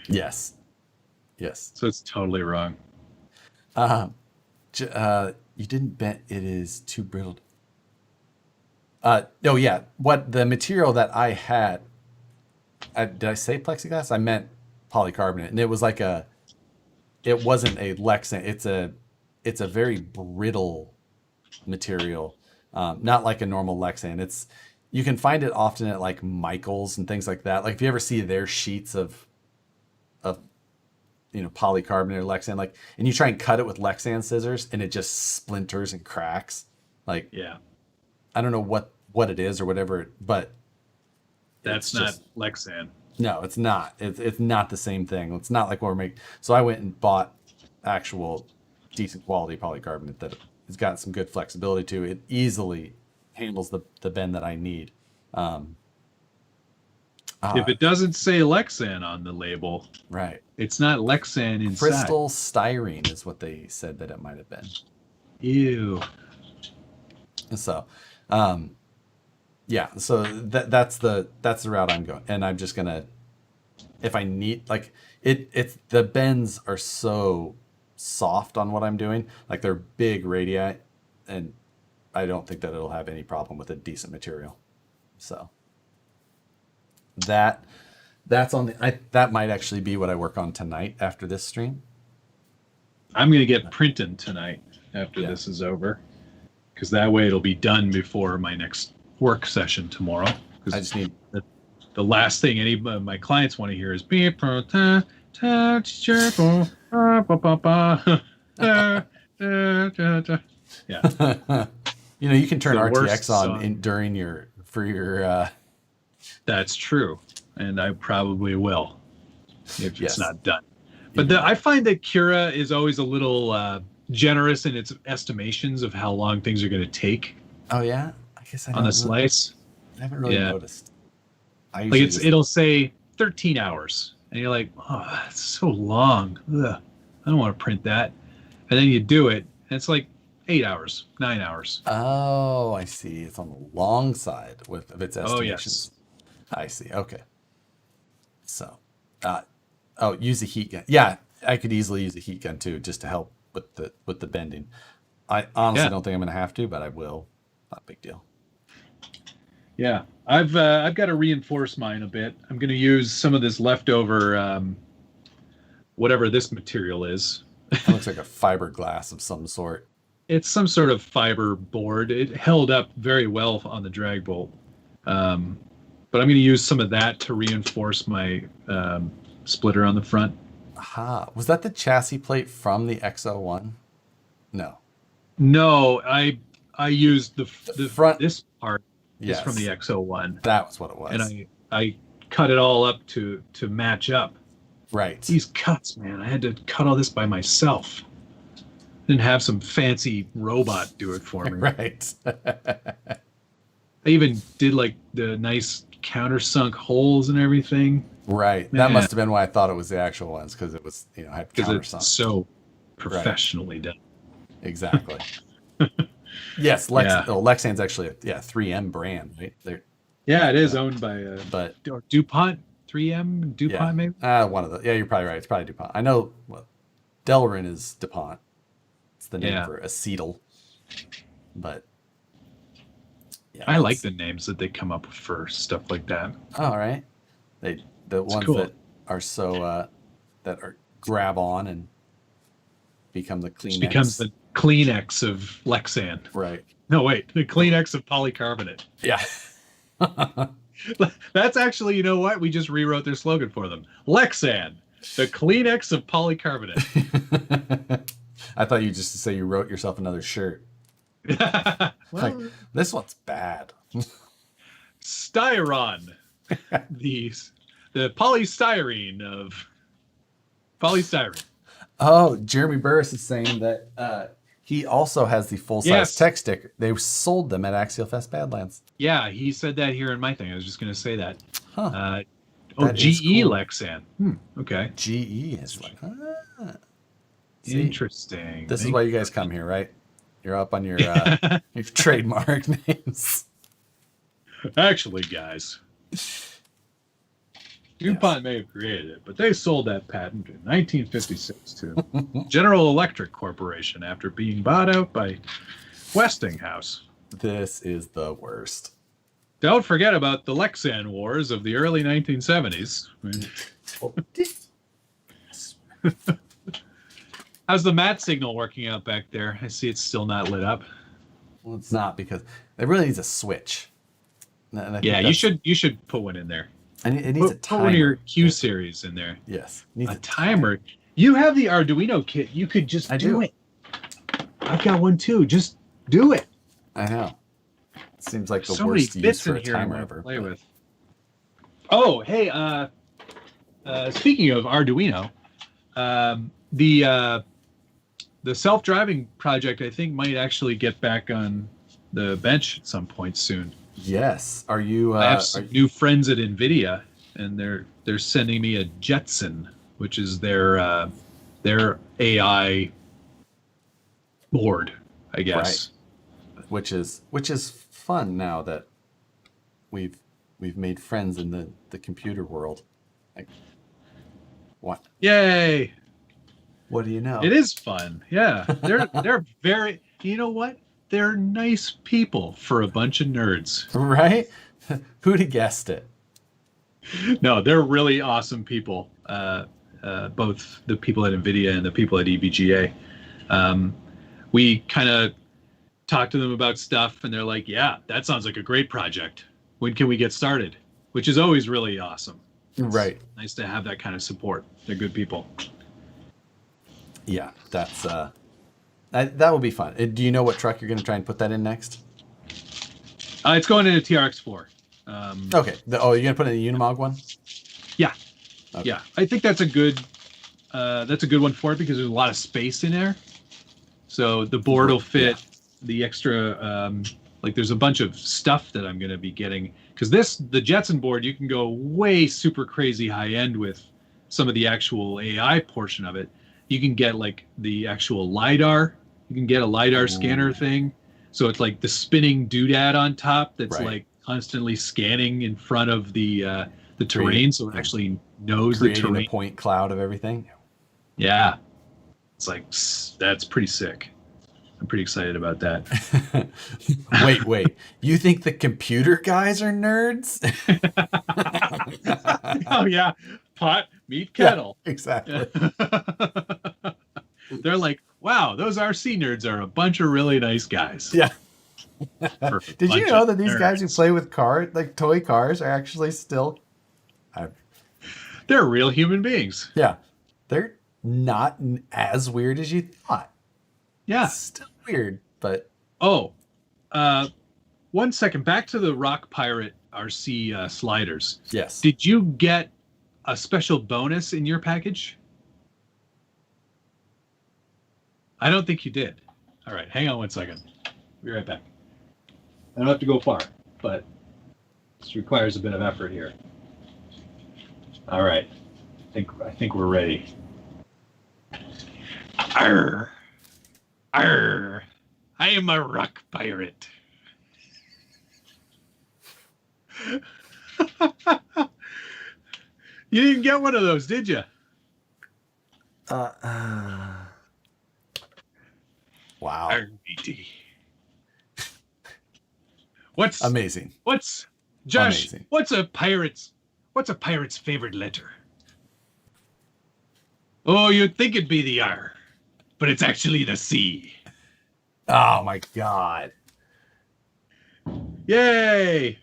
Yes. Yes. So it's totally wrong. You didn't bet it is too brittle. Oh yeah. What the material that I had, did I say plexiglass? I meant polycarbonate, and it was like it wasn't a Lexan. It's a very brittle material, not like a normal Lexan. You can find it often at like Michael's and things like that. Like if you ever see their sheets of polycarbonate or Lexan, like, and you try and cut it with Lexan scissors and it just splinters and cracks. Like, yeah, I don't know what it is or whatever, but that's not Lexan. No, it's not. It's not the same thing. It's not like what we're making. So I went and bought actual decent quality polycarbonate that has got some good flexibility to it. It easily handles the bend that I need. If it doesn't say Lexan on the label, right, it's not Lexan inside. Crystal styrene is what they said that it might have been. Ew. So, yeah. So that's the route I'm going, and I'm just gonna, if I need, like, it's the bends are so soft on what I'm doing, like they're big radii, and I don't think that it'll have any problem with a decent material. So that's on that might actually be what I work on tonight after this stream. I'm gonna get printing tonight after this is over, because that way it'll be done before my next work session tomorrow. Because I just need the last thing any of my clients want to hear is beep. Yeah. You can turn RTX on during your. That's true, and I probably will if it's not done. But I find that Cura is always a little generous in its estimations of how long things are going to take. Oh yeah, I guess on the slice. I haven't really noticed. It'll say 13 hours, and you're like, oh, that's so long. Ugh, I don't want to print that. And then you do it, and it's like 8 hours, 9 hours. Oh, I see. It's on the long side of its estimations. Oh, yes. I see. Okay. So, use a heat gun. Yeah, I could easily use a heat gun too, just to help with the bending. I honestly don't think I'm going to have to, but I will. Not a big deal. Yeah, I've got to reinforce mine a bit. I'm going to use some of this leftover, whatever this material is. It looks like a fiberglass of some sort. It's some sort of fiber board. It held up very well on the drag bolt. But I'm going to use some of that to reinforce my splitter on the front. Aha. Was that the chassis plate from the X01? No. No, I used the front. This part is from the X01. That was what it was. And I cut it all up to match up. Right. These cuts, man. I had to cut all this by myself. Didn't have some fancy robot do it for me. Right. I even did like the nice countersunk holes and everything. Right. Man. That must have been why I thought it was the actual ones, because it was, had countersunk. It's so professionally done. Exactly. Yes, Lexan's actually a 3M brand, right? It is owned by or DuPont. 3M DuPont, maybe. One of the. Yeah, you're probably right. It's probably DuPont. I know. Well, Delrin is DuPont. It's the name for acetyl. But I like the names that they come up with for stuff like that. All right, the ones cool. that are so that are grab on and become the Kleenex. It becomes the Kleenex of Lexan. Right. No, wait, the Kleenex of polycarbonate. Yeah. That's actually, you know what? We just rewrote their slogan for them. Lexan, the Kleenex of polycarbonate. I thought you just to say you wrote yourself another shirt. Like, this one's bad. Styron. the polystyrene of polystyrene. Oh, Jeremy Burris is saying that he also has the full-size tech sticker. They sold them at Axial Fest Badlands. Yeah, he said that here in my thing. I was just going to say that. Huh. GE cool. Lexan. Okay. GE is like, interesting. This is why you guys come here, right? You're up on your your trademark names. Actually, guys, DuPont may have created it, but they sold that patent in 1956 to General Electric Corporation after being bought out by Westinghouse. This is the worst. Don't forget about the Lexan Wars of the early 1970s. How's the mat signal working out back there? I see it's still not lit up. Well, it's not because it really needs a switch. Yeah, you should put one in there. And it needs a timer. Put one of your Q series in there. Yes, it needs a timer. You have the Arduino kit. You could just do it. I've got one too. Just do it. I know. It seems like the so worst many bits use for in a here timer to ever. Play with. Oh, hey. Speaking of Arduino, the self-driving project I think might actually get back on the bench at some point soon. Yes. Are you? I have some new friends at NVIDIA, and they're sending me a Jetson, which is their AI board, I guess. Right. Which is fun now that we've made friends in the computer world. Like, what? Yay! What do you know? It is fun. Yeah, they're very. You know what? They're nice people for a bunch of nerds. Right? Who'd have guessed it? No, they're really awesome people. Both the people at NVIDIA and the people at EVGA. We kind of talked to them about stuff, and they're like, yeah, that sounds like a great project. When can we get started? Which is always really awesome. Right. It's nice to have that kind of support. They're good people. Yeah, that's that will be fun. Do you know what truck you're going to try and put that in next? It's going in a TRX4. Okay. You're going to put it in a Unimog one? Yeah. Okay. Yeah. I think that's a good one for it because there's a lot of space in there. So the board will fit the extra, there's a bunch of stuff that I'm going to be getting. Because the Jetson board, you can go way super crazy high end with some of the actual AI portion of it. You can get like the actual LiDAR. You can get a LiDAR scanner thing. So it's like the spinning doodad on top that's like constantly scanning in front of the terrain. So it actually knows the terrain. A point cloud of everything. Yeah. It's like, that's pretty sick. I'm pretty excited about that. Wait. You think the computer guys are nerds? Oh, yeah. Pot, meat, kettle. Yeah, exactly. They're like, wow, those RC nerds are a bunch of really nice guys. Yeah. Perfect. Did you know that these guys who play with cars, like toy cars, are actually still... They're real human beings. Yeah. They're not as weird as you thought. Yeah. It's still weird, but... Oh, 1 second. Back to the Rock Pirate RC sliders. Yes. Did you get a special bonus in your package? I don't think you did. All right, hang on 1 second. Be right back. I don't have to go far, but this requires a bit of effort here. All right, I think we're ready. Arr, arr! I am a rock pirate. You didn't get one of those, did you? Wow. RBD. What's amazing? What's Josh? Amazing. What's a pirate's favorite letter? Oh, you'd think it'd be the R, but it's actually the C. Oh my God! Yay!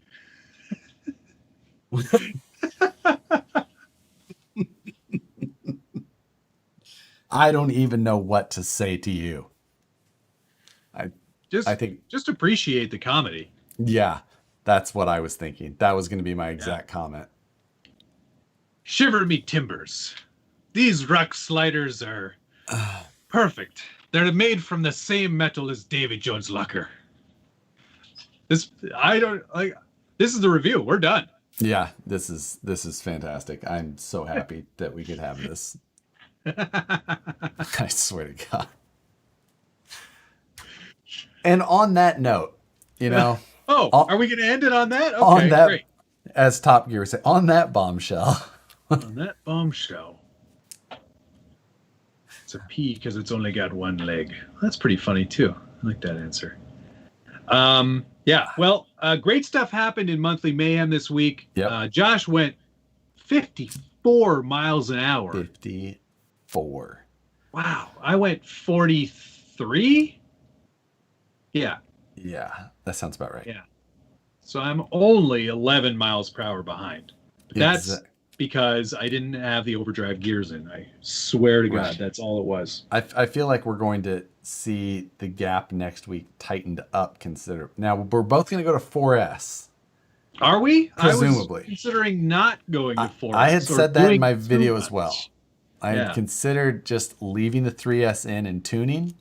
I don't even know what to say to you. I think just appreciate the comedy. Yeah, that's what I was thinking. That was going to be my exact comment. Shiver me timbers. These rock sliders are perfect. They're made from the same metal as Davy Jones' locker. This is the review. We're done. Yeah, this is fantastic. I'm so happy that we could have this. I swear to God. And on that note, are we going to end it on that? Okay, on that, great. As Top Gear would say, on that bombshell. On that bombshell. It's a P because it's only got one leg. That's pretty funny too. I like that answer. Yeah, well, great stuff happened in Monthly Mayhem this week. Yep. Josh went 54 miles an hour. 54. Wow. I went 43. Yeah. Yeah, that sounds about right. Yeah. So I'm only 11 miles per hour behind. But that's because I didn't have the overdrive gears in. I swear to God, that's all it was. I feel like we're going to see the gap next week tightened up considerably. Now, we're both going to go to 4S. Are we? Presumably. I was considering not going to 4S. I had said that in my video as well. I had Yeah. considered just leaving the 3S in and tuning.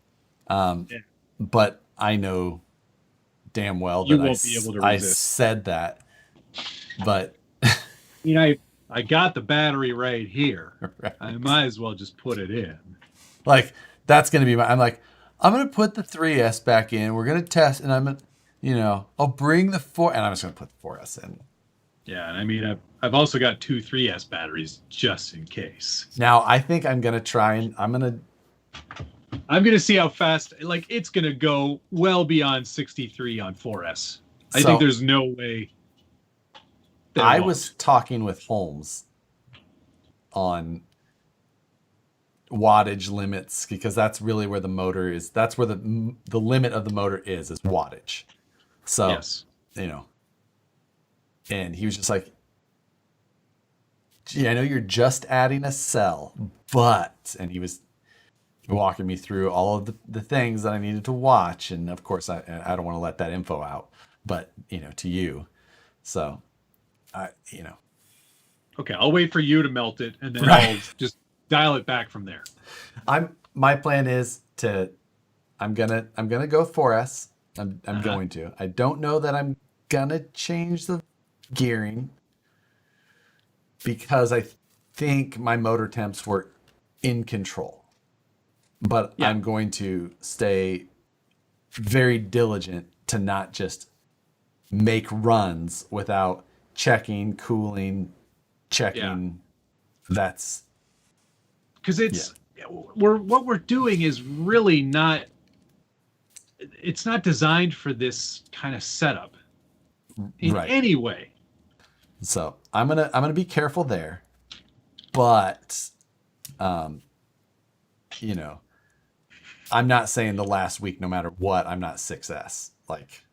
But I know damn well that You won't be able to I resist. said that. But I got the battery right here. Right. I might as well just put it in. Like, that's going to be I'm going to put the 3S back in. We're going to test, and I'm going to, I'll bring the 4, and I'm just going to put the 4S in. Yeah, and I mean, I've also got 2 3S batteries just in case. Now, I think I'm going to try and I'm going to see how fast, like, it's going to go well beyond 63 on 4S. I think there's no way. I was talking with Holmes on wattage limits because that's really where the motor is. That's where the limit of the motor is wattage. So, yes. And he was just like, gee, I know you're just adding a cell, but, and he was walking me through all of the things that I needed to watch. And of course, I don't want to let that info out, but, to you. So, Okay, I'll wait for you to melt it, and then Right. I'll just dial it back from there. My plan is I'm gonna go 4S. I'm going to. I don't know that I'm gonna change the gearing because I think my motor temps were in control. But Yeah. I'm going to stay very diligent to not just make runs without checking, cooling, checking. That's because what we're doing is really not. It's not designed for this kind of setup in any way. So I'm gonna be careful there, but I'm not saying the last week, no matter what, I'm not 6S. Like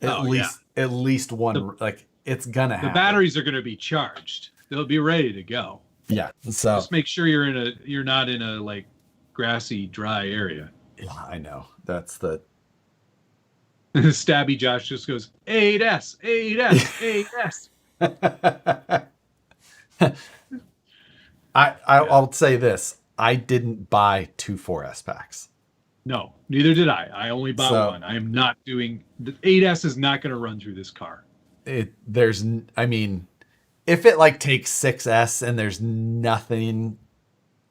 at least one. It's gonna happen. The batteries are gonna be charged. They'll be ready to go. Yeah. So just make sure you're not in a like grassy, dry area. Yeah, I know. That's the Stabby Josh just goes 8S, 8S, 8S. I'll say this. I didn't buy 2 4S packs. No, neither did I. I only bought one. I am not doing the 8S is not going to run through this car. If it takes 6S and there's nothing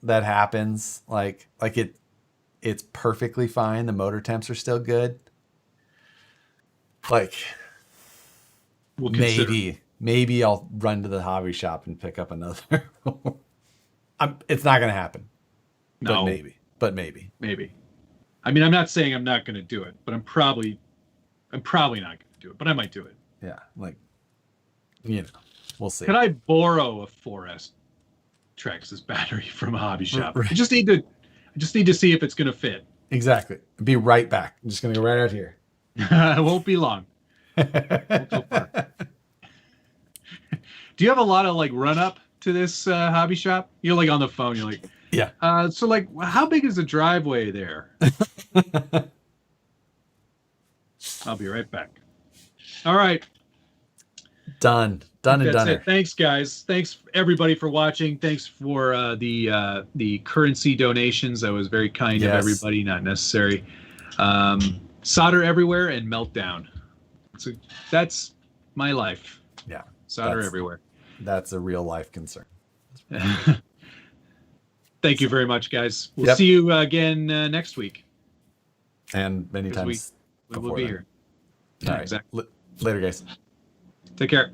that happens, it's perfectly fine. The motor temps are still good. Maybe I'll run to the hobby shop and pick up another. It's not going to happen. No, but maybe. I mean, I'm not saying I'm not going to do it, but I'm probably not going to do it. But I might do it. Yeah, we'll see. Could I borrow a 4S Trex's battery from a hobby shop? Right. I just need to see if it's going to fit. Exactly. Be right back. I'm just going to go right out here. It won't be long. Won't go far. Do you have a lot of run up to this hobby shop? You're on the phone. You're like, yeah. So how big is the driveway there? I'll be right back. All right. Done and done. Thanks, guys. Thanks everybody for watching. Thanks for the currency donations. That was very kind of everybody. Not necessary. Solder everywhere and meltdown. So that's my life. Yeah. Solder everywhere. That's a real life concern. Thank you very much, guys. We'll see you again next week. And many times We will be here. Yeah, exactly. Later, guys. Take care.